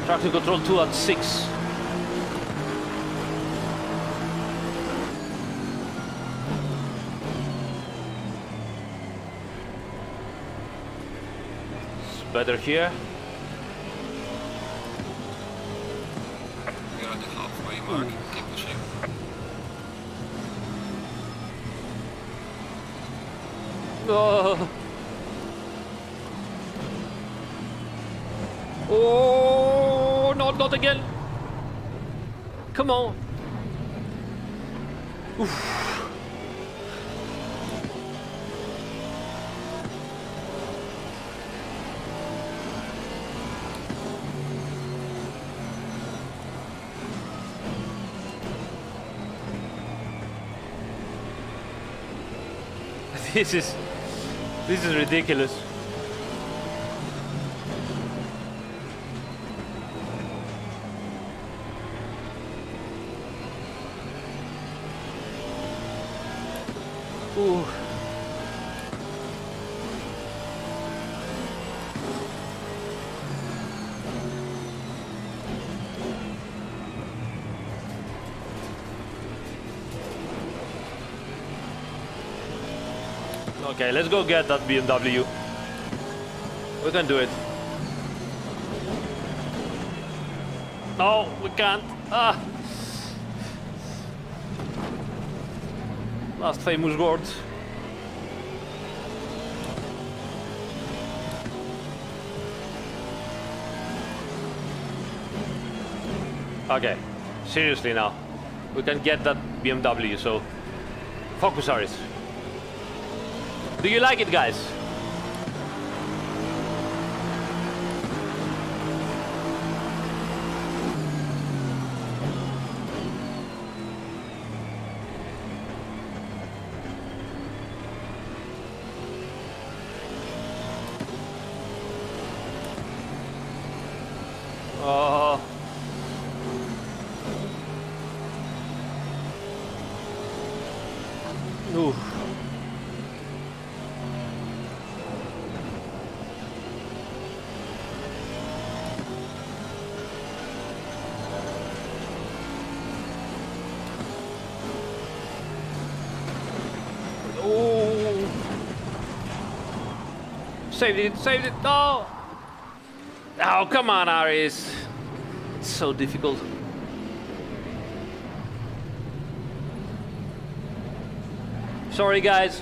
Speaker 2: Traction control 2 at 6. It's better here.
Speaker 1: You're at the halfway mark. Keep pushing.
Speaker 2: Oh. Oh, not again. Come on. Oof. This is ridiculous. Ooh. Okay, let's go get that BMW. We can do it. No, we can't. Ah. Last famous words. Okay, seriously now. We can get that BMW, so focus, Aris. Do you like it, guys? Oh. Ooh. Oh. Saved it, saved it. No. Oh, come on, Aris. It's so difficult. Sorry, guys.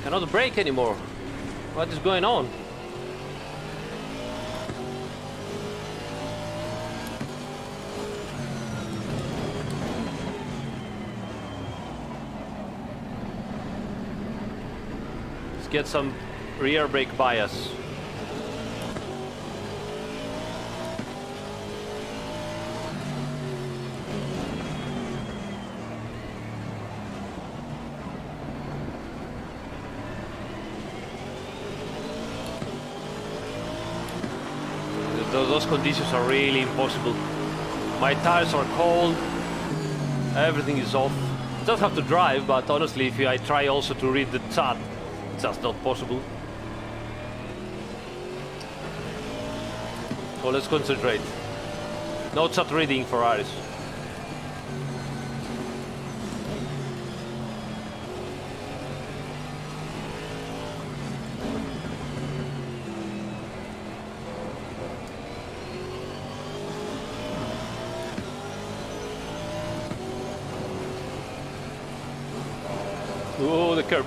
Speaker 2: Cannot brake anymore. What is going on? Let's get some rear brake bias. Those conditions are really impossible. My tires are cold. Everything is off. just have to drive, but honestly, if I try also to read the chat, it's just not possible. So let's concentrate. No chat reading for Aris. Oh, the curb.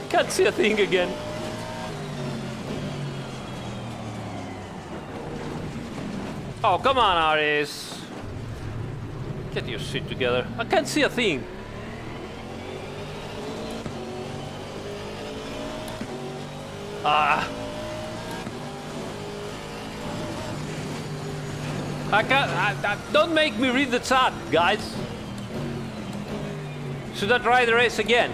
Speaker 2: Can't see a thing again. Oh, come on, Aris. Get your shit together. I can't see a thing. Ah. I can't. Don't make me read the chat, guys. Should I try the race again?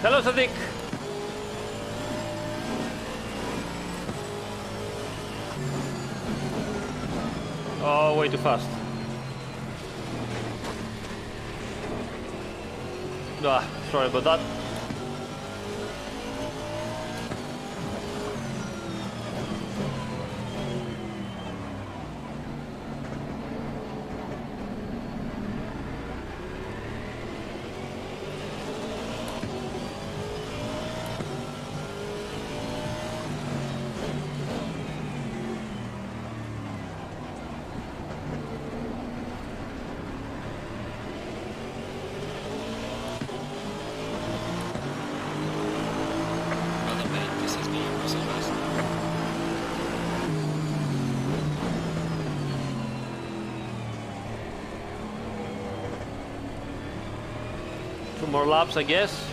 Speaker 2: Hello, Sadiq. Oh, way too fast. Ah, sorry about that. More laps, I guess.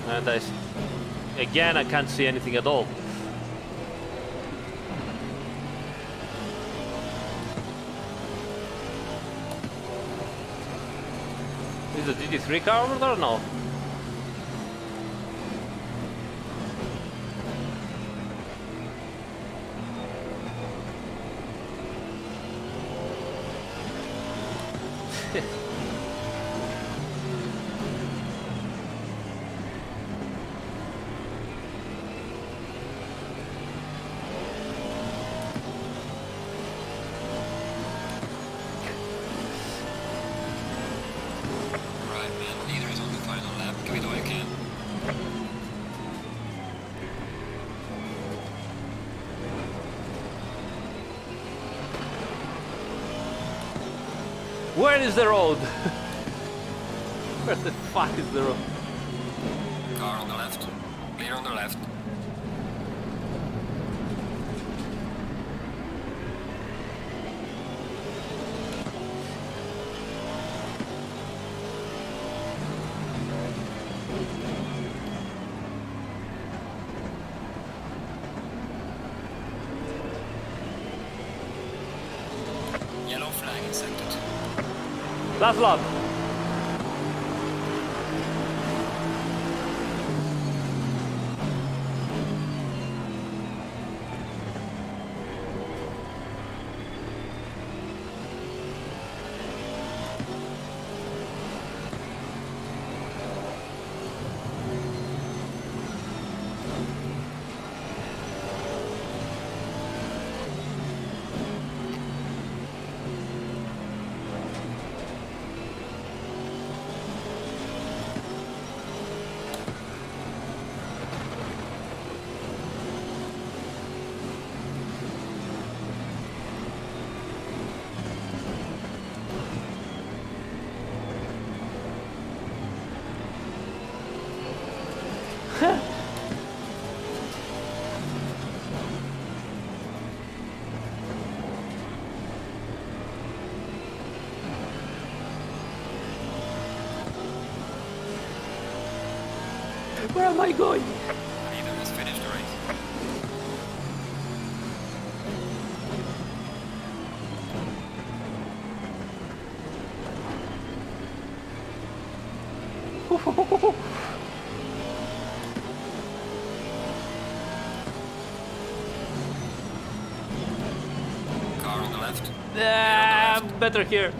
Speaker 2: And again, I can't see anything at all. Is the GT3 car over there or no? Where is the road? Where the fuck is the road?
Speaker 1: Car on the left. Clear on the left. Yellow flag in sector 2.
Speaker 2: Last lap. Where am I going?
Speaker 1: Leader has finished the race. Car on the left.
Speaker 2: Yeah, better here.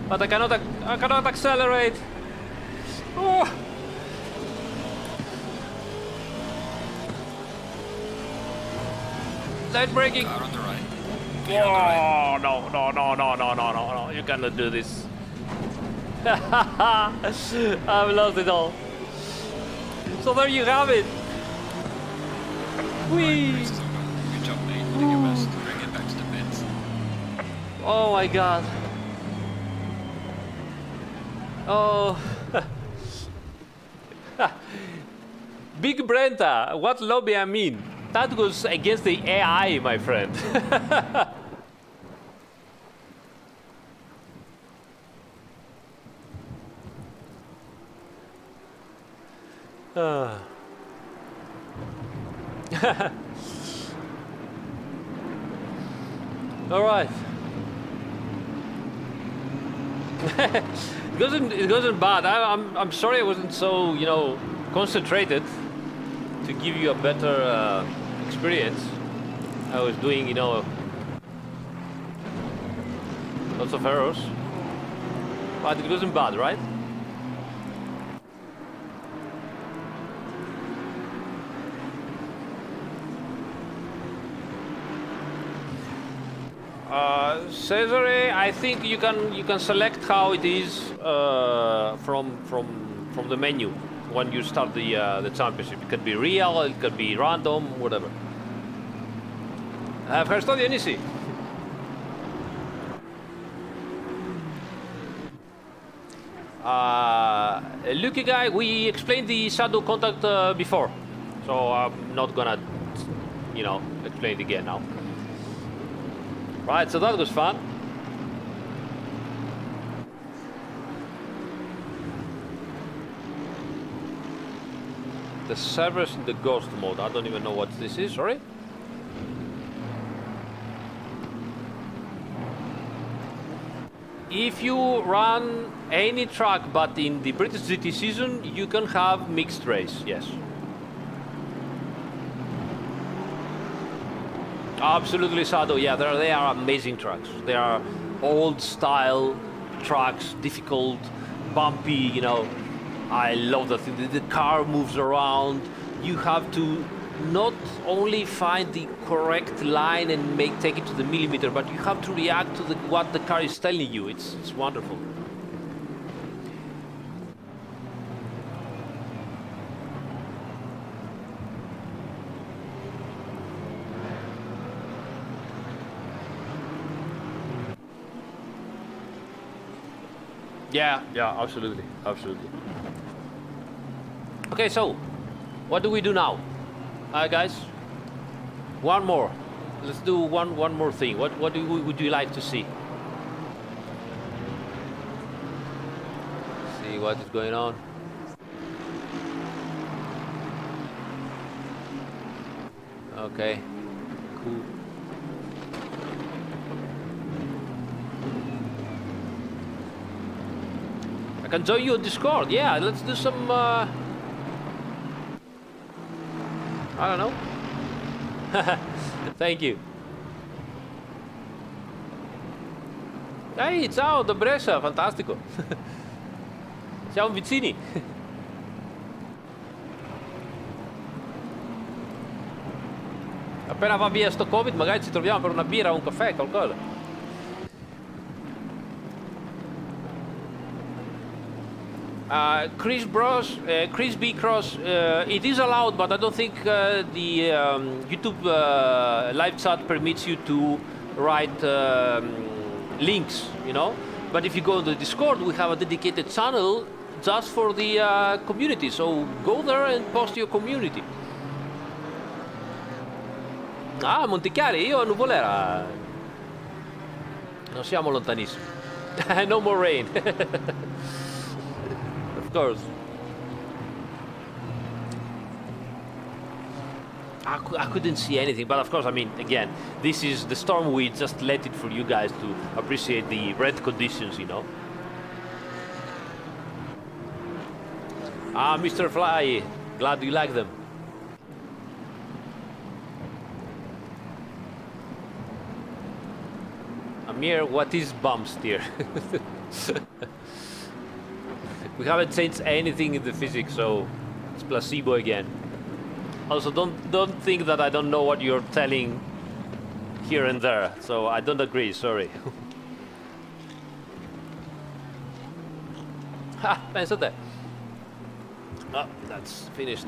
Speaker 2: But I cannot accelerate. Oh. Light braking.
Speaker 1: Car on the right. Clear on the right.
Speaker 2: No. You cannot do this. I've lost it all. So there you have it. Whee!
Speaker 1: Race is over. Good job, mate. You did your best to bring it back to the pits.
Speaker 2: Oh my god. Oh. Big Brenta, what lobby I'm in? That was against the AI, my friend. All right. It wasn't bad. I'm sorry I wasn't so, you know, concentrated to give you a better experience. I was doing, you know, lots of errors, but it wasn't bad, right? Cesare, I think you can select how it is from the menu when you start the championship. It could be real, it could be random, whatever. Ευχαριστώ Διονύση. Lucky guy, we explained the shadow contact before, so I'm not gonna, you know, explain it again now. Right, so that was fun. The servers in the ghost mode. I don't even know what this is, sorry. If you run any track but in the British GT season, you can have mixed race, yes. Absolutely, Sado. Yeah, they are amazing tracks. They are old style tracks, difficult, bumpy, you know. I love that. The car moves around. You have to not only find the correct line and take it to the millimeter, but you have to react to what the car is telling you. It's wonderful. Yeah, absolutely. Okay, so what do we do now? Guys, one more. Let's do one more thing. What would you like to see? See what is going on. Okay, cool. I can join you on Discord. Yeah, let's do some. I don't know. Thank you. Ehi, ciao da Brescia, fantastico. Siamo vicini. Appena va via sto Covid, magari ci troviamo per una birra o un caffè, qualcosa. Chris B. Cross, it is allowed, but I don't think the YouTube live chat permits you to write links, you know. But if you go to the Discord, we have a dedicated channel just for the community. So go there and post your community. Ah, Montichiari, io a Nuvolera. Non siamo lontanissimi. No more rain. Of course. I couldn't see anything, but of course, I mean, again, this is the storm. We just let it for you guys to appreciate the red conditions, you know. Ah, Mr. Fly, glad you like them. Amir, what is bump steer? We haven't changed anything in the physics, so it's placebo again. Also, don't think that I don't know what you're telling here and there. So I don't agree. Sorry. Ha! Pensa te. Oh, that's finished.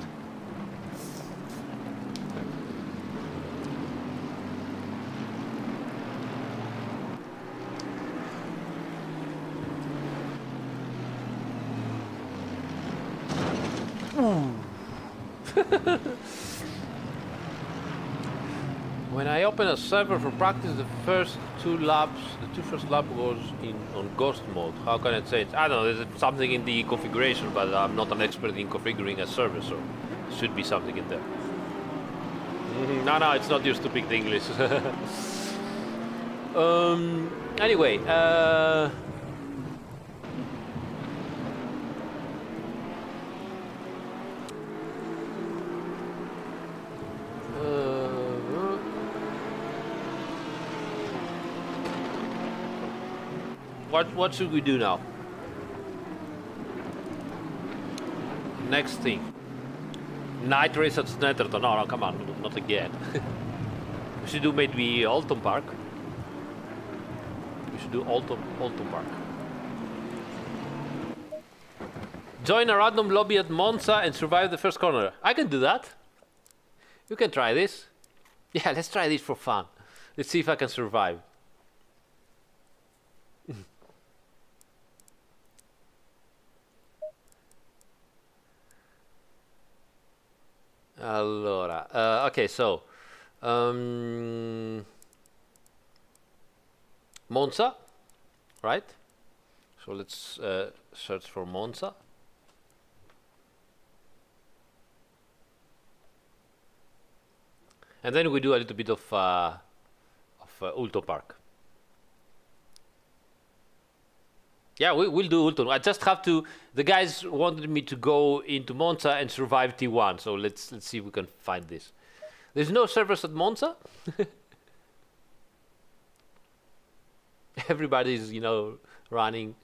Speaker 2: When I open a server for practice, the two first labs goes on ghost mode. How can I change? I don't know. There's something in the configuration, but I'm not an expert in configuring a server, so should be something in there. No, it's not your stupid English. Anyway. What should we do now? Next thing. Night race at Snetterton. No, come on, not again. We should do maybe Alton Park. We should do Alton Park. Join a random lobby at Monza and survive the first corner. I can do that. You can try this. Yeah, let's try this for fun. Let's see if I can survive. Allora, okay, so Monza, right? So let's search for Monza. And then we do a little bit of Ulton Park. Yeah, we'll do Ulton. I just have to. The guys wanted me to go into Monza and survive T1. So let's see if we can find this. There's no servers at Monza. Everybody's, you know, running.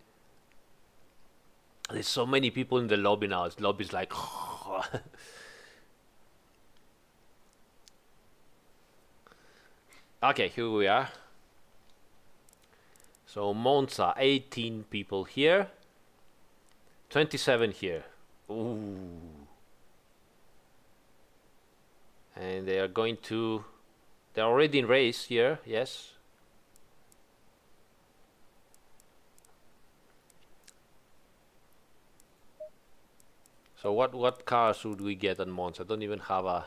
Speaker 2: There's so many people in the lobby now. The lobby's like. Okay, here we are. So Monza, 18 people here, 27 here. Ooh. And they are going to, they're already in race here, yes. So what car should we get at Monza? I don't even have a...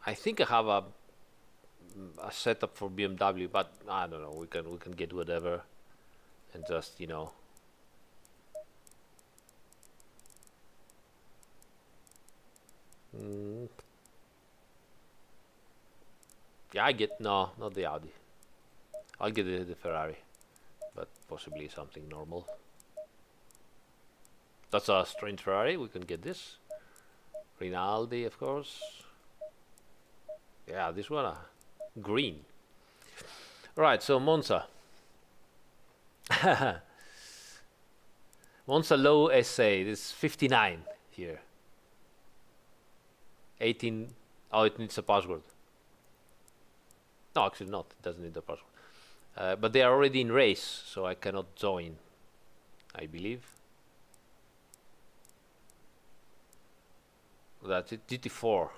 Speaker 2: I think I have a setup for BMW, but I don't know. We can get whatever, and just, you know. Yeah, I get not the Audi. I'll get the Ferrari, but possibly something normal. That's a strange Ferrari. We can get this. Rinaldi, of course. Yeah, this one, green. Right, so Monza. Monza low SA. This is 59 here. 18. Oh, it needs a password. No, actually not. It doesn't need a password. But they are already in race, so I cannot join, I believe. That's it. GT4.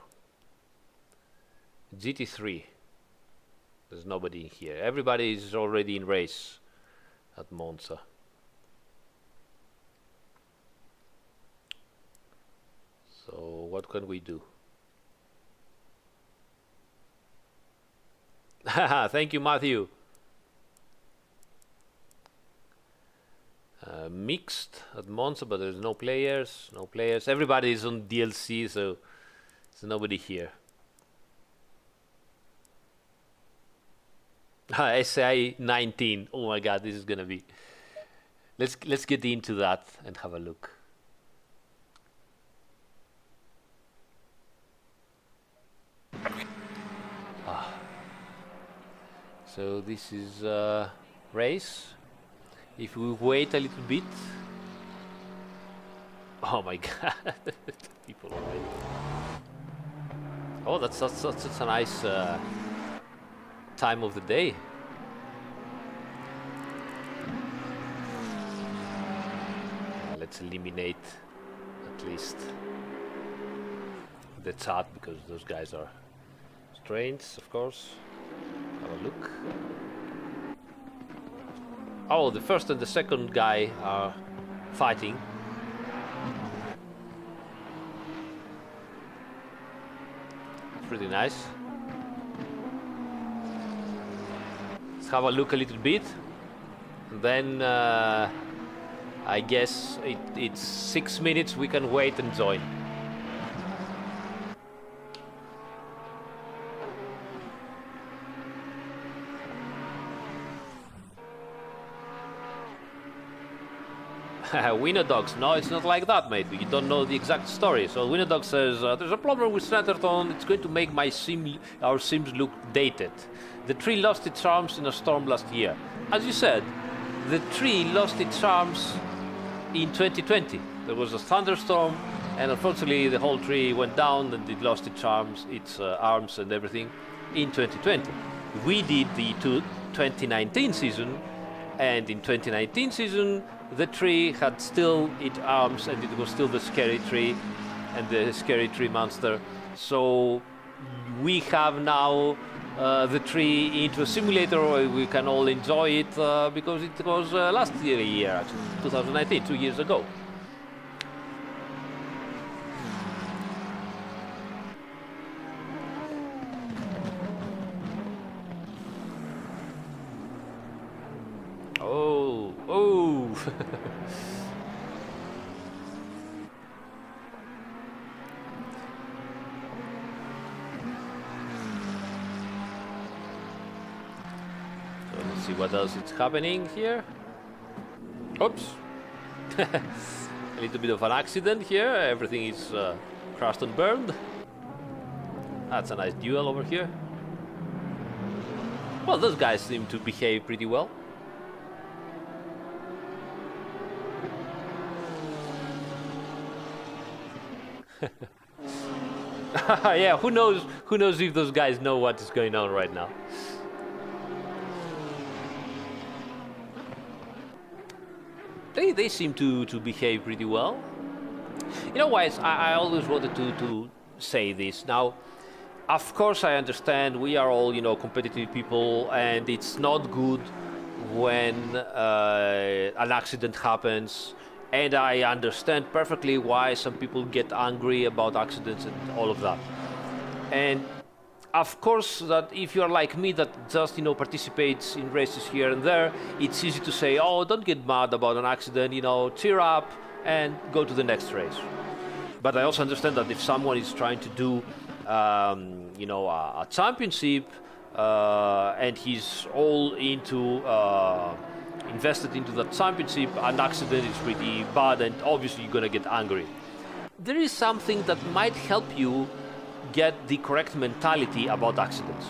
Speaker 2: Gt3. There's nobody here. Everybody is already in race at Monza. So what can we do? Thank you, Matthew. Mixed at Monza, but there's no players. No players. Everybody is on DLC, so there's nobody here. SI 19. Oh my God, this is gonna be. Let's get into that and have a look. So this is race. If we wait a little bit. Oh my God, people already. Oh, that's a nice time of the day. Let's eliminate at least the chat, because those guys are strange, of course. Have a look. Oh, the first and the second guy are fighting. Pretty nice. Let's have a look a little bit. And then I guess it's 6 minutes. We can wait and join. Winodogs, no, it's not like that, mate. You don't know the exact story. So Winodog says, there's a problem with Snetterton. It's going to make our sims look dated. The tree lost its charms in a storm last year. As you said, the tree lost its charms in 2020. There was a thunderstorm, and unfortunately the whole tree went down, and it lost its charms, its arms and everything in 2020. We did the 2019 season, and in 2019 season, the tree had still its arms, and it was still the scary tree and the scary tree monster. So we have now the tree into a simulator where we can all enjoy it, because it was last year actually, 2019, 2 years ago. So let's see what else is happening here. Oops. A little bit of an accident here. Everything is crashed and burned. That's a nice duel over here. Well, those guys seem to behave pretty well. Yeah, who knows if those guys know what is going on right now. They seem to behave pretty well. You know why? I always wanted to say this. Now, of course I understand we are all, competitive people, and it's not good when an accident happens, and I understand perfectly why some people get angry about accidents and all of that. And of course, that if you're like me, that just participates in races here and there, it's easy to say, "Oh, don't get mad about an accident. Cheer up and go to the next race." But I also understand that if someone is trying to do, a championship, and he's all into invested into that championship, an accident is pretty bad, and obviously you're gonna get angry. There is something that might help you get the correct mentality about accidents.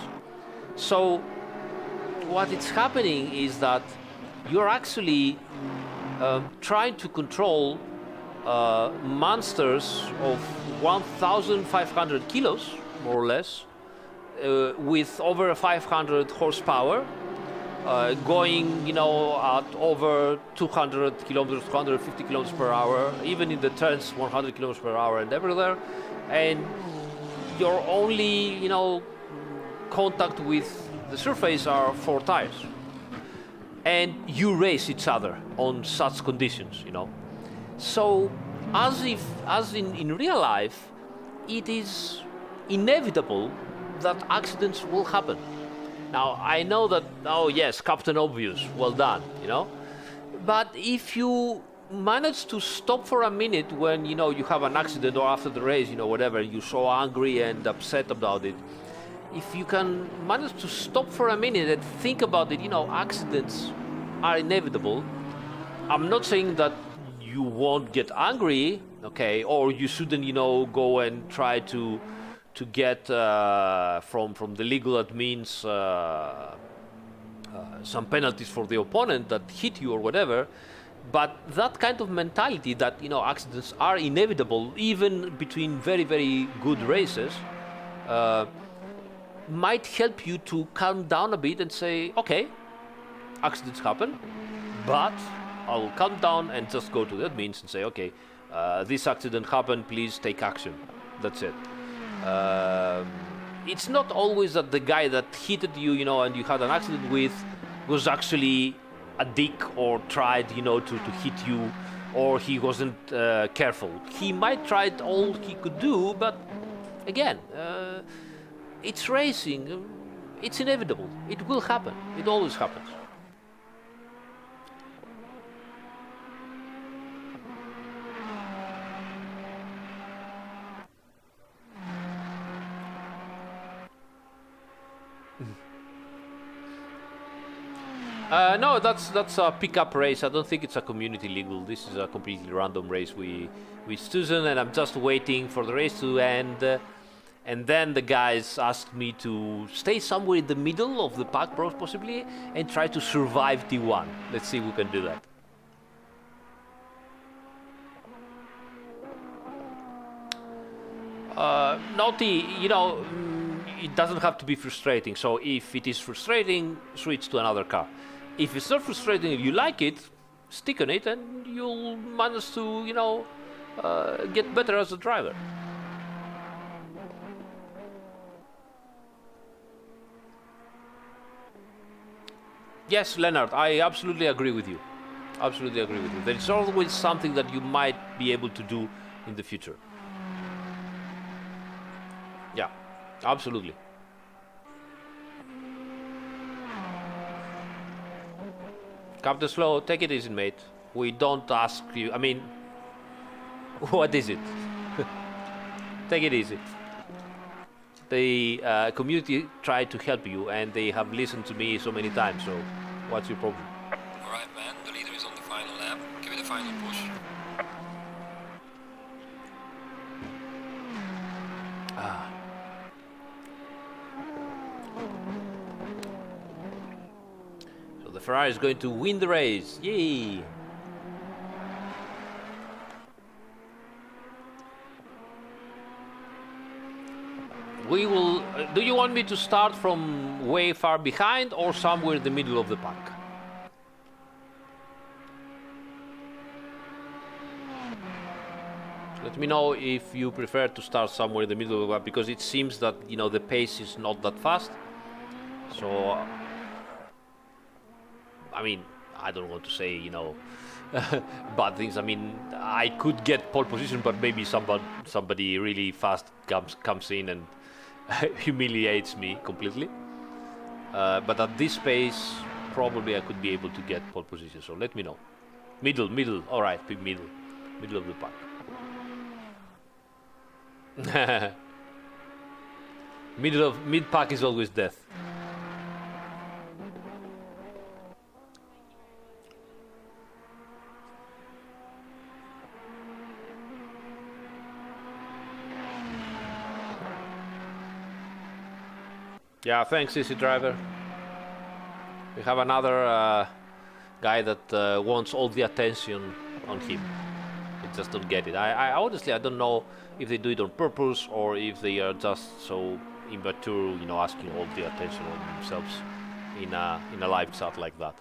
Speaker 2: So what is happening is that you're actually trying to control monsters of 1,500 kilos, more or less, with over 500 horsepower, going, at over 200 kilometers, 250 kilometers per hour, even in the turns 100 kilometers per hour and everywhere, and your only, contact with the surface are 4 tires, and you race each other on such conditions, So, as in real life, it is inevitable that accidents will happen. Now, I know that, oh yes, Captain Obvious, well done, But if you manage to stop for a minute when, you have an accident, or after the race, whatever, you're so angry and upset about it, if you can manage to stop for a minute and think about it, accidents are inevitable. I'm not saying that you won't get angry, okay, or you shouldn't, go and try to get from the legal admins some penalties for the opponent that hit you or whatever. But that kind of mentality that accidents are inevitable, even between very, very good races, might help you to calm down a bit and say, okay, accidents happen, but I'll calm down and just go to the admins and say, okay, this accident happened, please take action. That's it. It's not always that the guy that hit you, and you had an accident with, was actually a dick or tried, to hit you, or he wasn't careful. He might tried all he could do, but again, it's racing. It's inevitable. It will happen. It always happens. No, that's a pickup race. I don't think it's a community legal. This is a completely random race we chosen, and I'm just waiting for the race to end. And then the guys asked me to stay somewhere in the middle of the pack, possibly, and try to survive T1. Let's see if we can do that. Naughty, it doesn't have to be frustrating. So if it is frustrating, switch to another car. If it's not frustrating, if you like it, stick on it, and you'll manage to, get better as a driver. Yes, Leonard, I absolutely agree with you. Absolutely agree with you. There is always something that you might be able to do in the future. Yeah, absolutely. Captain Slow, take it easy, mate. We don't ask you. I mean, what is it? Take it easy. The community tried to help you, and they have listened to me so many times. So, what's your problem?
Speaker 1: Alright, man. The leader is on the final lap. Give it a final push. So the Ferrari is going to win the race. Yay! We will. Do you want me to start from way far behind or somewhere in the middle of the pack? Let me know if you prefer to start somewhere in the middle of the pack, because it seems that the pace is not that fast. So
Speaker 2: I mean, I don't want to say, you know, bad things. I mean, I could get pole position, but maybe somebody really fast comes in and humiliates me completely. But at this pace, probably I could be able to get pole position. So let me know. Middle. All right, pick middle of the pack. Mid pack is always death. Yeah, thanks, ACC driver. We have another guy that wants all the attention on him. He just don't get it. I honestly, I don't know if they do it on purpose or if they are just so immature, you know, asking all the attention on themselves in a live chat like that.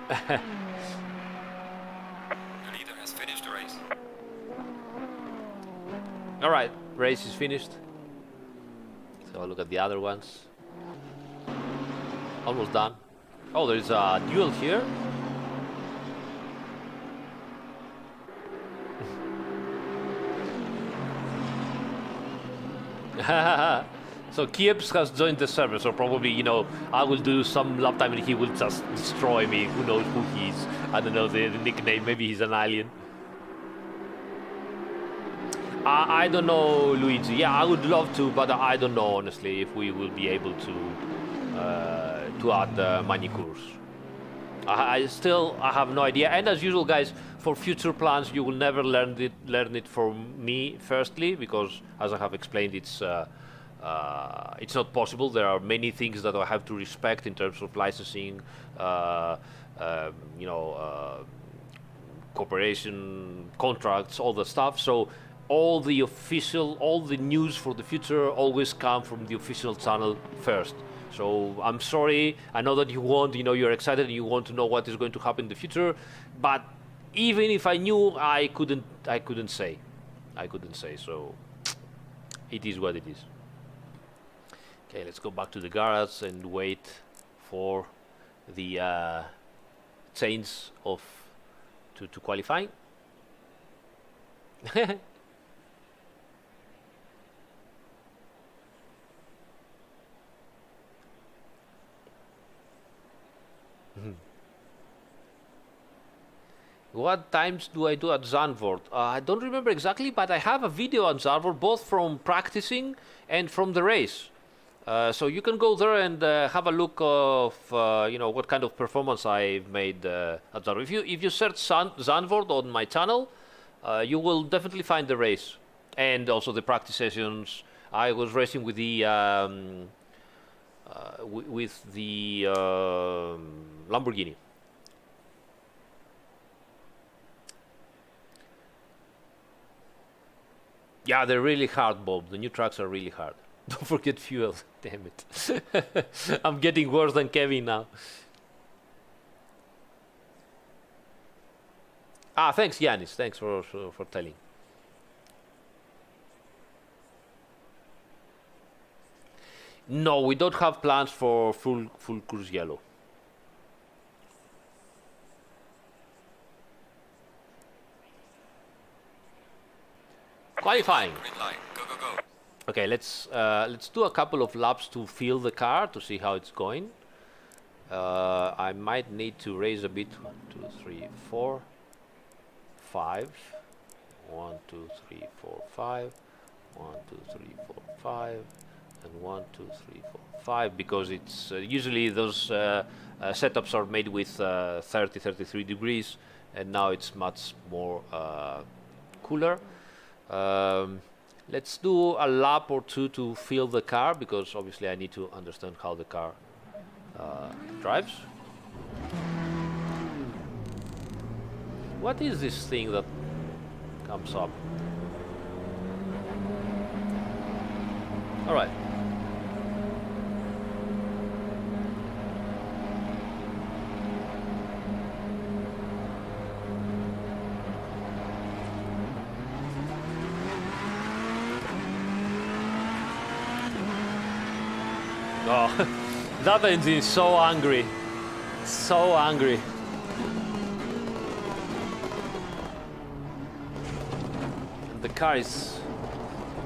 Speaker 3: The leader has finished the race.
Speaker 2: All right, race is finished. So look at the other ones. Almost done. Oh, there's a duel here. So Kieps has joined the server, so probably, you know, I will do some lap time and he will just destroy me. Who knows who he is? I don't know the nickname. Maybe he's an alien. I don't know, Luigi. Yeah, I would love to, but I don't know, honestly, if we will be able to add manicures. I have no idea. And as usual, guys, for future plans, you will never learn it from me. Firstly, because as I have explained, it's not possible. There are many things that I have to respect in terms of licensing, you know, cooperation, contracts, all that stuff. So all the news for the future always come from the official channel first. So I'm sorry, I know that you want, you know, you're excited and you want to know what is going to happen in the future, but even if I knew, I couldn't say. So it is what it is. Okay, let's go back to the garage and wait for the change of to qualifying. What times do I do at Zandvoort? I don't remember exactly, but I have a video on Zandvoort, both from practicing and from the race. So you can go there and have a look of you know, what kind of performance I've made at Zandvoort. If you search Zandvoort on my channel, you will definitely find the race and also the practice sessions. I was racing with the Lamborghini. Yeah, they're really hard, Bob. The new tracks are really hard. Don't forget fuel. Damn it. I'm getting worse than Kevin now. Ah, thanks, Yanis. Thanks for telling. No, we don't have plans for full course yellow. Qualifying.
Speaker 3: Green light. Go, go, go.
Speaker 2: Okay, let's do a couple of laps to feel the car to see how it's going. I might need to raise a bit. 1, 2, 3, 4, 5. 1, 2, 3, 4, 5. 1, 2, 3, 4, 5. And 1, 2, 3, 4, 5. Because it's usually those setups are made with 30, 33 degrees, and now it's much more cooler. Let's do a lap or two to feel the car, because obviously I need to understand how the car drives. What is this thing that comes up? All right. Oh,
Speaker 1: That engine is so angry. So angry. The car is...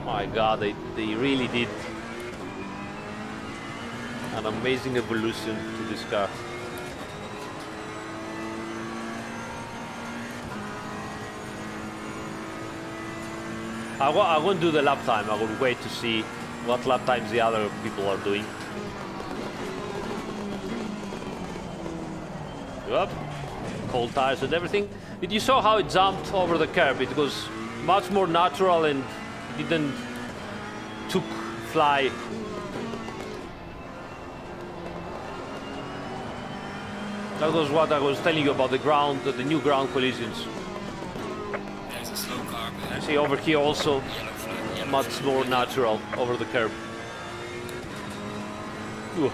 Speaker 1: My god, they really did an amazing evolution to this car. I won't do the lap time. I will wait to see what lap times the other people are doing. Up, cold tires and everything. You saw how it jumped over the curb. It was much more natural and it didn't took fly. That was what I was telling you about the ground, the new ground collisions.
Speaker 3: There's a slow car behind.
Speaker 1: See over here also
Speaker 3: Yellow flag. Yellow
Speaker 1: much
Speaker 3: flag.
Speaker 1: more natural over the curb. Ooh.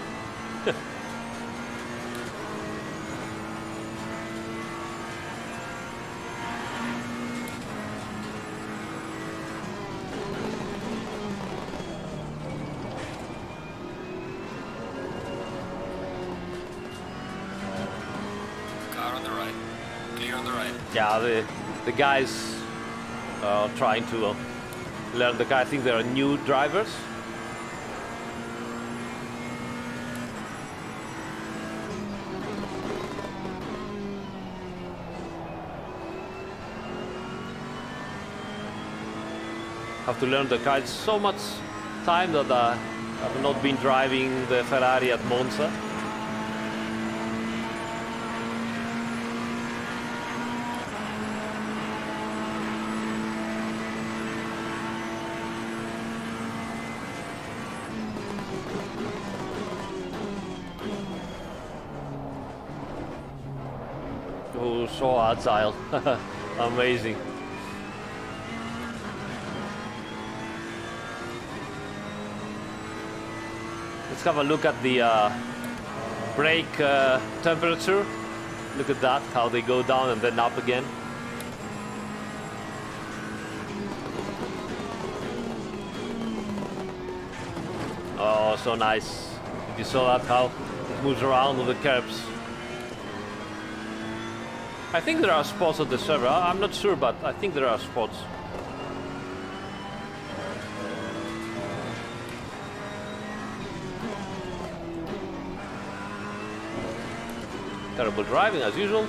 Speaker 3: Car on the right. Clear on the right.
Speaker 1: Yeah, the guys are trying to learn the car. I think they are new drivers. Have to learn the car. It's so much time that I've not been driving the Ferrari at Monza. Oh, so agile. Amazing. Let's have a look at the brake temperature. Look at that, how they go down and then up again. Oh, so nice. If you saw that, how it moves around on the curbs. I think there are spots at the server. I'm not sure, but I think there are spots. Terrible driving as usual.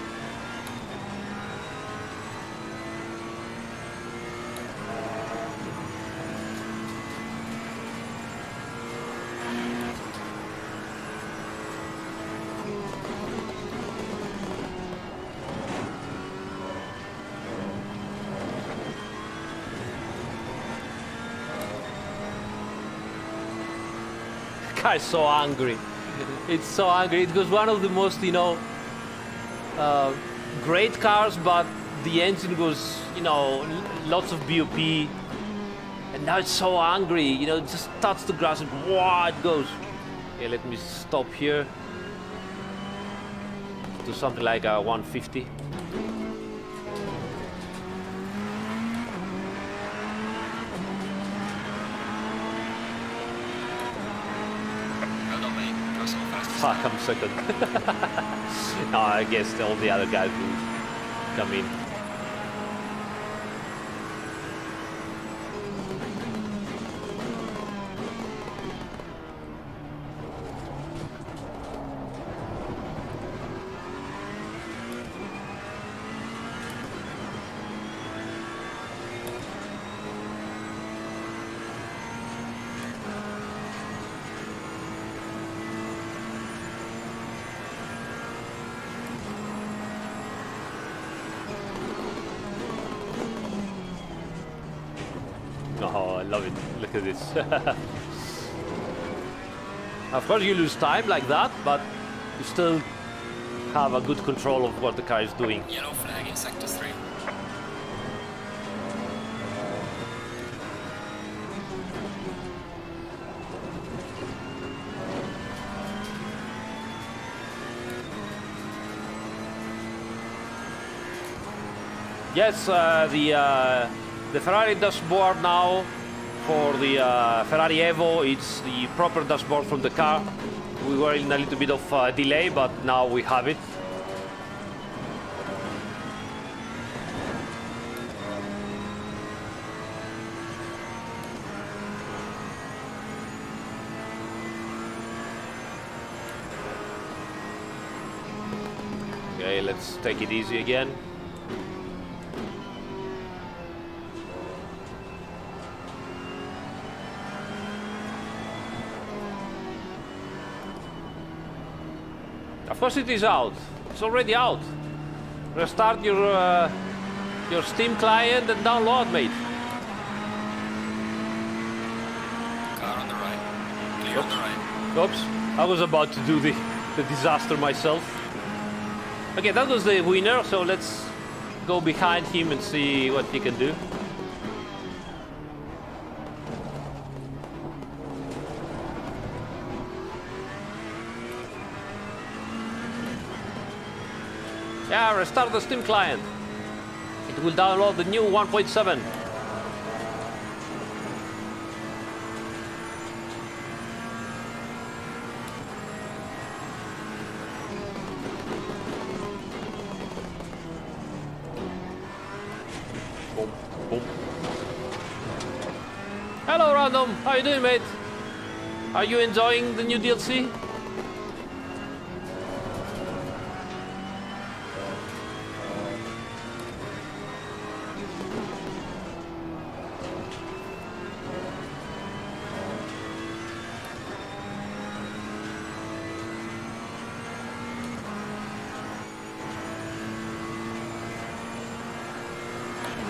Speaker 1: Car is so angry. It's so angry. It was one of the most, great cars, but the engine was, lots of BOP, and now it's so angry. It just touches the grass and wow, it goes. Yeah, let me stop here. Do something like a 150.
Speaker 3: Well done, mate. Go so fast.
Speaker 1: Fuck, I'm second. No, I guess all the other guys will come in. Oh, I love it. Look at this. Of course you lose time like that, but you still have a good control of what the car is doing.
Speaker 3: Yellow flag in sector 3.
Speaker 1: Yes, the Ferrari dashboard now for the Ferrari Evo, it's the proper dashboard from the car we were in a little bit of delay, but now we have it. Okay, let's take it easy again. Of course it is out. It's already out. Restart your Steam client and download, mate.
Speaker 3: Car on the right. Clear on the right.
Speaker 1: Oops, I was about to do the disaster myself. Okay, that was the winner, so let's go behind him and see what he can do. Yeah, restart the Steam client. It will download the new 1.7. Boom, boom. Hello, Random. How you doing, mate? Are you enjoying the new DLC?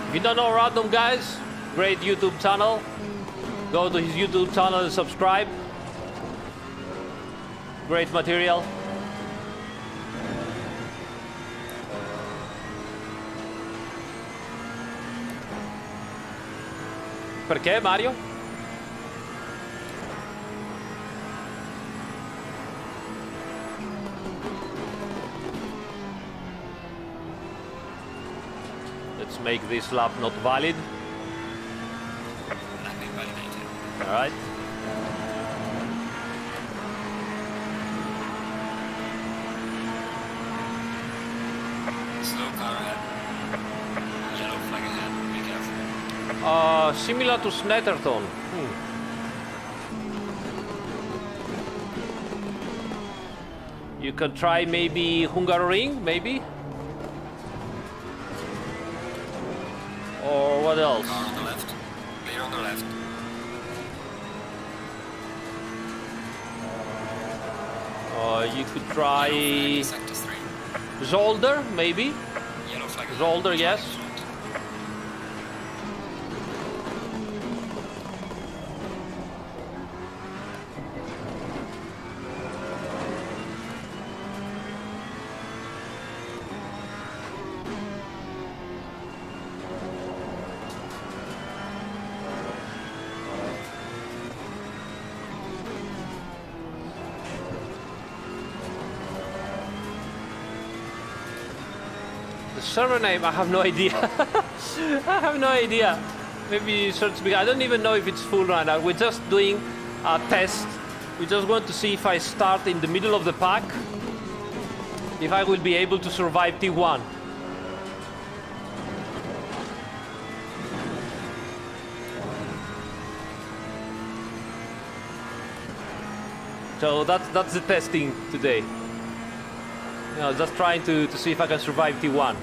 Speaker 1: If you don't know Random, guys, great YouTube channel. Go to his YouTube channel and subscribe. Great material. Perché, Mario? Let's make this lap not valid.
Speaker 3: Lapping validated.
Speaker 1: All right.
Speaker 3: Slow car ahead. Yellow flag ahead. Be careful.
Speaker 1: Similar to Snetterton. You can try maybe Hungaroring, maybe? Or what else?
Speaker 3: Car on the left. Clear on the left.
Speaker 1: You could try
Speaker 3: Sector 3.
Speaker 1: Zolder, maybe?
Speaker 3: Yellow flag ahead.
Speaker 1: Zolder, yes. The server name, I have no idea. I have no idea. Maybe search because I don't even know if it's full right now. We're just doing a test. We just want to see if I start in the middle of the pack, if I will be able to survive T1. So that's the testing today. You know, just trying to see if I can survive T1.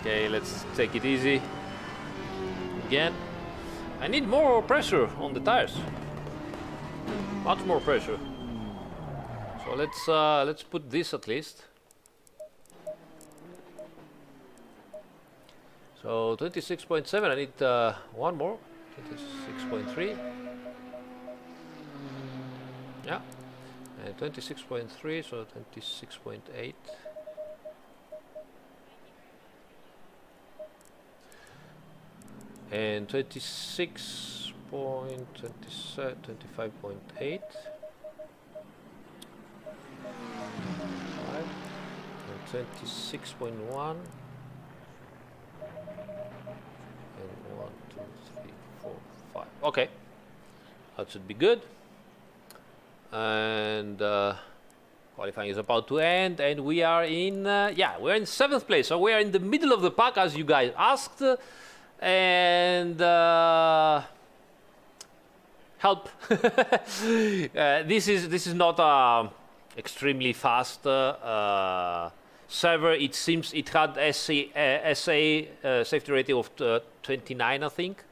Speaker 1: Okay, let's take it easy. Again. I need more pressure on the tires. Much more pressure. So let's put this at least. So 26.7, I need one more. 26.3. Yeah. And 26.3, so 26.8. And 26.27, 25.8. And 26.1. And 1.
Speaker 2: Okay, that should be good. And qualifying is about to end, and we are in we're in 7th place, so we are in the middle of the pack as you guys asked. And help. This is not a extremely fast server. It seems it had SA safety rating of 29, I think,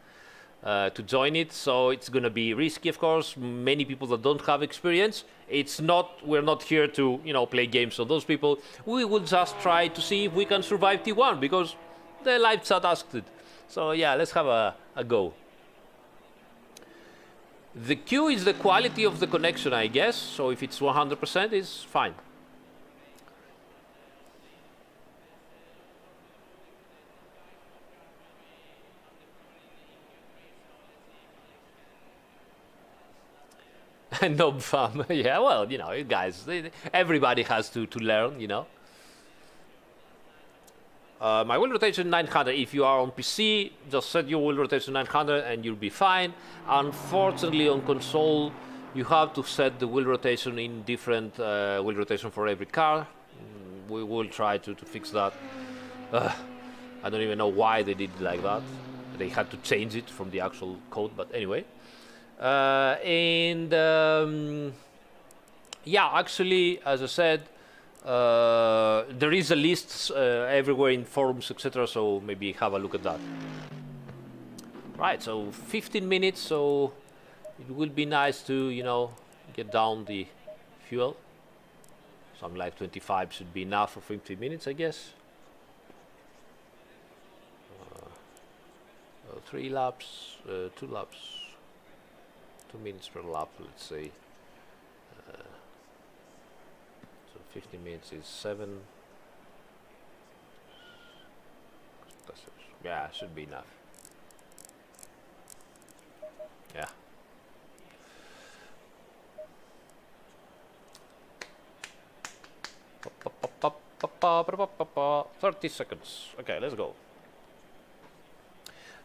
Speaker 2: to join it. So it's going to be risky, of course. Many people that don't have experience. It's not. We're not here to play games on those people. We will just try to see if we can survive T1 because the live chat asked it. So yeah, let's have a go. The Q is the quality of the connection, I guess. So if it's 100%, it's fine. No fun. Yeah, well, you guys, everybody has to learn, My wheel rotation 900. If you are on PC, just set your wheel rotation 900 and you'll be fine. Unfortunately, on console, you have to set the wheel rotation in different wheel rotation for every car. We will try to fix that. I don't even know why they did it like that. They had to change it from the actual code, but anyway. Actually, as I said, there is a list everywhere in forums, etc. So maybe have a look at that. Right, so 15 minutes. So it will be nice to get down the fuel. Something like 25 should be enough for 15 minutes, I guess. 3 laps, 2 laps, 2 minutes per lap, let's say. So 15 minutes is 7. Yeah, should be enough. Yeah. Pop, pop, pop, 30 seconds. Okay, let's go.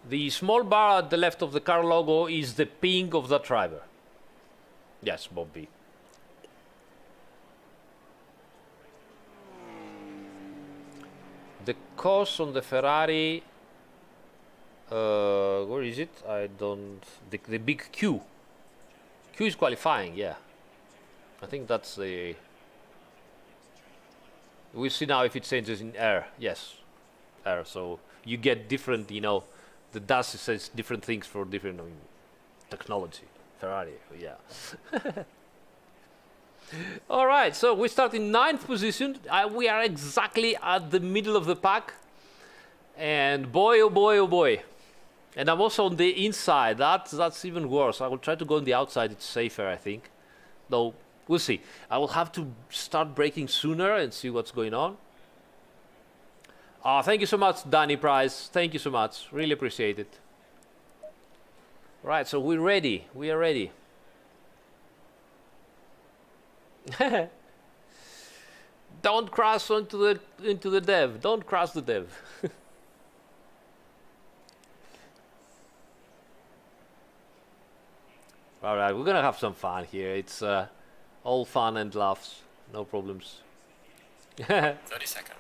Speaker 2: The small bar at the left of the car logo is the ping of that driver. Yes, Bob V. The cos on the Ferrari, where is it? I don't... The big Q. Q is qualifying, yeah. I think that's the... We'll see now if it changes in air. Yes, air. So you get different, the dust says different things for different technology. Ferrari, yeah. All right, so we start in 9th position. We are exactly at the middle of the pack. And boy, oh boy, oh boy. And I'm also on the inside. That's even worse. I will try to go on the outside. It's safer, I think. Though, we'll see. I will have to start braking sooner and see what's going on. Thank you so much, Danny Price. Thank you so much. Really appreciate it. Right, so we're ready. We are ready. Don't crash into the dev. Don't crash the dev. All right, we're gonna have some fun here. It's all fun and laughs. No problems.
Speaker 3: 30 seconds.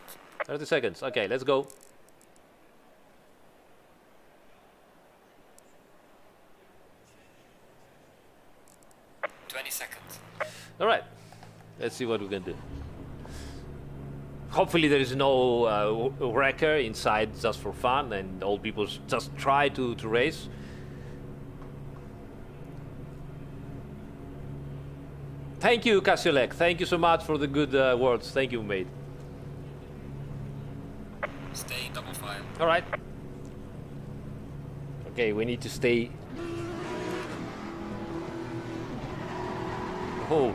Speaker 2: 30 seconds. Okay, let's go. All right, let's see what we can do. Hopefully there is no wrecker inside just for fun and all people just try to race. Thank you, Kasiolek. Thank you so much for the good words. Thank you, mate.
Speaker 3: Stay in double file.
Speaker 2: All right. Okay, we need to stay. Oh.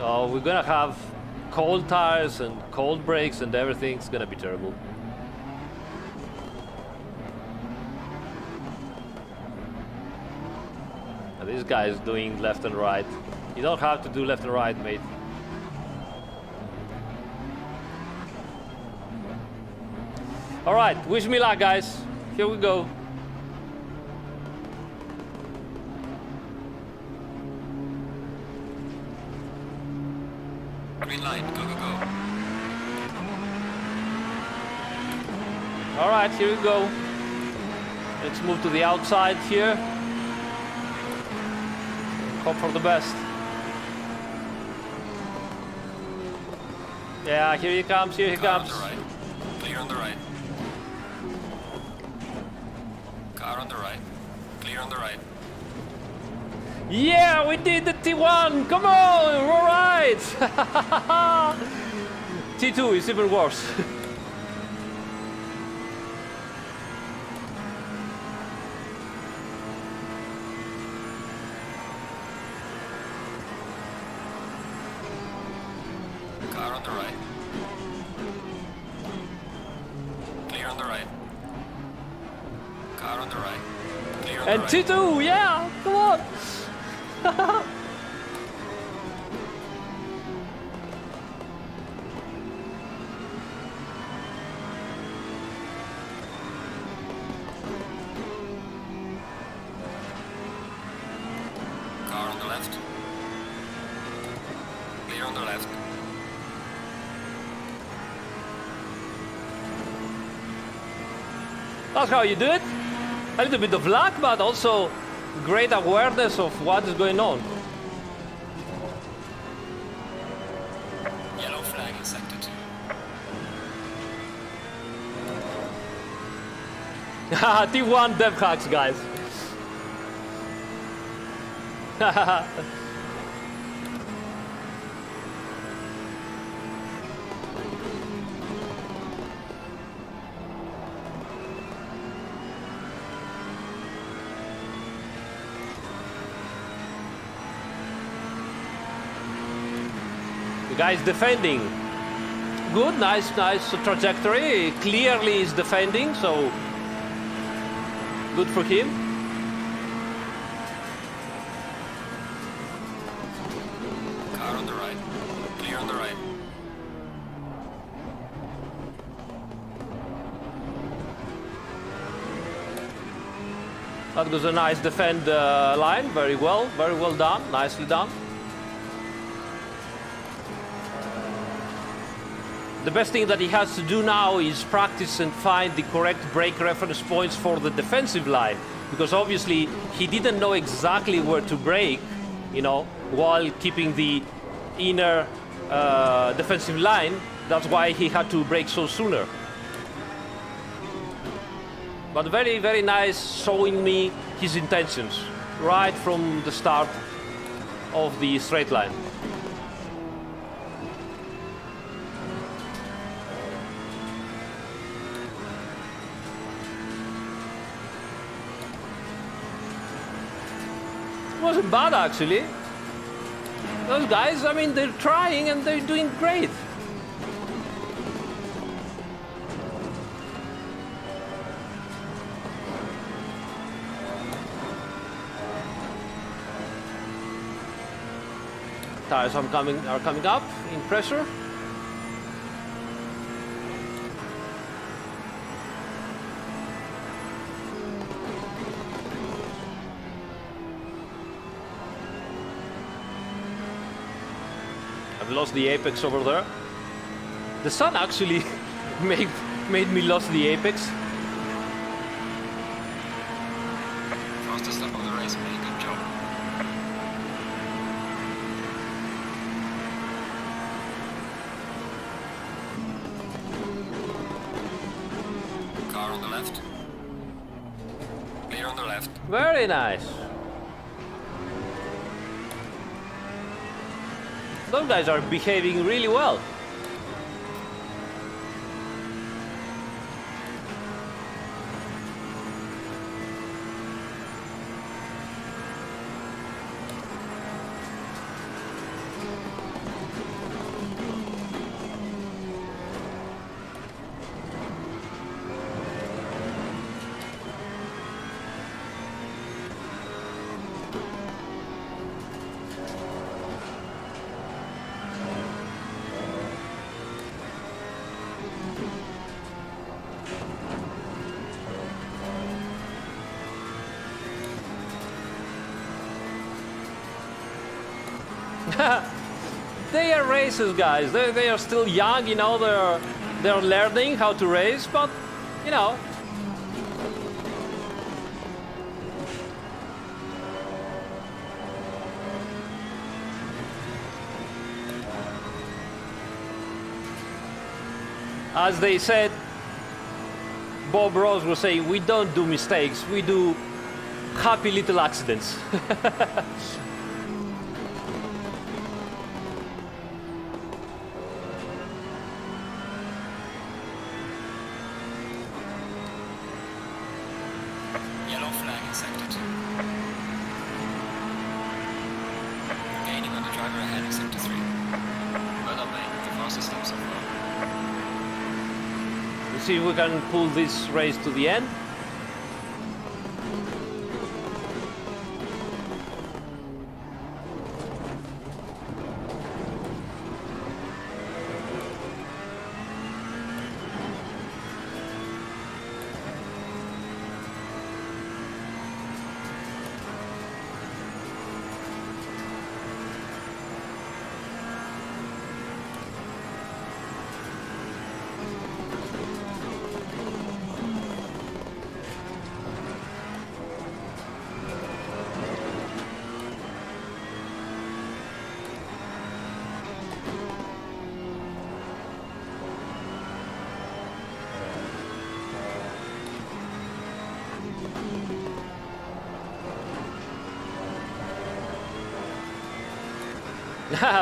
Speaker 2: Oh, we're gonna have cold tires and cold brakes and everything's gonna be terrible. This guy is doing left and right. You don't have to do left and right, mate.
Speaker 1: All right, wish me luck, guys. Here we go.
Speaker 3: Green light, go, go, go.
Speaker 1: All right, here we go. Let's move to the outside here. Hope for the best. Yeah, here he comes, here he
Speaker 3: Car
Speaker 1: comes.
Speaker 3: on the right. Clear on the right. Car on the right. Clear on the right.
Speaker 1: Yeah, we did the T1. Come on, all right. T2 is even worse.
Speaker 3: Car on the right. Clear on the right. Car on the right. Clear on
Speaker 1: And
Speaker 3: the right.
Speaker 1: T2, yeah, come on.
Speaker 3: Car on the left. Clear on the left.
Speaker 1: That's how you do it. A little bit of luck, but also great awareness of what is going on.
Speaker 3: Yellow flag in sector 2.
Speaker 1: T1 dev hacks, guys. The guy's defending. Good, nice trajectory. Clearly is defending, so good for him.
Speaker 3: Car on the right. Clear on the right.
Speaker 1: That was a nice defend line. Very well done. Nicely done. The best thing that he has to do now is practice and find the correct brake reference points for the defensive line, because obviously he didn't know exactly where to brake, you know, while keeping the inner defensive line. That's why he had to brake so sooner. But very nice, showing me his intentions right from the start of the straight line. It wasn't bad, actually. Those guys, I mean, they're trying and they're doing great. Tires are coming up in pressure. I've lost the apex over there. The sun actually made me lost the apex.
Speaker 3: Fastest lap of the race, mate. Good job. Car on the left. Clear on the left.
Speaker 1: Very nice. Those guys are behaving really well. They are racers, guys. They are still young, you know. They're learning how to race, but you know. As they said, Bob Ross will say, we don't do mistakes, we do happy little accidents.
Speaker 3: Yellow flag in sector 2. Gaining on the driver ahead in sector 3. Well done, mate. The fastest lap so far.
Speaker 1: Let's see if we can pull this race to the end.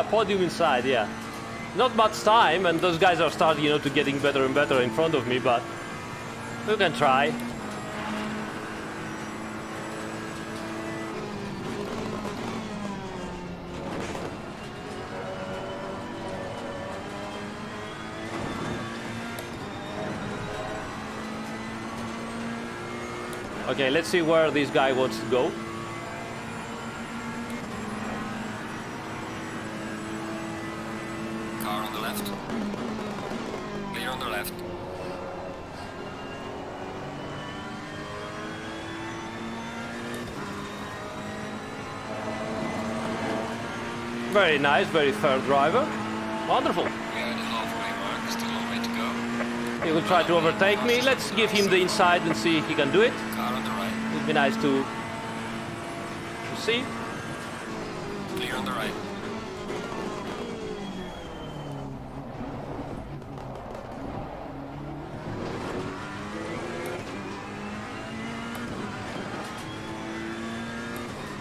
Speaker 1: Podium inside, yeah. Not much time, and those guys are starting, you know, to getting better and better in front of me, but we can try. Okay, let's see where this guy wants to go.
Speaker 3: Car on the left. Clear on the left.
Speaker 1: Very nice, very fair driver. Wonderful.
Speaker 3: We are at the halfway mark. Still a long way to go.
Speaker 1: He will try to overtake me. Let's give him the inside and see if he can do it.
Speaker 3: Car on the right.
Speaker 1: It would be nice to see.
Speaker 3: Clear on the right.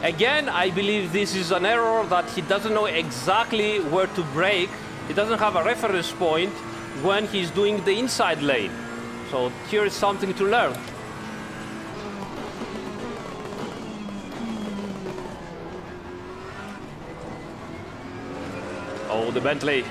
Speaker 1: Again, I believe this is an error that he doesn't know exactly where to brake. He doesn't have a reference point when he's doing the inside lane. So here is something to learn. Oh, the Bentley.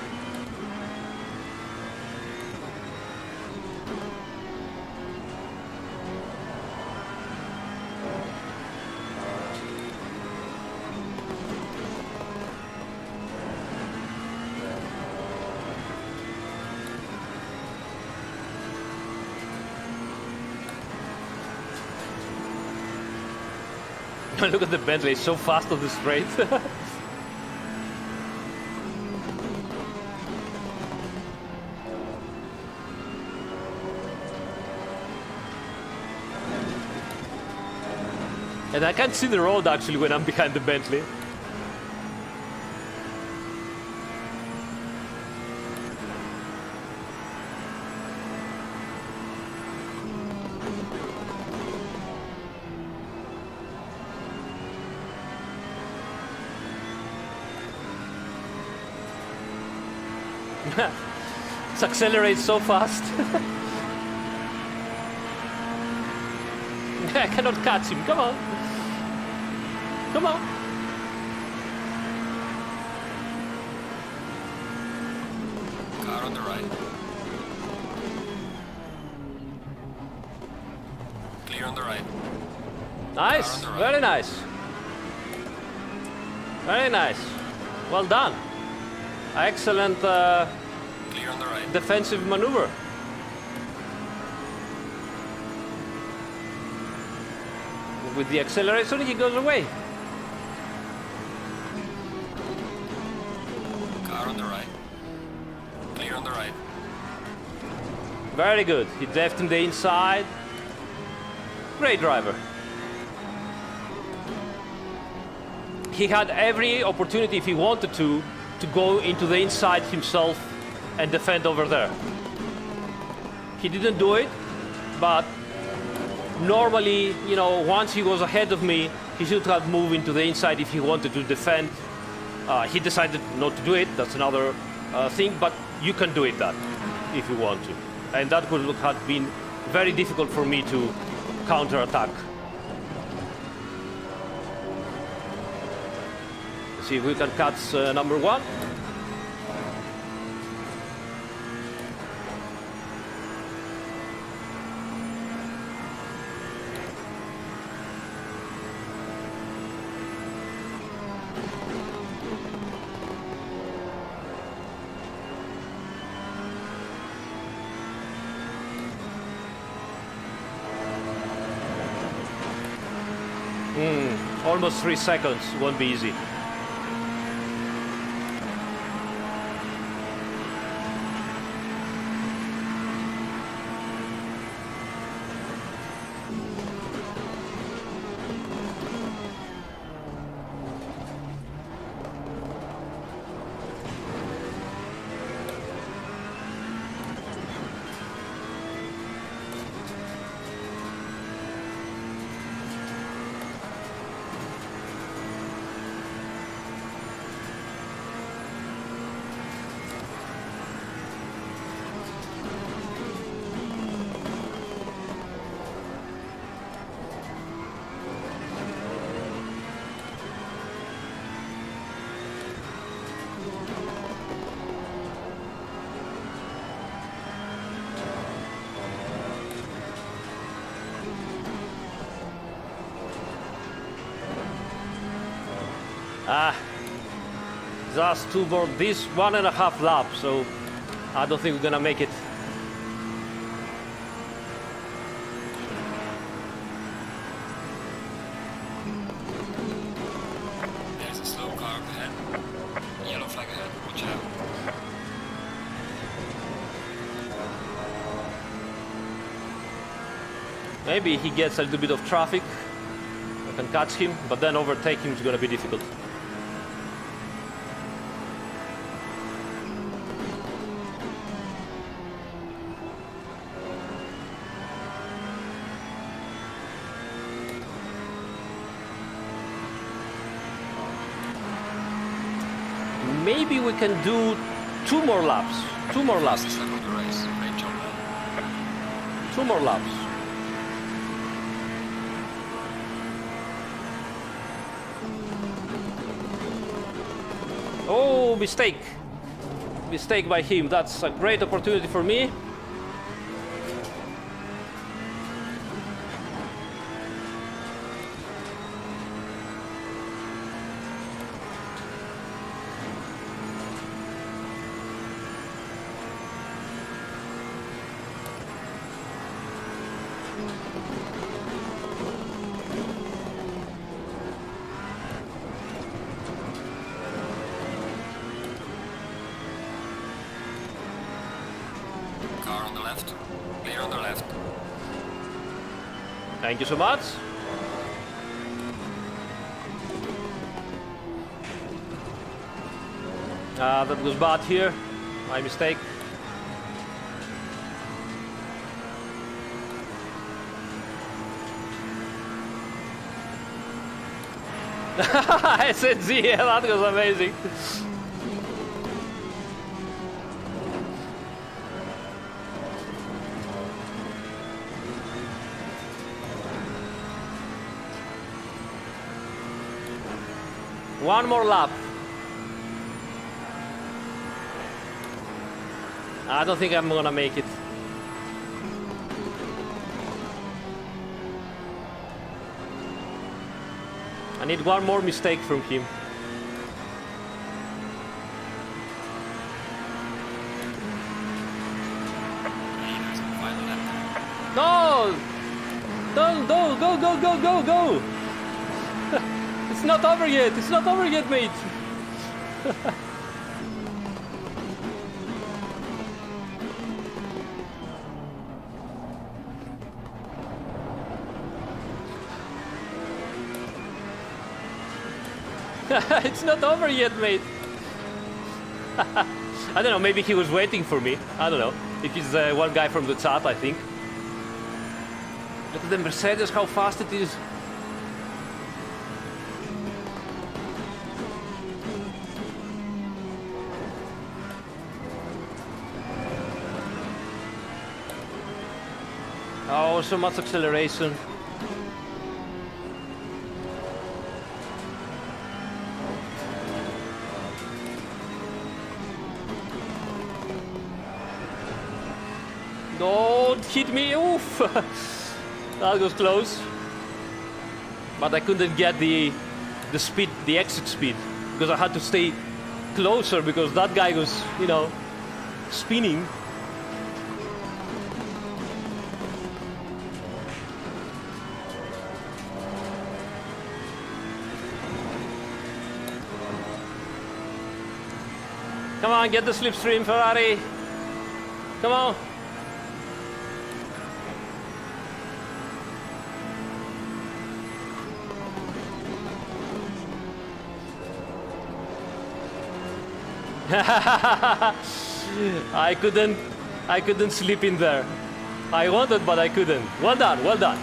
Speaker 1: Look at the Bentley, it's so fast on the straight. And I can't see the road actually when I'm behind the Bentley. It accelerates so fast. I cannot catch him. Come on. Come on.
Speaker 3: Car on the right. Clear on the right.
Speaker 1: Nice. Very nice. Very nice. Well done. Excellent
Speaker 3: Clear on the right.
Speaker 1: defensive maneuver. With the acceleration, he goes away. Very good. He left him the inside. Great driver. He had every opportunity, if he wanted to go into the inside himself and defend over there. He didn't do it, but normally, you know, once he was ahead of me, he should have moved into the inside if he wanted to defend. He decided not to do it. That's another thing, but you can do it that if you want to. And that would have been very difficult for me to counter-attack. See if we can catch number one. Almost 3 seconds, won't be easy. Just two more, this 1.5 laps, so I don't think we're gonna make it.
Speaker 3: There's a slow car up ahead. Yellow flag ahead. Watch out.
Speaker 1: Maybe he gets a little bit of traffic. I can catch him, but then overtaking him is gonna be difficult. Maybe we can do 2 more laps. 2 more laps.
Speaker 3: Fastest lap of the race. Great job, man.
Speaker 1: 2 more laps. Oh, mistake. Mistake by him. That's a great opportunity for me.
Speaker 3: Car on the left. Clear on the left.
Speaker 1: Thank you so much. That was bad here. My mistake. SNZ, yeah, that was amazing. One more lap. I don't think I'm gonna make it. I need one more mistake from him. No! Don't, go! It's not over yet, mate! It's not over yet, mate. I don't know, maybe he was waiting for me. I don't know. If he's one guy from the chat, I think. Look at the Mercedes, how fast it is. Oh, so much acceleration. Don't hit me, oof! That was close. But I couldn't get the speed, the exit speed, because I had to stay closer because that guy was, you know, spinning. Come on, get the slipstream, Ferrari. Come on. I couldn't slip in there. I wanted, but I couldn't. Well done, well done.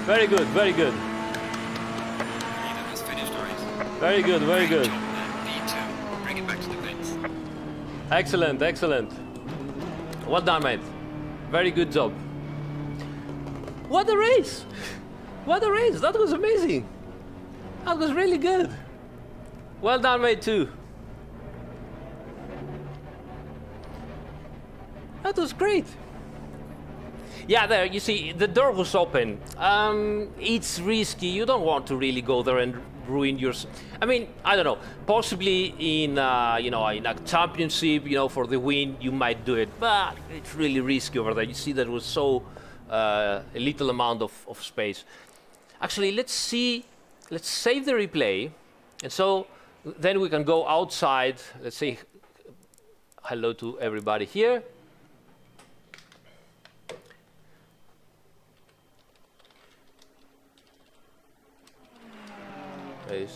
Speaker 1: Very good, very good.
Speaker 3: Neither has finished the race.
Speaker 1: Very good, very good.
Speaker 3: Great job there, V2. Bring it back to the pits.
Speaker 1: Excellent, excellent. Well done, mate. Very good job. What a race! What a race! That was amazing. That was really good. Well done, mate, too. That was great. Yeah, there, you see, the door was open. It's risky. You don't want to really go there and ruin your... I mean, I don't know. Possibly in, you know, in a championship, you know, for the win, you might do it. But it's really risky over there. You see, there was so a little amount of space. Actually, let's see. Let's save the replay. And so then we can go outside. Let's say hello to everybody here.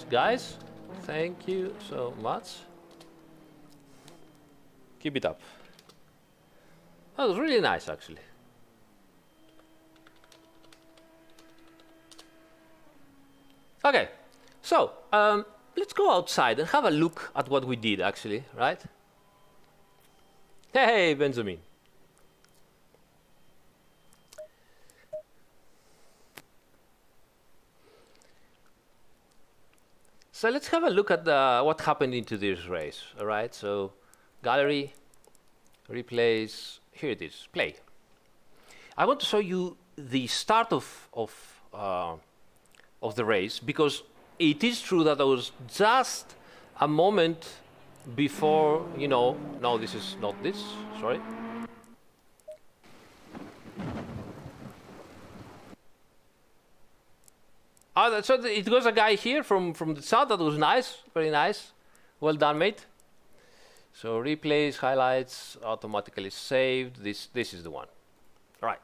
Speaker 1: Guys, thank you so much. Keep it up. That was really nice, actually. Okay, so let's go outside and have a look at what we did, actually, right? Hey, Benjamin. So let's have a look at what happened into this race, all right? So gallery, replays, here it is, play. I want to show you the start of the race because it is true that there was just a moment before, you know, no, this is not this, sorry. So it was a guy here from the south. That was nice, very nice. Well done, mate. So replays, highlights, automatically saved. This is the one. All right.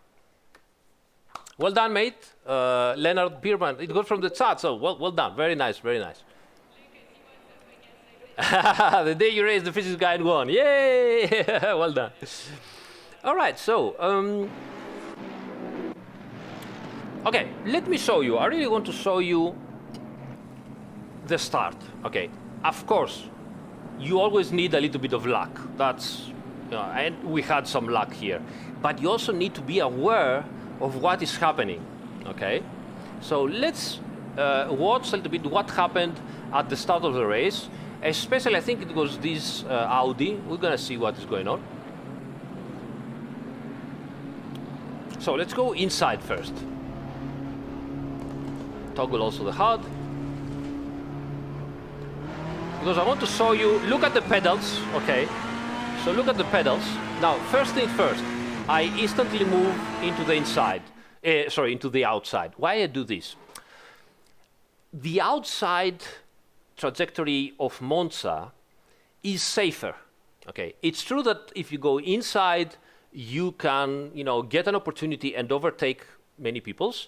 Speaker 1: Well done, mate. Leonard Bierman. It goes from the chat. So well done. Very nice, very nice. The day you raised the physics guy and won. Yay! Well done. All right. So. Okay, let me show you. I really want to show you the start. Okay, of course, you always need a little bit of luck. That's, you know, and we had some luck here. But you also need to be aware of what is happening. Okay, so let's watch a little bit what happened at the start of the race. Especially, I think it was this Audi. We're gonna see what is going on. So let's go inside first. Toggle also the HUD. Because I want to show you, look at the pedals, okay? So look at the pedals. Now, first thing first, I instantly move into the inside, into the outside. Why I do this? The outside trajectory of Monza is safer, okay? It's true that if you go inside, you can, you know, get an opportunity and overtake many people's.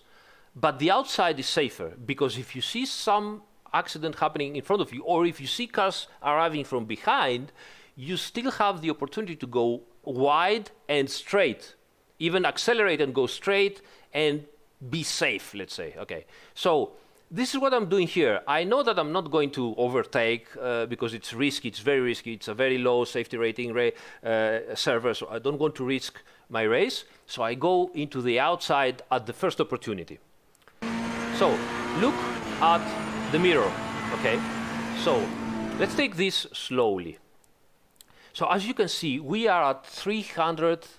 Speaker 1: But the outside is safer because if you see some
Speaker 2: accident happening in front of you, or if you see cars arriving from behind, you still have the opportunity to go wide and straight, even accelerate and go straight and be safe, let's say. Okay, so this is what I'm doing here. I know that I'm not going to overtake because it's risky, it's very risky, it's a very low safety rating server, so I don't want to risk my race, so I go into the outside at the first opportunity. So, look at the mirror, okay? So, let's take this slowly. So, as you can see, we are at 300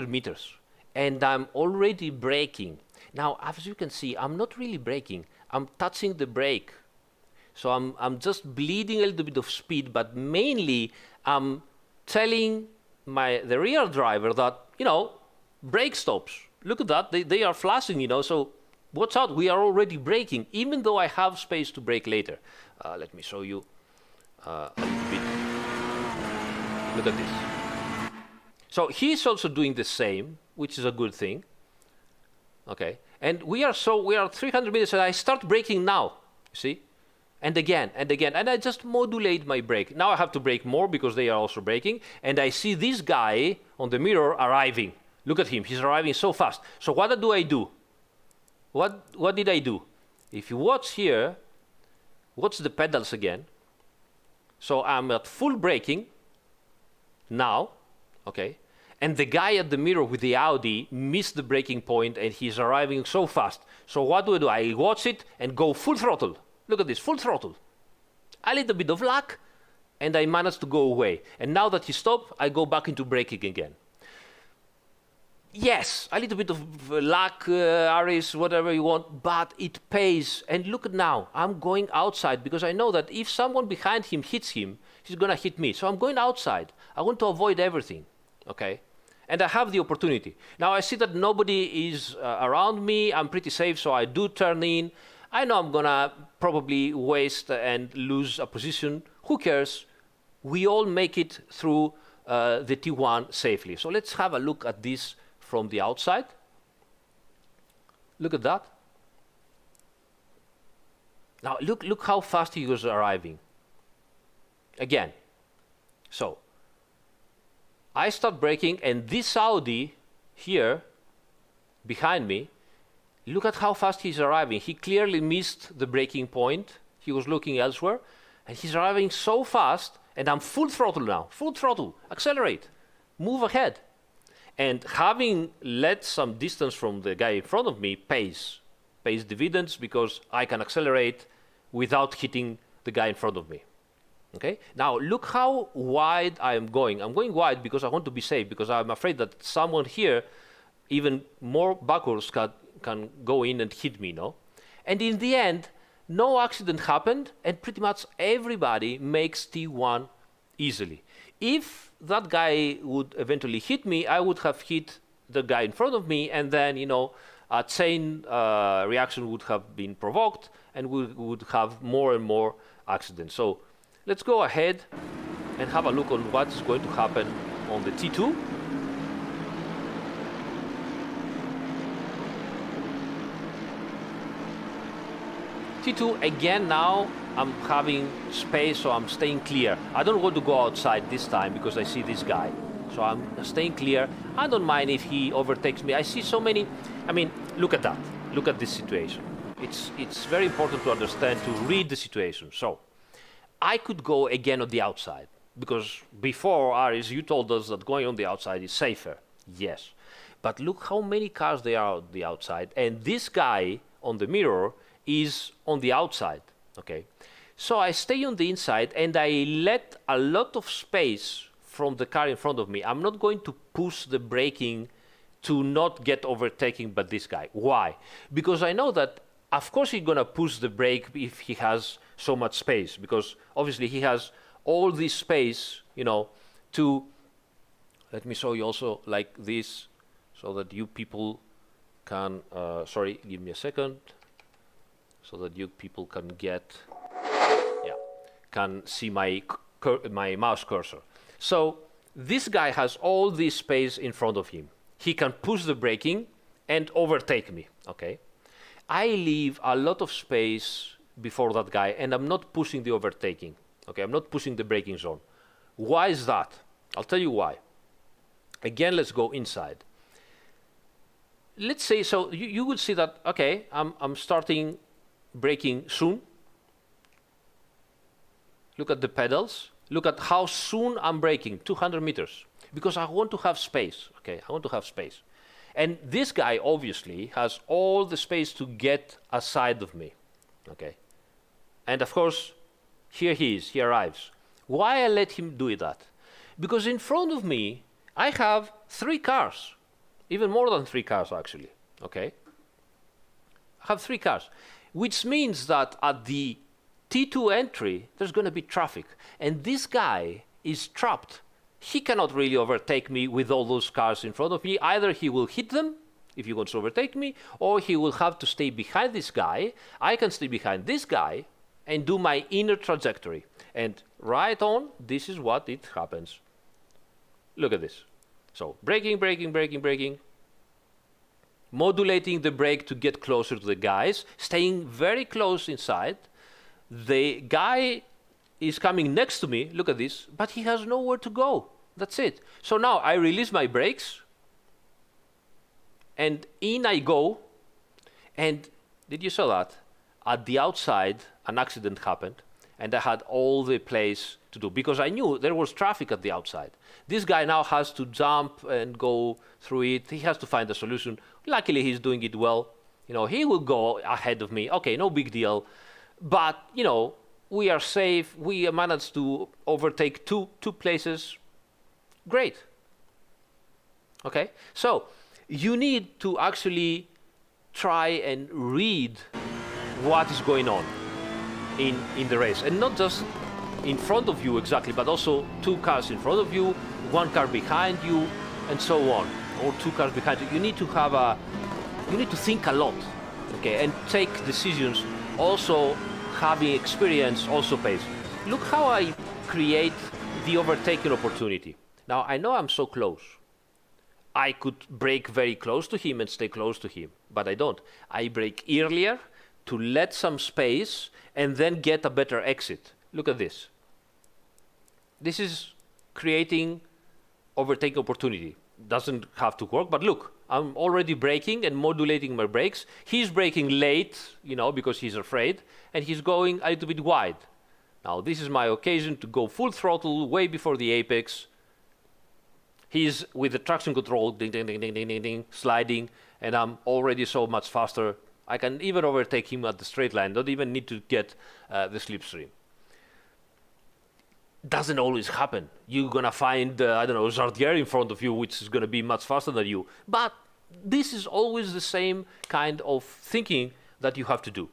Speaker 2: meters, and I'm already braking. Now, as you can see, I'm not really braking. I'm touching the brake. So, I'm just bleeding a little bit of speed, but mainly I'm telling the rear driver that, you know, brake stops. Look at that, they are flashing, you know, so watch out, we are already braking, even though I have space to brake later. Let me show you a little bit. Look at this. So he's also doing the same, which is a good thing. Okay, and we are 300 meters, and I start braking now, see? And again, and I just modulate my brake. Now I have to brake more because they are also braking, and I see this guy on the mirror arriving. Look at him, he's arriving so fast. So what do I do? What did I do? If you watch here, watch the pedals again. So I'm at full braking now, okay? And the guy at the mirror with the Audi missed the braking point and he's arriving so fast. So what do? I watch it and go full throttle. Look at this, full throttle. A little bit of luck and I managed to go away. And now that he stopped, I go back into braking again. Yes, a little bit of luck, Aris, whatever you want, but it pays. And look at now, I'm going outside because I know that if someone behind him hits him, he's going to hit me. So I'm going outside. I want to avoid everything, okay? And I have the opportunity. Now I see that nobody is around me. I'm pretty safe, so I do turn in. I know I'm going to probably waste and lose a position. Who cares? We all make it through the T1 safely. So let's have a look at this from the outside. Look at that. Now look how fast he was arriving. Again. So I start braking and this Audi here behind me, look at how fast he's arriving. He clearly missed the braking point. He was looking elsewhere and he's arriving so fast and I'm full throttle now. Full throttle. Accelerate. Move ahead. And having let some distance from the guy in front of me pays dividends because I can accelerate without hitting the guy in front of me. Okay? Now look how wide I am going. I'm going wide because I want to be safe because I'm afraid that someone here, even more backwards, can go in and hit me, no? And in the end, no accident happened and pretty much everybody makes T1 easily. If that guy would eventually hit me, I would have hit the guy in front of me, and then, you know, a chain reaction would have been provoked, and we would have more and more accidents. So let's go ahead and have a look on what's going to happen on the T2. T2 again now. I'm having space, so I'm staying clear. I don't want to go outside this time because I see this guy. So I'm staying clear. I don't mind if he overtakes me. I see so many. I mean, look at that. Look at this situation. It's very important to understand, to read the situation. So I could go again on the outside because before, Aris, you told us that going on the outside is safer. Yes. But look how many cars there are on the outside. And this guy on the mirror is on the outside. Okay, so I stay on the inside and I let a lot of space from the car in front of me. I'm not going to push the braking to not get overtaken by this guy. Why? Because I know that, of course, he's going to push the brake if he has so much space, because obviously he has all this space, you know, to, let me show you also like this so that you people can, sorry, give me a second. So that you people can can see my mouse cursor. So this guy has all this space in front of him. He can push the braking and overtake me, okay? I leave a lot of space before that guy, and I'm not pushing the overtaking. Okay, I'm not pushing the braking zone. Why is that? I'll tell you why. Again, let's go inside. Let's say, so you will see that, okay, I'm starting braking soon. Look at the pedals. Look at how soon I'm braking, 200 meters. Because I want to have space, okay? I want to have space. And this guy, obviously, has all the space to get aside of me, okay? And of course, here he is, he arrives. Why I let him do that? Because in front of me, I have 3 cars. Even more than 3 cars, actually, okay? I have 3 cars, which means that at the T2 entry, there's going to be traffic. And this guy is trapped. He cannot really overtake me with all those cars in front of me. Either he will hit them, if he wants to overtake me, or he will have to stay behind this guy. I can stay behind this guy and do my inner trajectory. And right on, this is what it happens. Look at this. So braking, braking, braking, braking. Modulating the brake to get closer to the guys. Staying very close inside. The guy is coming next to me, look at this, but he has nowhere to go. That's it. So now I release my brakes, and in I go, and did you saw that? At the outside, an accident happened, and I had all the place to do, because I knew there was traffic at the outside. This guy now has to jump and go through it. He has to find a solution. Luckily, he's doing it well. You know, he will go ahead of me. Okay, no big deal. But, you know, we are safe. We managed to overtake two places. Great. Okay? So, you need to actually try and read what is going on in the race. And not just in front of you exactly, but also 2 cars in front of you, 1 car behind you, and so on. Or 2 cars behind you. You need to have you need to think a lot, okay, and take decisions. Also, having experience also pays. Look how I create the overtaking opportunity. Now, I know I'm so close. I could brake very close to him and stay close to him, but I don't. I brake earlier to let some space and then get a better exit. Look at this. This is creating overtaking opportunity. Doesn't have to work, but look, I'm already braking and modulating my brakes. He's braking late, you know, because he's afraid, and he's going a little bit wide. Now, this is my occasion to go full throttle way before the apex. He's with the traction control, ding, ding, ding, ding, ding, ding, ding, sliding, and I'm already so much faster. I can even overtake him at the straight line, don't even need to get the slipstream. Doesn't always happen. You're gonna find, I don't know, Zardier in front of you, which is gonna be much faster than you. But this is always the same kind of thinking that you have to do.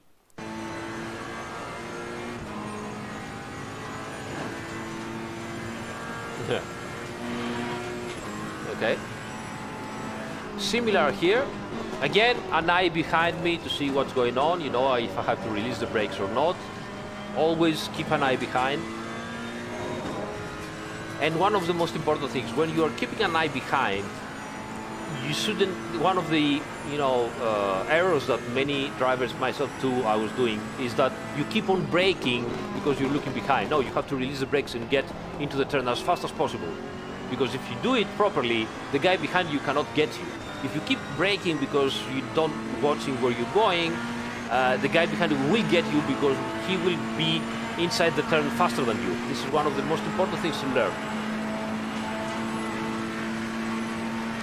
Speaker 2: Okay. Similar here. Again, an eye behind me to see what's going on. You know, if I have to release the brakes or not. Always keep an eye behind. And one of the most important things, when you are keeping an eye behind, you shouldn't, one of the, you know, errors that many drivers, myself too, I was doing, is that you keep on braking because you're looking behind. No, you have to release the brakes and get into the turn as fast as possible. Because if you do it properly, the guy behind you cannot get you. If you keep braking because you don't watching where you're going, the guy behind you will get you because he will be inside the turn faster than you. This is one of the most important things to learn.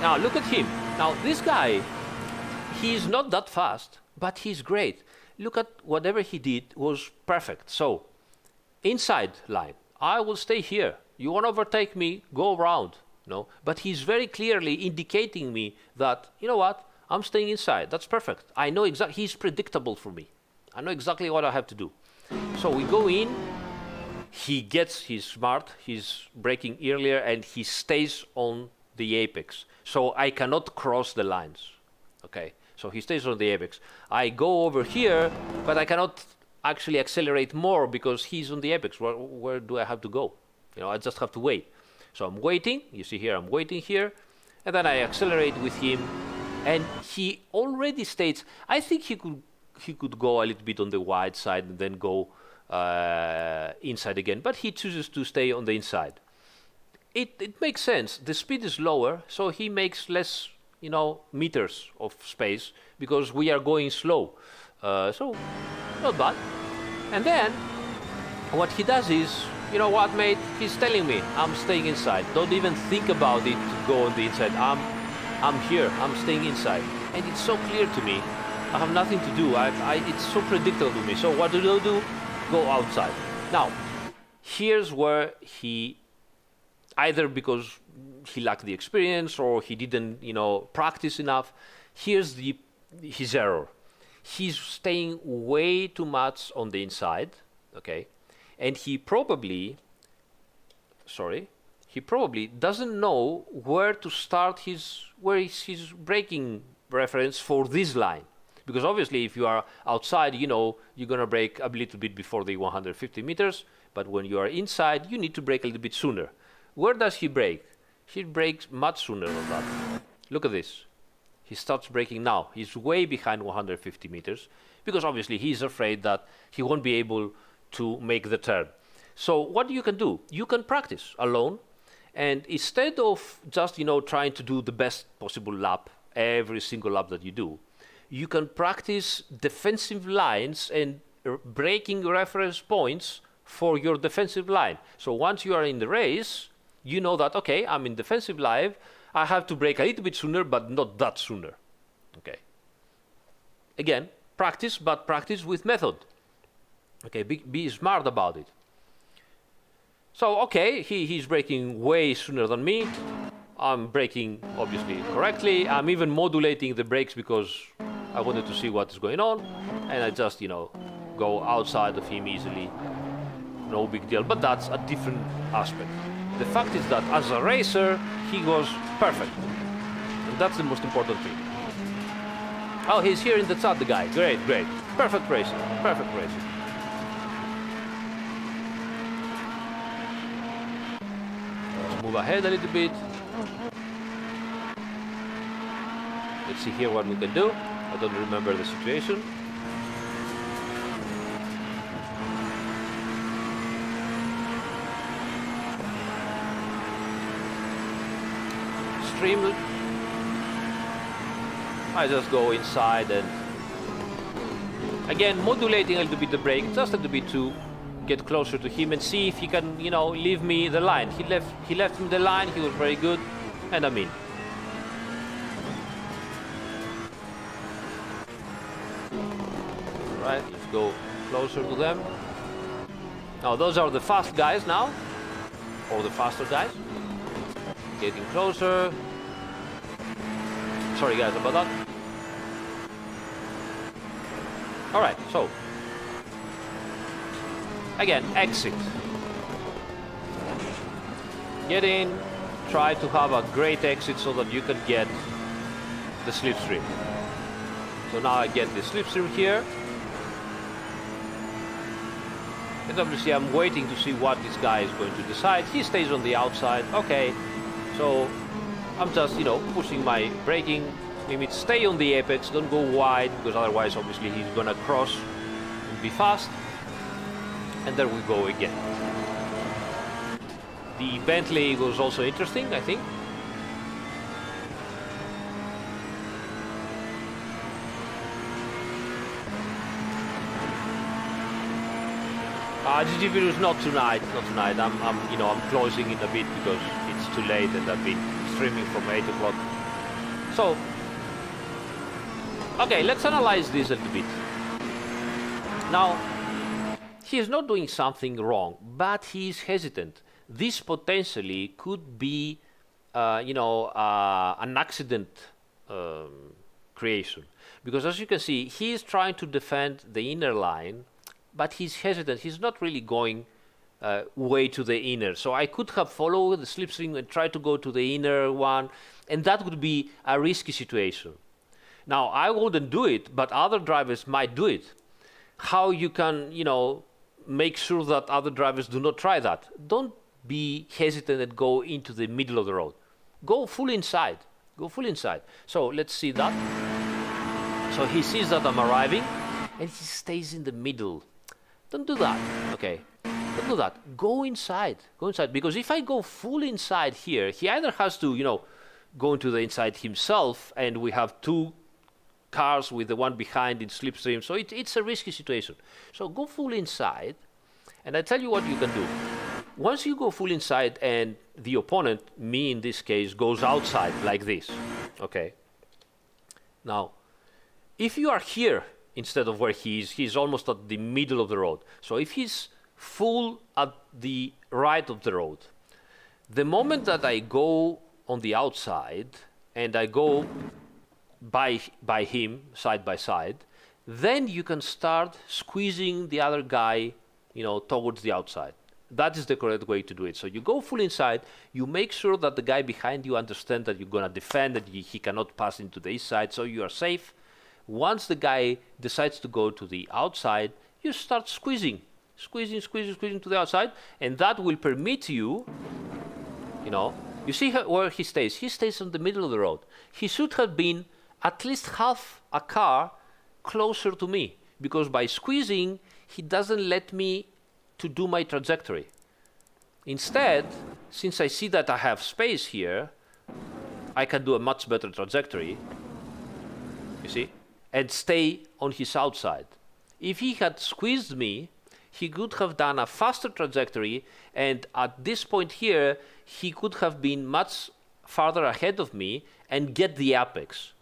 Speaker 2: Now look at him. Now this guy, he's not that fast, but he's great. Look at whatever he did was perfect. So, inside line, I will stay here. You want to overtake me, go around. No? But he's very clearly indicating me that, you know what, I'm staying inside. That's perfect. I know exactly, he's predictable for me. I know exactly what I have to do. So we go in, he's smart, he's braking earlier, and he stays on the apex. So I cannot cross the lines, okay? So he stays on the apex. I go over here, but I cannot actually accelerate more because he's on the apex. Where do I have to go? You know, I just have to wait. So I'm waiting, you see here, I'm waiting here, and then I accelerate with him, and he already states, I think he could he could go a little bit on the wide side and then go inside again, but he chooses to stay on the inside. It makes sense. The speed is lower, so he makes less, meters of space because we are going slow. So not bad. And then what he does is, you know what, mate? He's telling me I'm staying inside. Don't even think about it to go on the inside. I'm here. I'm staying inside, and it's so clear to me. I have nothing to do. It's so predictable to me. So what do? Go outside. Now, here's where he, either because he lacked the experience or he didn't, practice enough, here's his error. He's staying way too much on the inside, okay? And he probably doesn't know where to start where is his braking reference for this line. Because obviously if you are outside, you're gonna brake a little bit before the 150 meters, but when you are inside, you need to brake a little bit sooner. Where does he brake? He brakes much sooner than that. Look at this. He starts braking now. He's way behind 150 meters because obviously he's afraid that he won't be able to make the turn. So what you can do? You can practice alone, and instead of just, trying to do the best possible lap, every single lap that you do, you can practice defensive lines and braking reference points for your defensive line. So once you are in the race, you know that, okay, I'm in defensive line, I have to brake a little bit sooner, but not that sooner. Okay. Again, practice, but practice with method. Okay, be smart about it. So, okay, he's braking way sooner than me. I'm braking, obviously, correctly. I'm even modulating the brakes because I wanted to see what is going on. And I just, go outside of him easily. No big deal, but that's a different aspect. The fact is that as a racer, he was perfect. And that's the most important thing. Oh, he's here in the chat, the guy. Great. Perfect racing. Let's move ahead a little bit. Let's see here what we can do. I don't remember the situation. I just go inside and again modulating a little bit the brake, just a little bit to get closer to him and see if he can, leave me the line. He left me the line. He was very good, and I'm in. Right, let's go closer to them. Now those are the fast guys now, or the faster guys. Getting closer. Sorry guys about that. Alright, so again, exit. Get in, try to have a great exit so that you can get the slipstream. So now I get the slipstream here. And obviously I'm waiting to see what this guy is going to decide. He stays on the outside, okay. So I'm just, pushing my braking limit. Stay on the apex, don't go wide, because otherwise, obviously, he's gonna cross and be fast. And there we go again. The Bentley was also interesting, I think. GT Virus not tonight. I'm closing it a bit because it's too late and I've been streaming from 8 o'clock. So, okay, let's analyze this a little bit. Now, he is not doing something wrong, but he is hesitant. This potentially could be, an accident creation. Because as you can see, he is trying to defend the inner line, but he's hesitant. He's not really going way to the inner. So I could have followed the slipstream and tried to go to the inner one, and that would be a risky situation. Now, I wouldn't do it, but other drivers might do it. How you can, make sure that other drivers do not try that. Don't be hesitant and go into the middle of the road. Go full inside. So let's see that. So he sees that I'm arriving, and he stays in the middle. Don't do that, okay? Don't do that. Go inside, because if I go full inside here, he either has to, go into the inside himself, and we have two cars with the one behind in slipstream, so it's a risky situation. So go full inside, and I tell you what you can do. Once you go full inside and the opponent, me in this case, goes outside like this, okay? Now, if you are here instead of where he's almost at the middle of the road. So if he's full at the right of the road, the moment that I go on the outside and I go by him side by side, then you can start squeezing the other guy, towards the outside. That is the correct way to do it. So you go full inside, you make sure that the guy behind you understands that you're going to defend, that he cannot pass into the east side, so you are safe. Once the guy decides to go to the outside, you start squeezing to the outside, and that will permit you, you see where he stays. He stays in the middle of the road. He should have been at least half a car closer to me, because by squeezing, he doesn't let me to do my trajectory. Instead, since I see that I have space here, I can do a much better trajectory, you see, and stay on his outside. If he had squeezed me, he could have done a faster trajectory, and at this point here, he could have been much farther ahead of me and get the apex.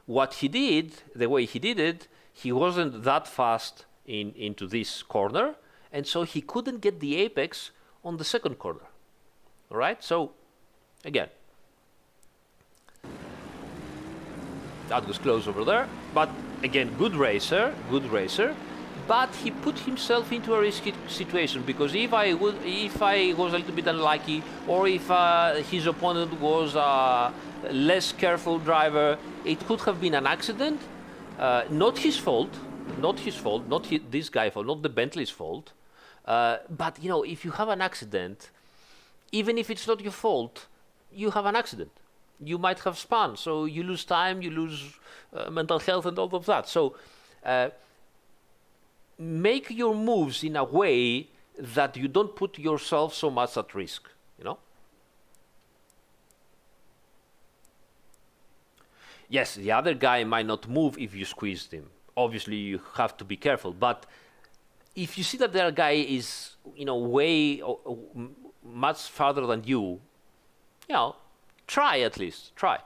Speaker 2: What he did, the way he did it, he wasn't that fast into this corner, and so he couldn't get the apex on the second corner. All right? So, again, that was close over there, but again, good racer, but he put himself into a risky situation, because if I was a little bit unlucky, or if his opponent was a less careful driver, it could have been an accident. Not his fault, not this guy's fault, not the Bentley's fault. But if you have an accident, even if it's not your fault, you have an accident. You might have spun, so you lose time, you lose mental health and all of that. So make your moves in a way that you don't put yourself so much at risk, Yes, the other guy might not move if you squeezed him. Obviously, you have to be careful, but if you see that the other guy is, way much farther than you, try at least, try.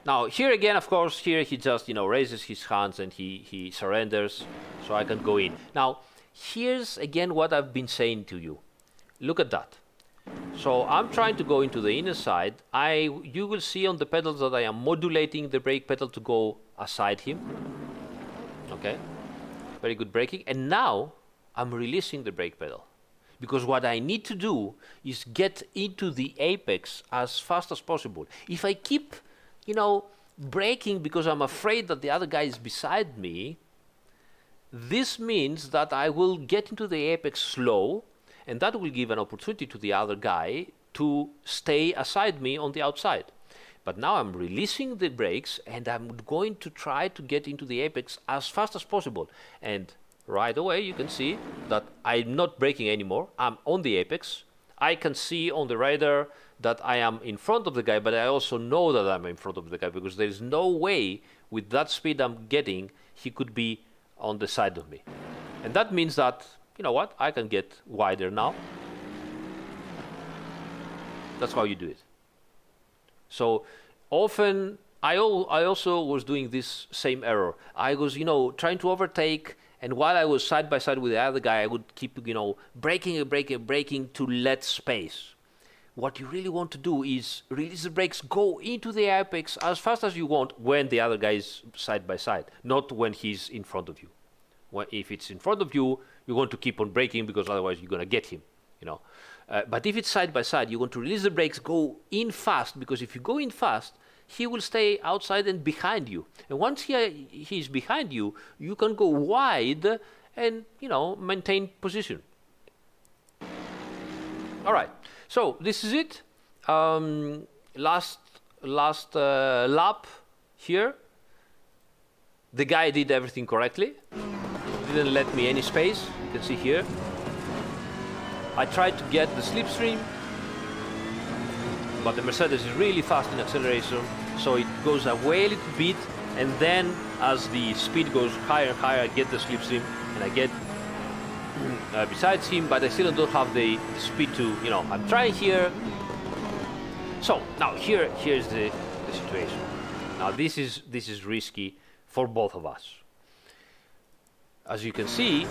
Speaker 2: Now, here again, of course, here he just, raises his hands and he surrenders, so I can go in. Now, here's again what I've been saying to you. Look at that. So I'm trying to go into the inner side. You will see on the pedals that I am modulating the brake pedal to go aside him. Okay, very good braking. And now I'm releasing the brake pedal, because what I need to do is get into the apex as fast as possible. If I keep, braking because I'm afraid that the other guy is beside me, this means that I will get into the apex slow, and that will give an opportunity to the other guy to stay aside me on the outside. But now I'm releasing the brakes, and I'm going to try to get into the apex as fast as possible. And right away, you can see that I'm not braking anymore. I'm on the apex. I can see on the radar that I am in front of the guy, but I also know that I'm in front of the guy, because there is no way with that speed I'm getting, he could be on the side of me. And that means that, I can get wider now. That's how you do it. So often, I also was doing this same error. I was, trying to overtake, and while I was side by side with the other guy, I would keep, braking to let space. What you really want to do is release the brakes, go into the apex as fast as you want when the other guy is side by side, not when he's in front of you. If it's in front of you, you're going to keep on braking, because otherwise you're going to get him, But if it's side by side, you want to release the brakes, go in fast, because if you go in fast, he will stay outside and behind you. And once he's behind you, you can go wide and, maintain position. All right. So this is it. Last lap here.
Speaker 1: the guy did everything correctly. Didn't let me any space. You can see here. I tried to get the slipstream, but the Mercedes is really fast in acceleration, so it goes away a little bit, and then as the speed goes higher and higher, I get the slipstream, and I get besides him, but I still don't have the speed to, you know, I'm trying here. So now here's the situation. Now this is risky for both of us. As you can see,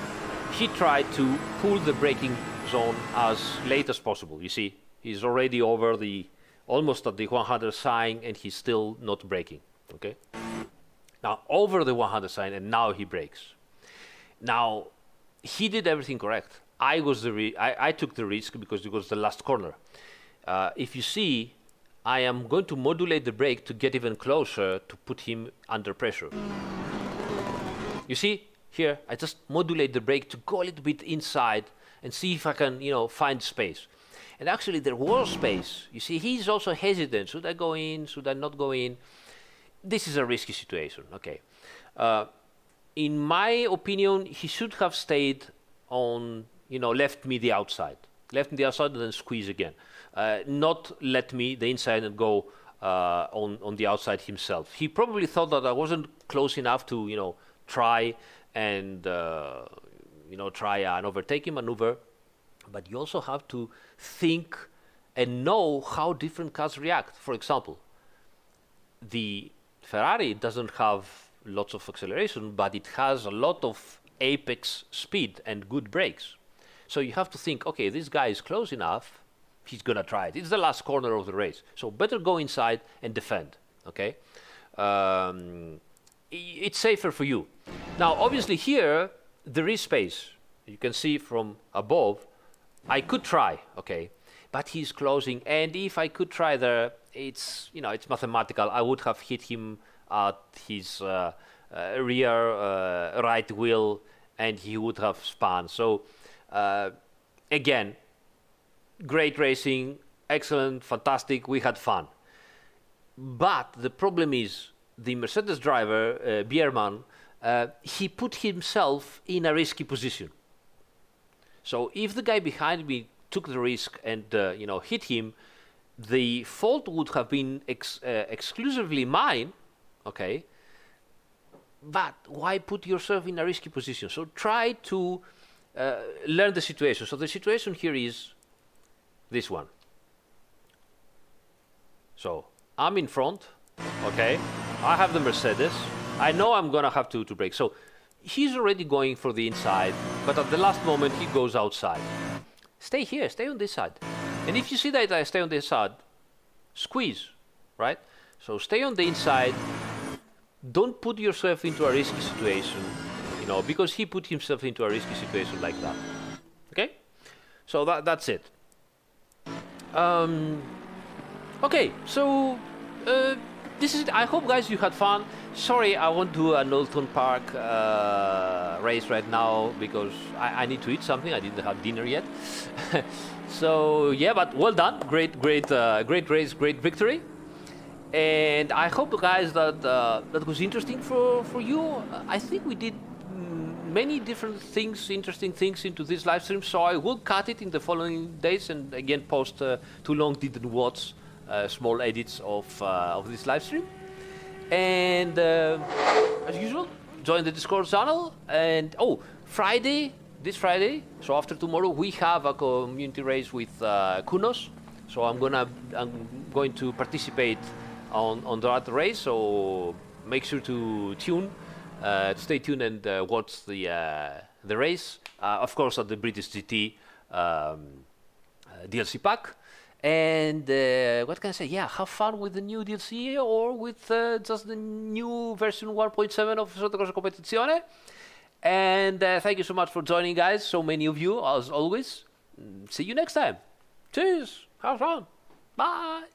Speaker 1: he tried to pull the braking zone as late as possible. You see, he's already over the, almost at the 100 sign, and he's still not braking, okay? Now, over the 100 sign, and now he brakes. Now, he did everything correct. I took the risk because it was the last corner. If you see, I am going to modulate the brake to get even closer to put him under pressure. You see, here, I just modulate the brake to go a little bit inside and see if I can, you know, find space. And actually, there was space. You see, he's also hesitant. Should I go in? Should I not go in? This is a risky situation, okay. In my opinion, he should have stayed on, you know, left me the outside. Left me the outside and then squeeze again. Not let me the inside and go on the outside himself. He probably thought that I wasn't close enough to, you know, try and, you know, try an overtaking maneuver. But you also have to think and know how different cars react. For example, the Ferrari doesn't have lots of acceleration, but it has a lot of apex speed and good brakes. So you have to think, okay, this guy is close enough, he's gonna try it. It's the last corner of the race. So better go inside and defend, okay? It's safer for you. Now, obviously here, there is space. You can see from above, I could try, okay? But he's closing, and if I could try there, it's, you know, it's mathematical. I would have hit him at his rear right wheel, and he would have spun. So, again, great racing, excellent, fantastic, we had fun. But the problem is, the Mercedes driver, Biermann, he put himself in a risky position. So if the guy behind me took the risk and, you know, hit him, the fault would have been exclusively mine, okay? But why put yourself in a risky position? So try to learn the situation. So the situation here is this one. So I'm in front, okay? I have the Mercedes. I know I'm gonna have to brake. So he's already going for the inside, but at the last moment he goes outside. Stay here, stay on this side. And if you see that I stay on this side, squeeze, right? So stay on the inside. Don't put yourself into a risky situation, you know, because he put himself into a risky situation like that. Okay? So that's it. Okay, so this is it. I hope, guys, you had fun. Sorry, I won't do an Oldton Park race right now because I need to eat something. I didn't have dinner yet. So yeah, but well done. Great race, great victory. And I hope, guys, that that was interesting for you. I think we did many different things, interesting things into this live stream. So I will cut it in the following days and again post too long didn't watch small edits of this live stream. And as usual, join the Discord channel. And this Friday, so after tomorrow, we have a community race with Kunos. So I'm going to participate on that race. So make sure to stay tuned and watch the race. Of course, at the British GT DLC pack. And what can I say? Yeah, have fun with the new DLC or with just the new version 1.7 of Sottocorsa Competizione. And thank you so much for joining, guys. So many of you, as always. See you next time. Cheers. Have fun. Bye.